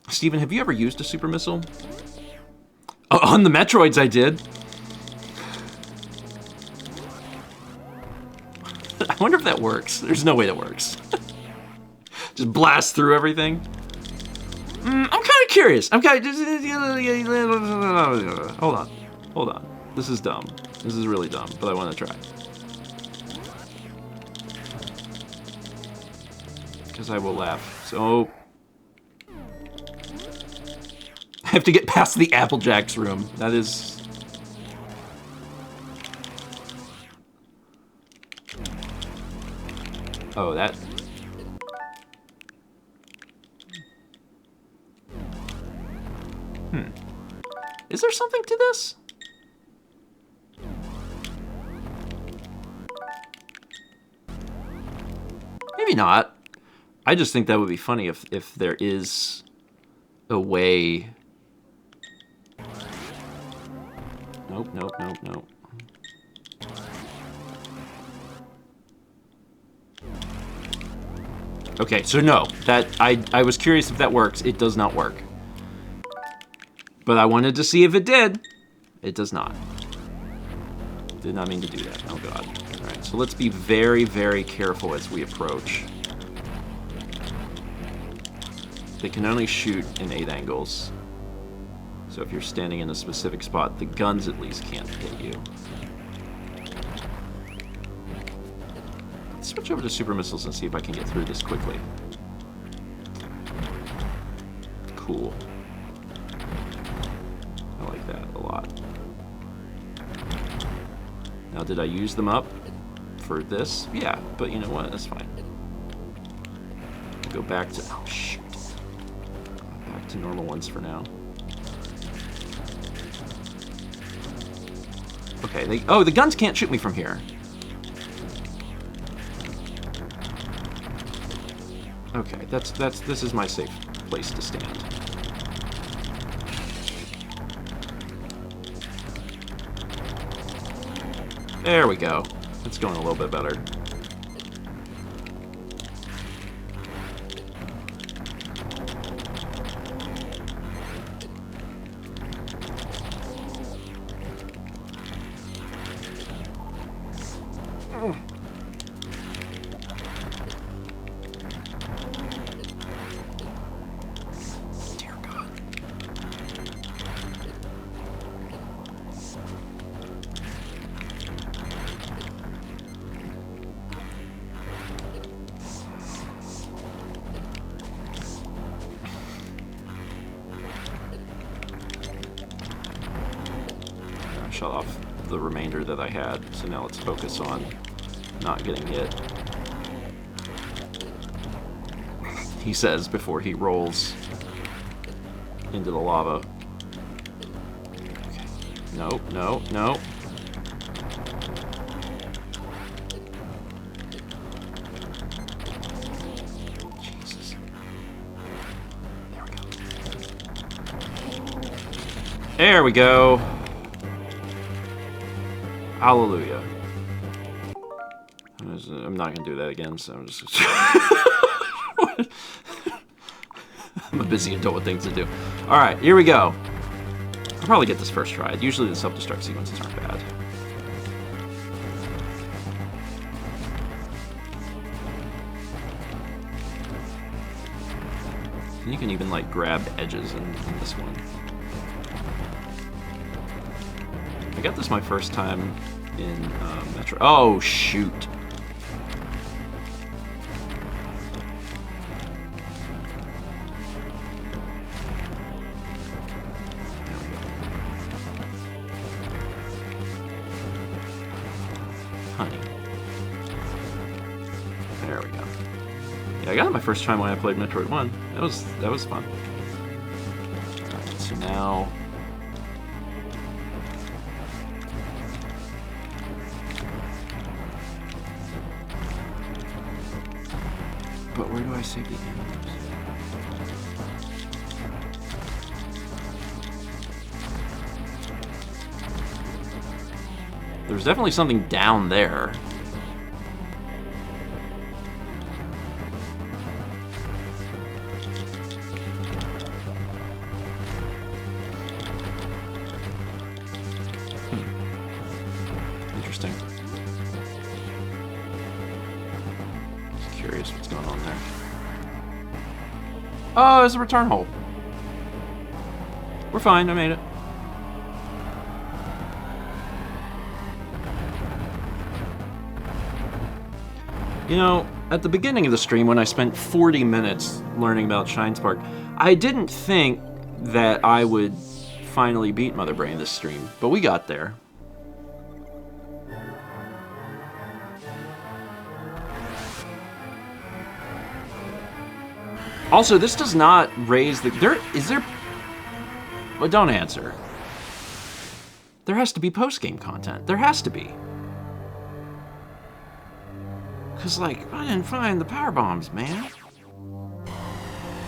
Steven, have you ever used a super missile? Oh, on the Metroids, I did. I wonder if that works. There's no way that works. Just blast through everything. I'm kind of curious. I'm kind of... Hold on. Hold on. This is dumb. This is really dumb, but I want to try. Because I will laugh. So... I have to get past the Applejack's room. That is... Oh, that... Is there something to this? Maybe not. I just think that would be funny if there is a way... Nope, nope, nope, nope. Okay, so no, that I was curious if that works. It does not work. But I wanted to see if it did. It does not. Did not mean to do that. Oh god. Alright, so let's be very, very careful as we approach. They can only shoot in 8 angles. So if you're standing in a specific spot, the guns at least can't hit you. Let's switch over to super missiles and see if I can get through this quickly. Cool. I like that a lot. Now, did I use them up for this? Yeah, but you know what? That's fine. Go back to... Oh, shoot. Back to normal ones for now. Okay, oh, the guns can't shoot me from here. Okay, this is my safe place to stand. There we go. It's going a little bit better. shut off the remainder that I had. So now let's focus on not getting hit. He says before he rolls into the lava. Okay. No, no, no. Jesus. There we go. Hallelujah. I'm not gonna do that again, so I'm just... I'm a busy adult with things to do. Alright, here we go. I'll probably get this first try. Usually the self-destruct sequences aren't bad. And you can even, like, grab edges in this one. I got this my first time in Metroid. Oh, shoot. Honey. There we go. Yeah, I got it my first time when I played Metroid 1. That was fun. Alright, so now... But where do I save the animals? There's definitely something down there. Interesting. Just curious what's going on there. Oh, there's a return hole. We're fine, I made it. You know, at the beginning of the stream, when I spent 40 minutes learning about Shine Spark, I didn't think that I would finally beat Mother Brain this stream, but we got there. Also, this does not raise the... Is there... Well, don't answer. There has to be post-game content. There has to be. Because, like, I didn't find the power bombs, man.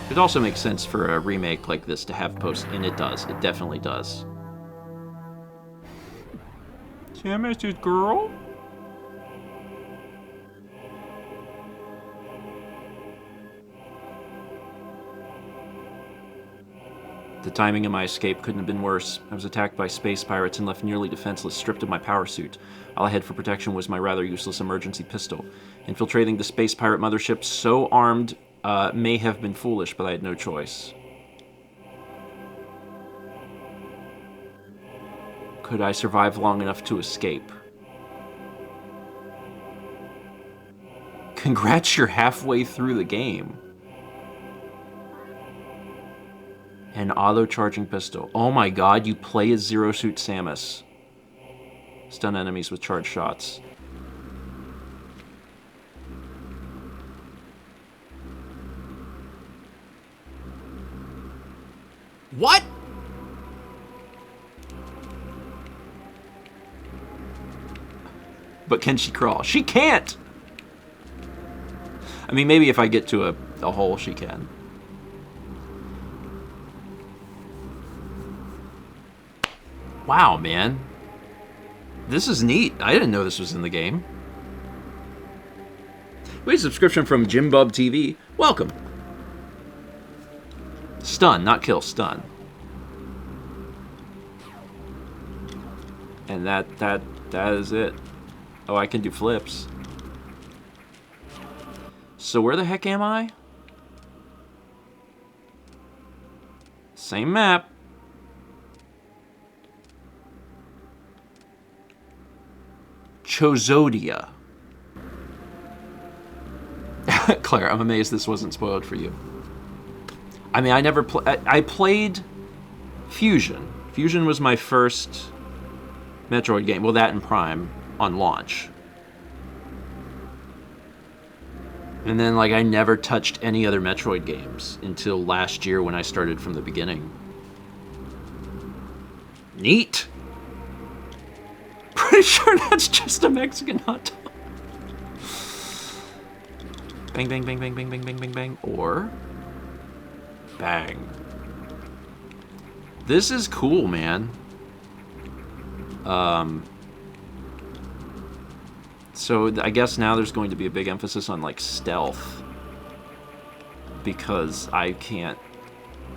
It also makes sense for a remake like this to have post, and it does. It definitely does. Samus' girl? The timing of my escape couldn't have been worse. I was attacked by space pirates and left nearly defenseless, stripped of my power suit. All I had for protection was my rather useless emergency pistol. Infiltrating the space pirate mothership so armed may have been foolish, but I had no choice. Could I survive long enough to escape? Congrats, you're halfway through the game. An auto-charging pistol. Oh my god, you play as Zero Suit Samus. Stun enemies with charged shots. What? But can she crawl? She can't! I mean, maybe if I get to a hole, she can. Wow, man. This is neat. I didn't know this was in the game. Wait, subscription from Jim Bub TV. Welcome. Stun, not kill, stun. And that is it. Oh, I can do flips. So where the heck am I? Same map. Chozodia. Claire, I'm amazed this wasn't spoiled for you. I mean, I played Fusion. Fusion was my first Metroid game. Well, that and Prime on launch. And then, like, I never touched any other Metroid games until last year when I started from the beginning. Neat! Pretty sure that's just a Mexican hot dog. Bang, bang, bang, bang, bang, bang, bang, bang, bang. Or... bang. This is cool, man. So I guess now there's going to be a big emphasis on, like, stealth. Because I can't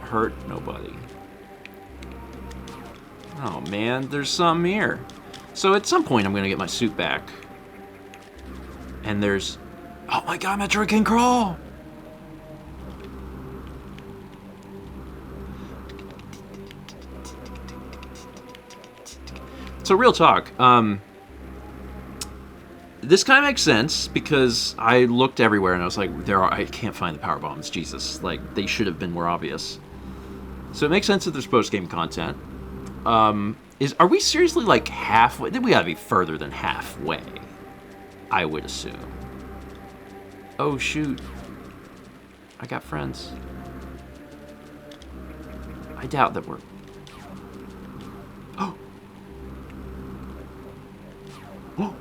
hurt nobody. Oh, man, there's something here. So at some point I'm going to get my suit back. And there's... oh my god, Metroid can crawl! So real talk, this kind of makes sense because I looked everywhere and I was like, I can't find the power bombs, Jesus. Like, they should have been more obvious. So it makes sense that there's post-game content. Are we seriously like halfway? We gotta be further than halfway, I would assume. Oh shoot. I got friends. I doubt that we're... oh! Oh!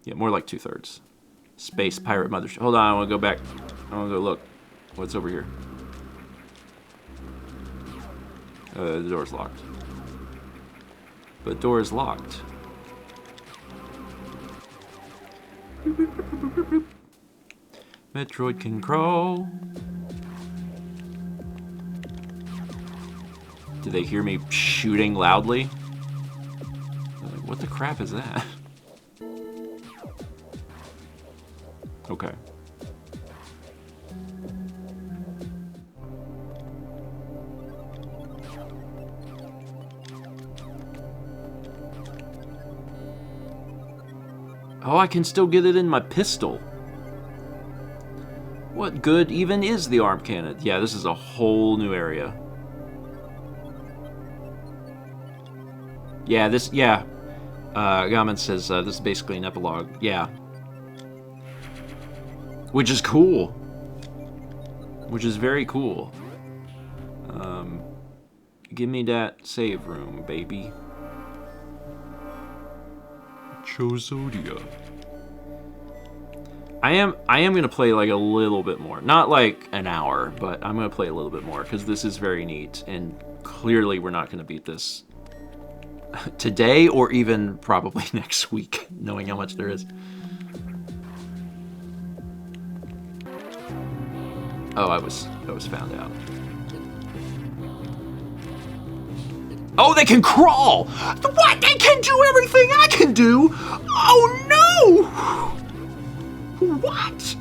Yeah, more like 2/3. Space pirate mothership. Hold on, I want to go back. I want to go look. What's over here? The door's locked. The door is locked. Metroid can crawl. Do they hear me shooting loudly? What the crap is that? Okay. Oh, I can still get it in my pistol. What good even is the arm cannon? Yeah, this is a whole new area. Yeah, Gaman says this is basically an epilogue. Yeah. Which is cool. Which is very cool. Give me that save room, baby. Chozodia. I am gonna play like a little bit more. Not like an hour, but I'm gonna play a little bit more because this is very neat and clearly we're not gonna beat this today or even probably next week, knowing how much there is. Oh, I was found out. Oh, they can crawl! What? They can do everything I can do? Oh no! What?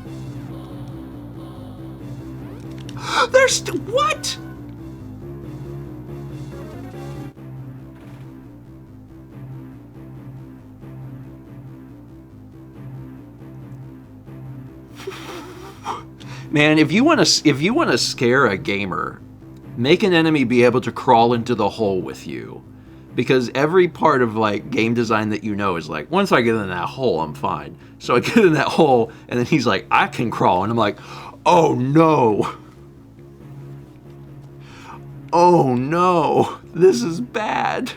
There's what? Man, if you want to scare a gamer, make an enemy be able to crawl into the hole with you. Because every part of like game design that you know is like, once I get in that hole, I'm fine. So I get in that hole, and then he's like, I can crawl, and I'm like, oh no. Oh no, this is bad.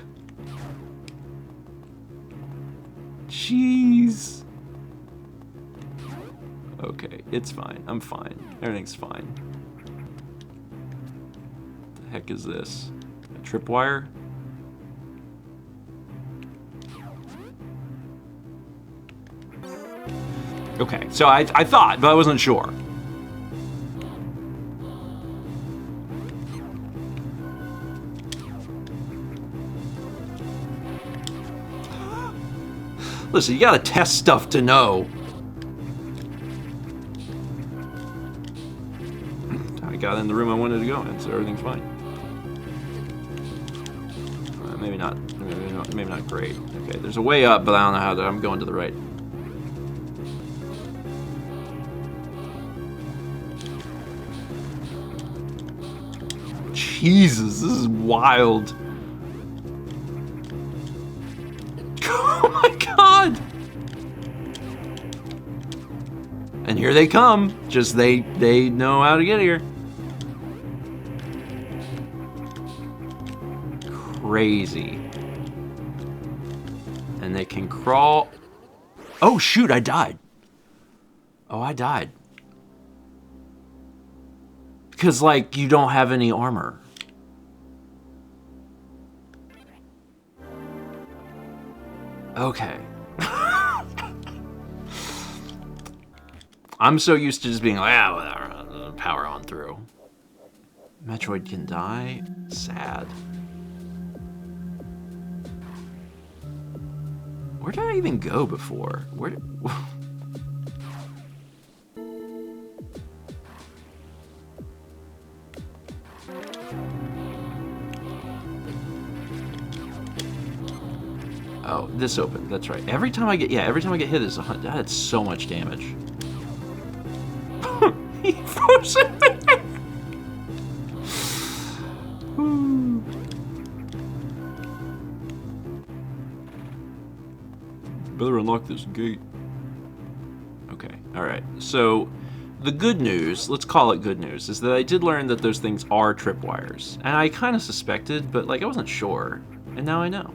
Jeez. Okay, it's fine. I'm fine. Everything's fine. What the heck is this? A tripwire? Okay, so I thought, but I wasn't sure. Listen, you gotta test stuff to know. I got in the room I wanted to go in, so everything's fine. Maybe not great. Okay, there's a way up, but I don't know how I'm going to the right. Jesus, this is wild. Oh my god! And here they come. Just they know how to get here. Crazy. And they can crawl. Oh shoot, I died. Oh, I died. Because, like, you don't have any armor. Okay. I'm so used to just being like, ah, whatever, power on through. Metroid can die? Sad. Where did I even go before? Where did... Oh, this opened. That's right. Every time I get hit, it's that's so much damage. He froze in there. Better unlock this gate. Okay. All right. So, the good news, let's call it good news, is that I did learn that those things are tripwires, and I kind of suspected, but like I wasn't sure, and now I know.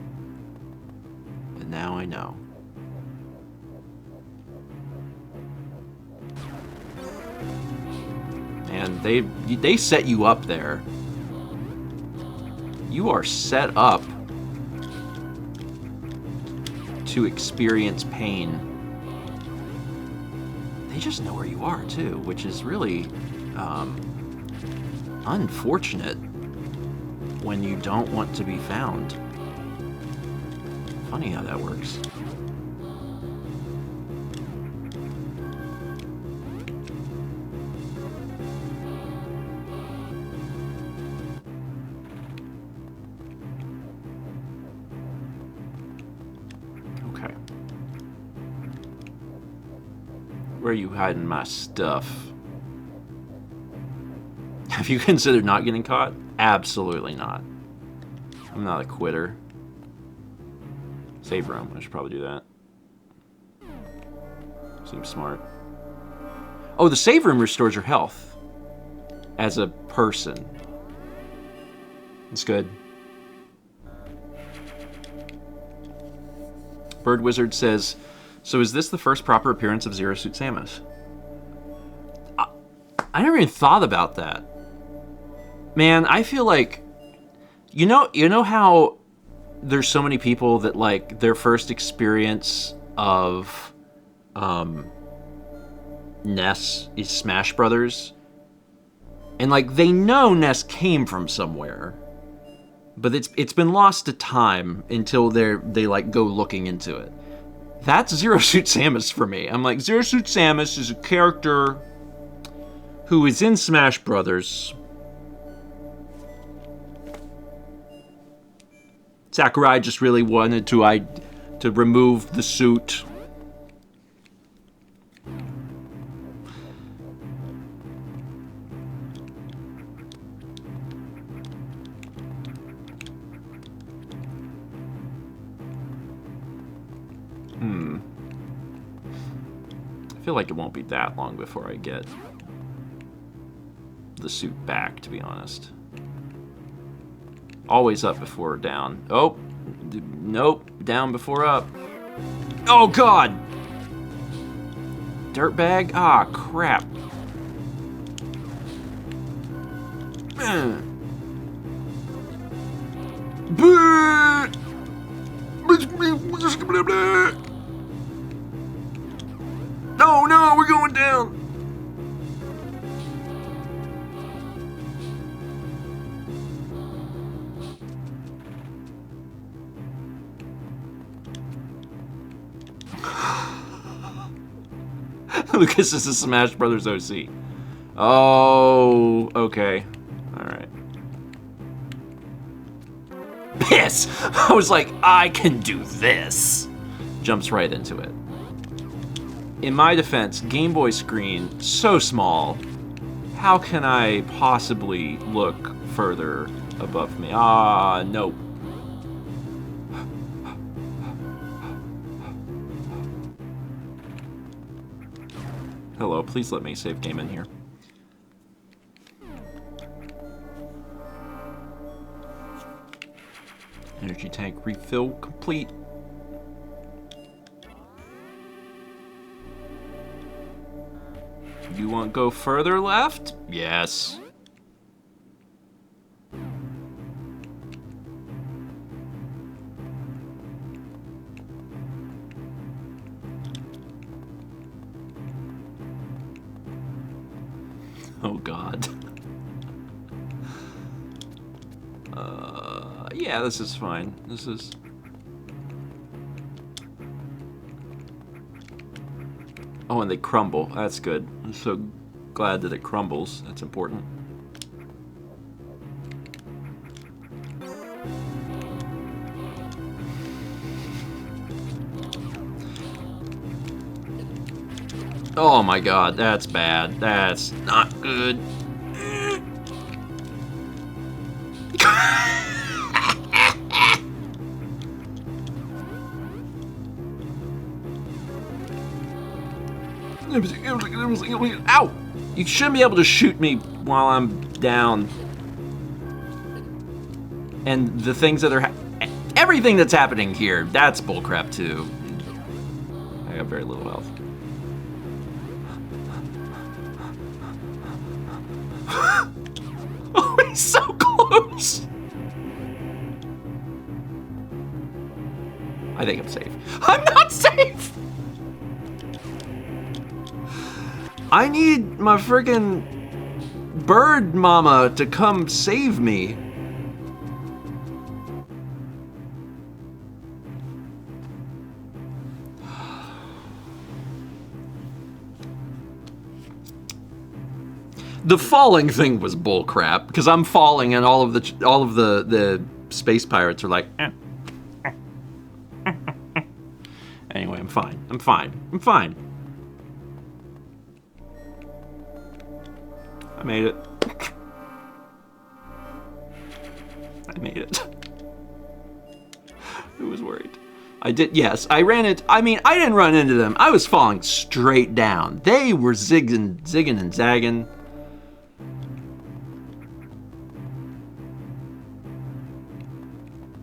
Now I know. And they set you up there. You are set up to experience pain. They just know where you are too, which is really unfortunate when you don't want to be found. Funny how that works. Okay. Where are you hiding my stuff? Have you considered not getting caught? Absolutely not. I'm not a quitter. Save room. I should probably do that. Seems smart. Oh, the save room restores your health as a person. It's good. Bird Wizard says, so is this the first proper appearance of Zero Suit Samus? I never even thought about that. Man, I feel like, you know how there's so many people that, like, their first experience of Ness is Smash Brothers, and like they know Ness came from somewhere, but it's been lost to time until they like go looking into it. That's Zero Suit Samus for me. I'm like, Zero Suit Samus is a character who is in Smash Brothers. Sakurai just really wanted to remove the suit. I feel like it won't be that long before I get the suit back, to be honest. Always up before down. Oh, nope, down before up. Oh God! Dirtbag? Ah, crap. No, we're going down. Lucas is a Smash Brothers OC. Oh, okay. Alright. Piss! I was like, I can do this. Jumps right into it. In my defense, Game Boy screen, so small. How can I possibly look further above me. Ah, no. Hello, please let me save game in here. Energy tank refill complete. You want to go further left? Yes. Oh God. Yeah, this is fine. This is... Oh, and they crumble. That's good. I'm so glad that it crumbles. That's important. Oh my God, that's bad. That's not good. Ow! You shouldn't be able to shoot me while I'm down. And the things that are everything that's happening here, that's bullcrap too. I got very little health. Oh, he's so close! I think I'm safe. I'm not safe! I need my friggin' bird mama to come save me. The falling thing was bullcrap because I'm falling and all of the space pirates are like. Anyway, I'm fine. I'm fine. I'm fine. I made it. I made it. Who was worried? I did, yes, I ran it. I mean, I didn't run into them. I was falling straight down. They were zigging and zagging.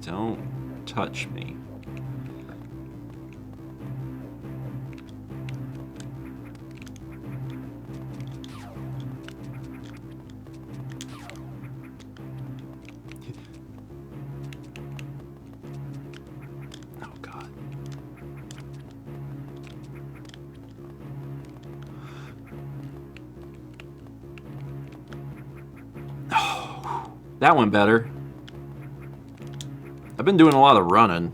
Don't touch me. Oh, God. Oh, that went better. I've been doing a lot of running.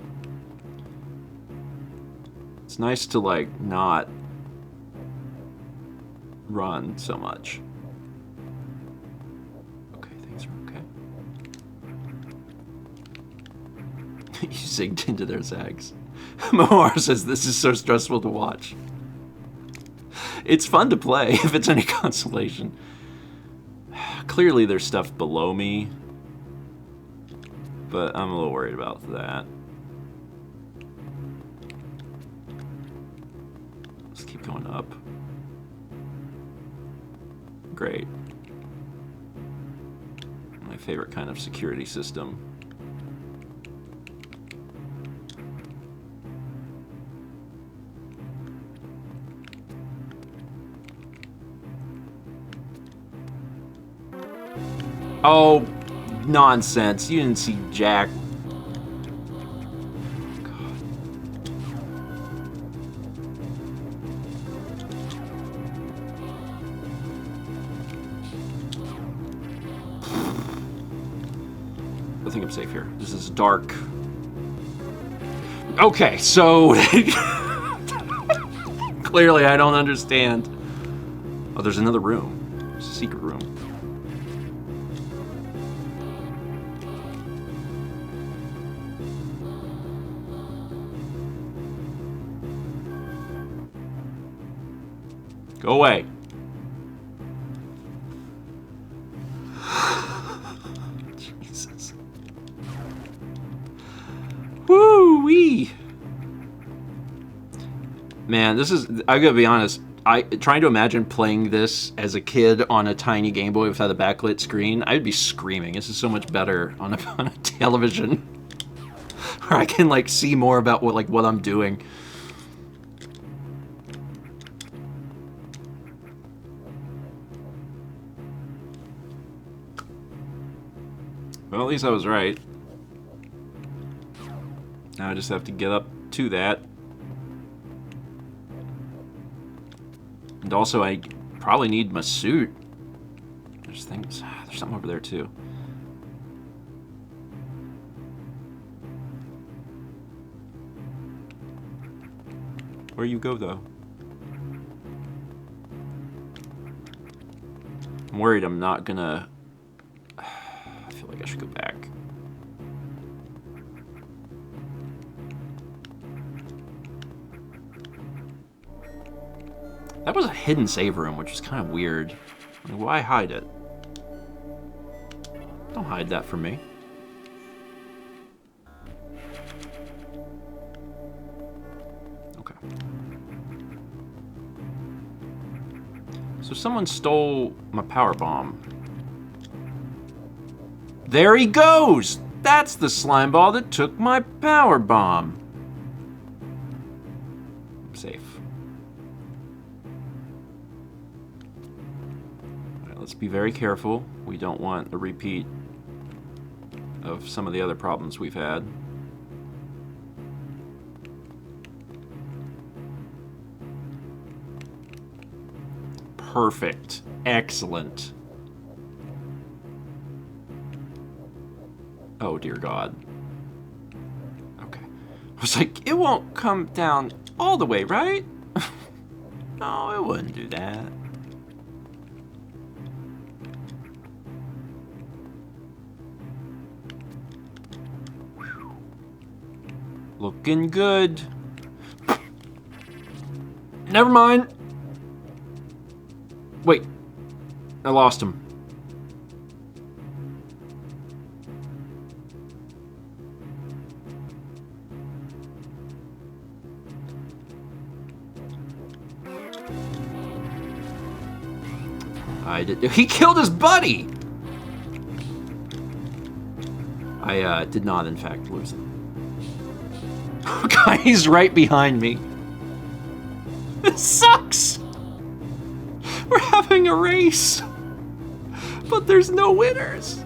It's nice to, like, not run so much. Okay, things are okay. You zigged into their zags. Mohar says this is so stressful to watch. It's fun to play, if it's any consolation. Clearly there's stuff below me, but I'm a little worried about that. Let's keep going up. Great. My favorite kind of security system. Oh, nonsense. You didn't see Jack. God. I think I'm safe here. This is dark. Okay, so clearly I don't understand. Oh, there's another room. There's a secret room. Go away. Jesus. Man, this is, I gotta be honest, trying to imagine playing this as a kid on a tiny Game Boy without a backlit screen, I'd be screaming. This is so much better on a television where I can like see more about what I'm doing. Well, at least I was right. Now I just have to get up to that. And also, I probably need my suit. There's things. There's something over there, too. Where you go, though? I'm worried I'm not gonna... I feel like I should go back. That was a hidden save room, which is kind of weird. I mean, why hide it? Don't hide that from me. Okay. So someone stole my power bomb. There he goes! That's the slime ball that took my power bomb. I'm safe. Alright, let's be very careful. We don't want a repeat of some of the other problems we've had. Perfect. Excellent. Oh, dear God. Okay. I was like, it won't come down all the way, right? No, it wouldn't do that. Whew. Looking good. Never mind. Wait. I lost him. He killed his buddy! I did not, in fact, lose him. God, he's right behind me. This sucks! We're having a race, but there's no winners.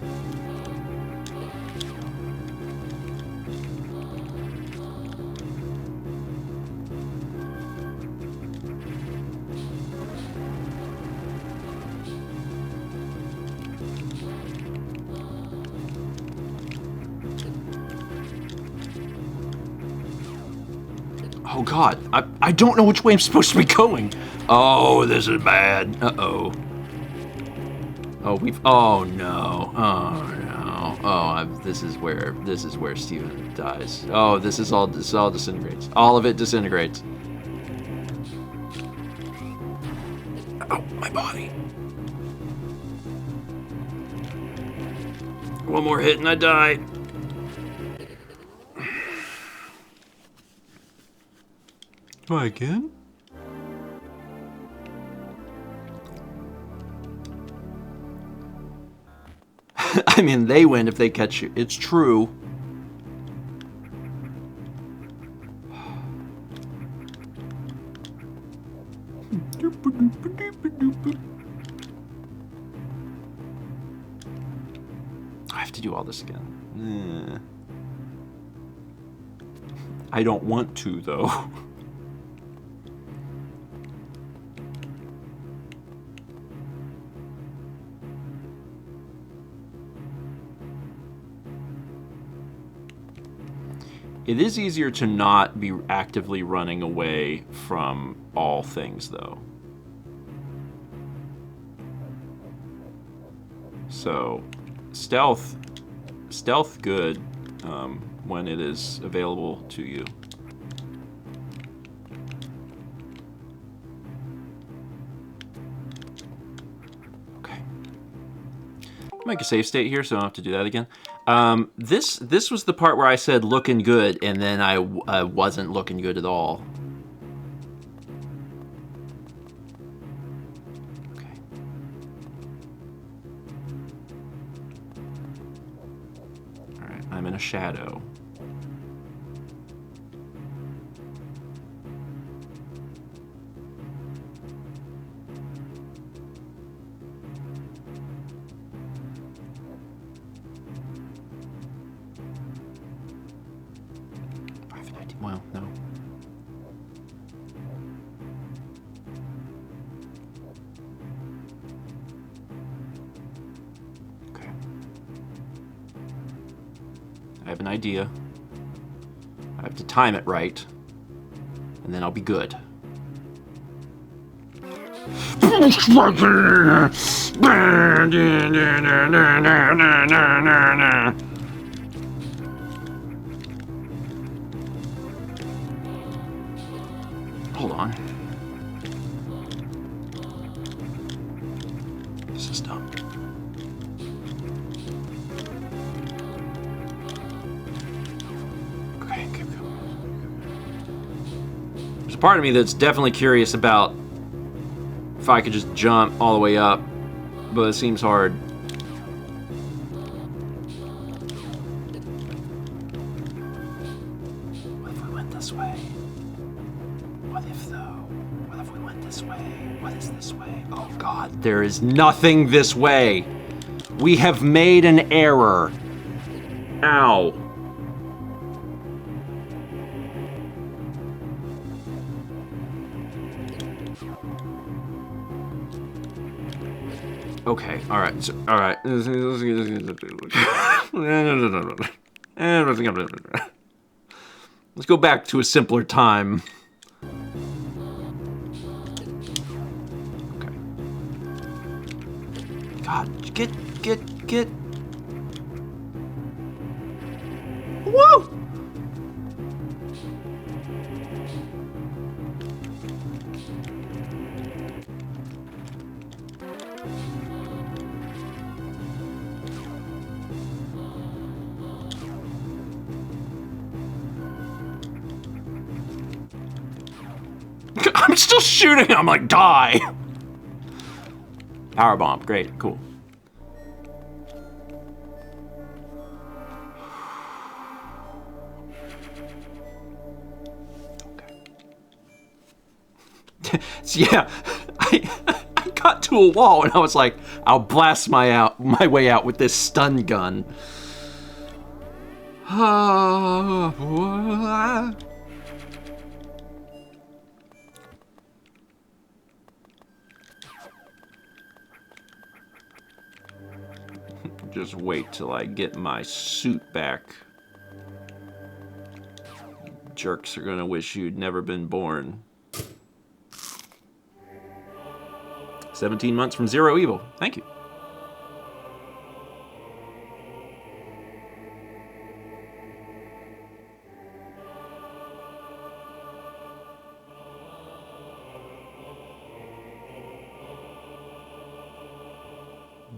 Oh God, I don't know which way I'm supposed to be going. Oh, this is bad. Uh-oh. Oh, oh no. Oh no. Oh, this is where Stephen dies. Oh, this all disintegrates. All of it disintegrates. Oh, my body. One more hit and I die. Try again? I mean, they win if they catch you. It's true. I have to do all this again. I don't want to, though. It is easier to not be actively running away from all things, though. So, stealth good when it is available to you. Okay. Make a save state here, so I don't have to do that again. This was the part where I said looking good, and then I wasn't looking good at all. I'm in a shadow. Well, no. Okay. I have an idea. I have to time it right, and then I'll be good. Hold on. This is dumb. Okay, go. There's a part of me that's definitely curious about if I could just jump all the way up, but it seems hard. What if we went this way? What if, though? What if we went this way? What is this way? Oh, God, there is nothing this way. We have made an error. Ow. Okay, alright, so, alright. Let's go back to a simpler time. Okay. God, get. Woo! I'm still shooting. I'm like, die. Power bomb. Great. Cool. Okay. So, yeah, I got to a wall and I was like, I'll blast my way out with this stun gun. Just wait till I get my suit back. Jerks are gonna wish you'd never been born. 17 months from Zero Evil. Thank you.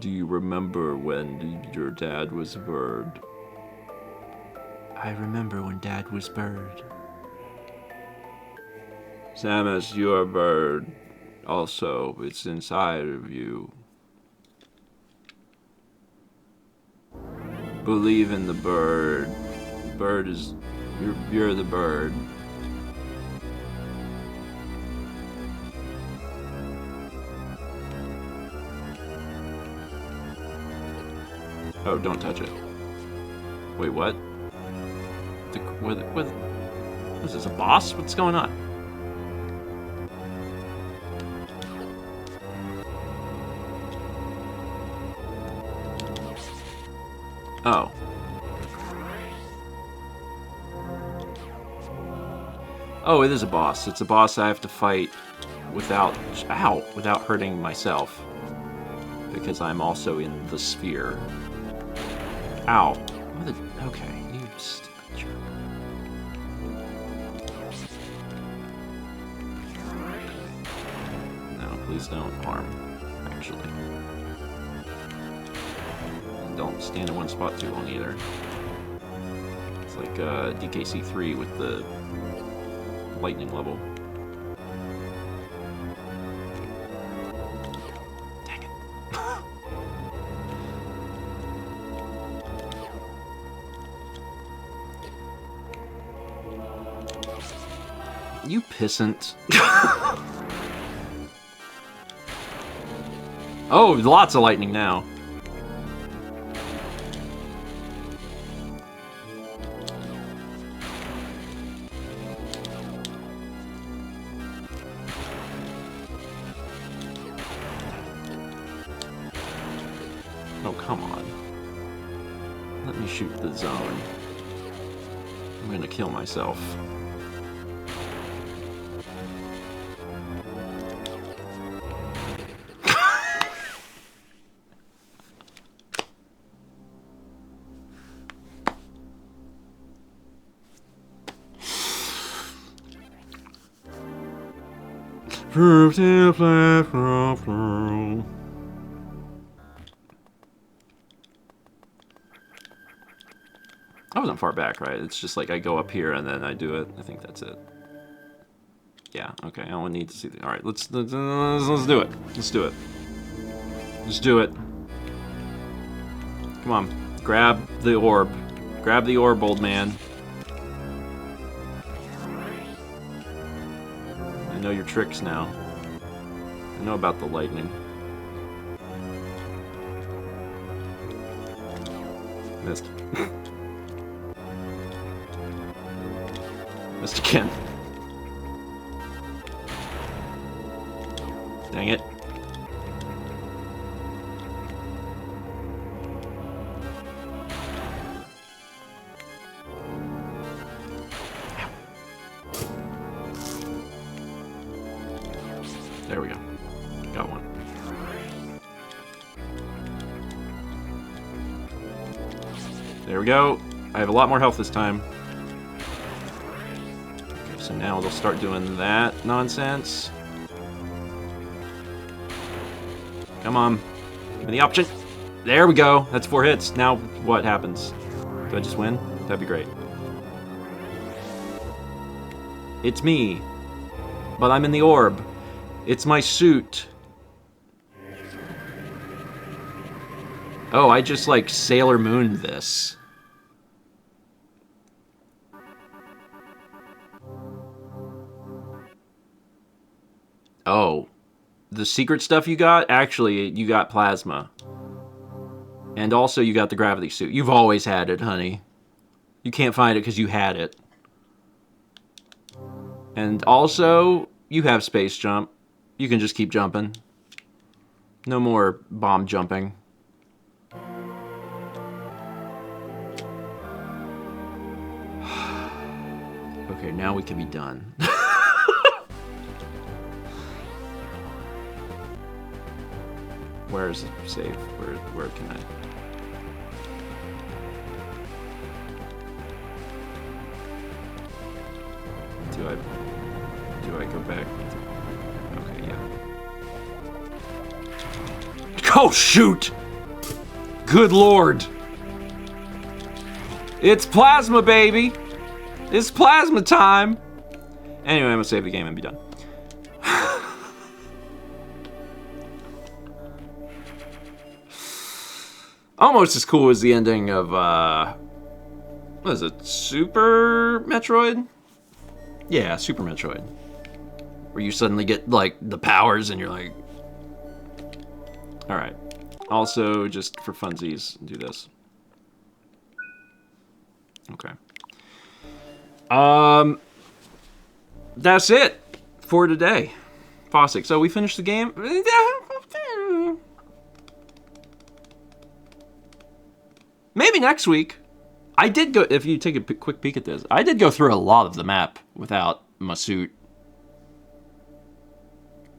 Do you remember when your dad was a bird? I remember when Dad was bird. Samus, you're a bird. Also, it's inside of you. Believe in the bird. Bird is... You're the bird. Oh, don't touch it. Wait, what? What is this, a boss? What's going on? Oh. Oh, it is a boss. It's a boss I have to fight without hurting myself. Because I'm also in the sphere. Ow. Okay, you stupid jerk. No, please don't harm, actually. Don't stand in one spot too long either. It's like DKC3 with the lightning level. Dang it. You pissant. Oh, lots of lightning now. Oh, come on. Let me shoot the zone. I'm gonna kill myself. I wasn't far back, right? It's just like I go up here and then I do it. I think that's it. Yeah, okay. I don't need to see the... Alright, let's do it. Let's do it. Let's do it. Come on. Grab the orb. Grab the orb, old man. I know your tricks now. I know about the lightning. Missed. Missed again. Dang it. There we go. Got one. There we go. I have a lot more health this time. Okay, so now they'll start doing that nonsense. Come on. Give me the option. There we go. That's 4 hits. Now what happens? Do I just win? That'd be great. It's me. But I'm in the orb. It's my suit. Oh, I just like Sailor Mooned this. Oh. The secret stuff you got? Actually, you got plasma. And also you got the gravity suit. You've always had it, honey. You can't find it because you had it. And also, you have space jump. You can just keep jumping. No more bomb jumping. Okay, now we can be done. Where is it save? Where can I? Do I go back? Okay, yeah. Oh shoot! Good lord! It's plasma, baby! It's plasma time! Anyway, I'm gonna save the game and be done. Almost as cool as the ending of, what is it, Super Metroid? Yeah, Super Metroid. Where you suddenly get, like, the powers and you're like... Alright. Also, just for funsies, do this. Okay. That's it for today. Fossick. So we finished the game. Maybe next week. I did go, if you take a quick peek at this, I did go through a lot of the map without my suit.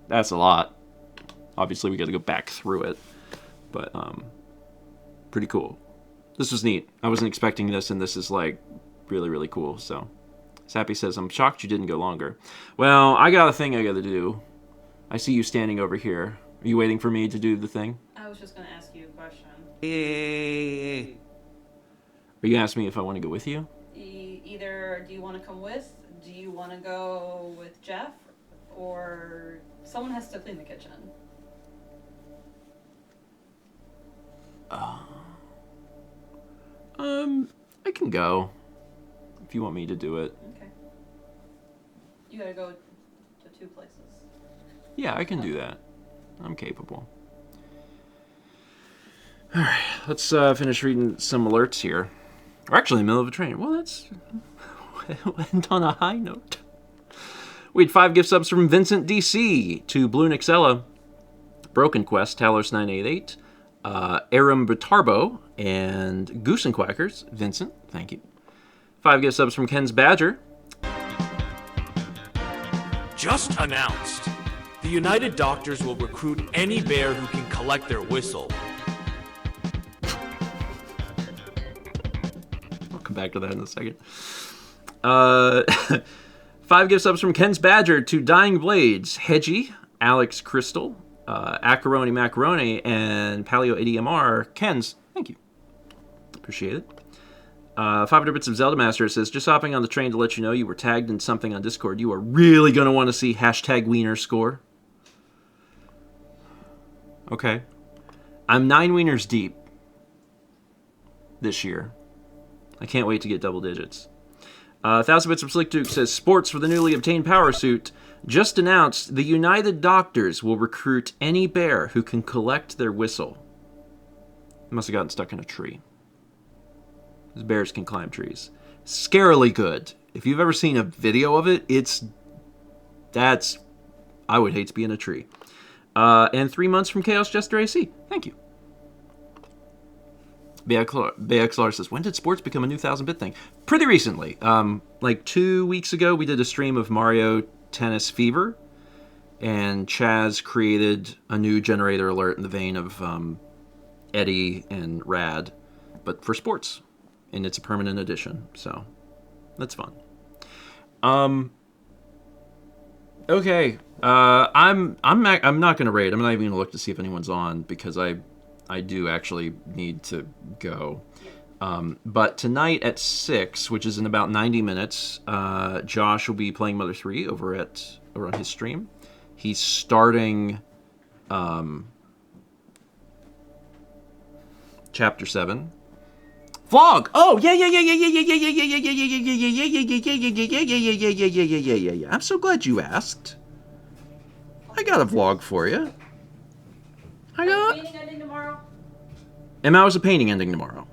That's a lot. Obviously, we got to go back through it. But, pretty cool. This was neat. I wasn't expecting this, and this is, like, really, really cool, so. Sappy says, I'm shocked you didn't go longer. Well, I got a thing I got to do. I see you standing over here. Are you waiting for me to do the thing? I was just going to ask you a question. Are you asking me if I want to go with you? Either do you want to come with, do you want to go with Jeff, or someone has to clean the kitchen? I can go. If you want me to do it. Okay. You gotta go to 2 places. Yeah, I can do that. I'm capable. All right, let's finish reading some alerts here. We're actually in the middle of a train. Well, that's went on a high note. We had 5 gift subs from Vincent DC to Blue Nixella, Broken Quest, Talos 988, Aram Batarbo, and Goose and Quackers. Vincent, thank you. 5 gift subs from Ken's Badger. Just announced. The United Doctors will recruit any bear who can collect their whistle. I'll come back to that in a second. 5 gift subs from Ken's Badger to Dying Blades, Hedgie, Alex Crystal, Acaroni Macaroni, and Paleo ADMR. Ken's, thank you. Appreciate it. 500 Bits of Zelda Master says, just hopping on the train to let you know you were tagged in something on Discord. You are really going to want to see hashtag Wiener score. Okay. I'm 9 wieners deep this year. I can't wait to get double digits. 1000 Bits of Slick Duke says, sports for the newly obtained power suit. Just announced the United Doctors will recruit any bear who can collect their whistle. Must have gotten stuck in a tree. These bears can climb trees. Scarily good. If you've ever seen a video of it, I would hate to be in a tree. And 3 months from Chaos Jester AC. Thank you. BXLR says, when did sports become a new 1000-bit thing? Pretty recently. Like 2 weeks ago, we did a stream of Mario Tennis Fever. And Chaz created a new generator alert in the vein of Eddie and Rad. But for sports. And it's a permanent edition. So, that's fun. Okay. I'm not going to raid. I'm not even going to look to see if anyone's on. Because I do actually need to go. But tonight at 6, which is in about 90 minutes, Josh will be playing Mother 3 over on his stream. He's starting Chapter 7. Vlog! Oh, yeah. I'm so glad you asked. I got a vlog for you. Painting ending tomorrow? ML is a painting ending tomorrow.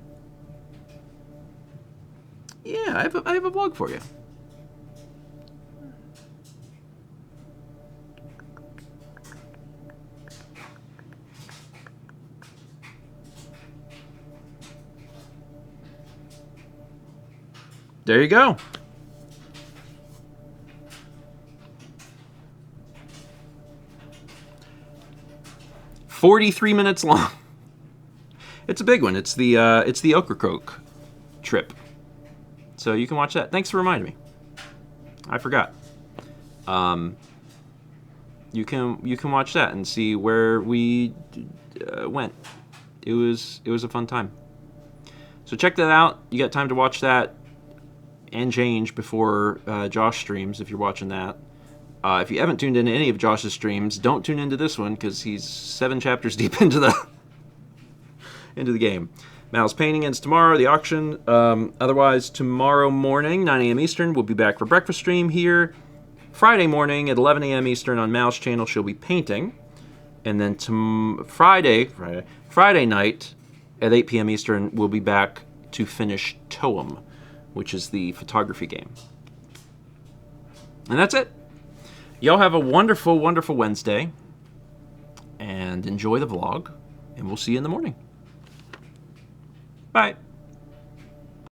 Yeah, I have a vlog for you. There you go. "43 minutes long. It's a big one. It's the Ocracoke trip. So you can watch that. Thanks for reminding me. I forgot. You can watch that and see where we went. It was a fun time. So check that out. You got time to watch that and change before Josh streams if you're watching that. If you haven't tuned into any of Josh's streams, don't tune into this one because he's 7 chapters deep into the game. Mal's painting ends tomorrow, the auction. Otherwise, tomorrow morning, 9 a.m. Eastern, we'll be back for breakfast stream here. Friday morning at 11 a.m. Eastern on Mal's channel, she'll be painting. And then Friday night at 8 p.m. Eastern, we'll be back to finish Toem, which is the photography game. And that's it. Y'all have a wonderful, wonderful Wednesday. And enjoy the vlog. And we'll see you in the morning. Bye.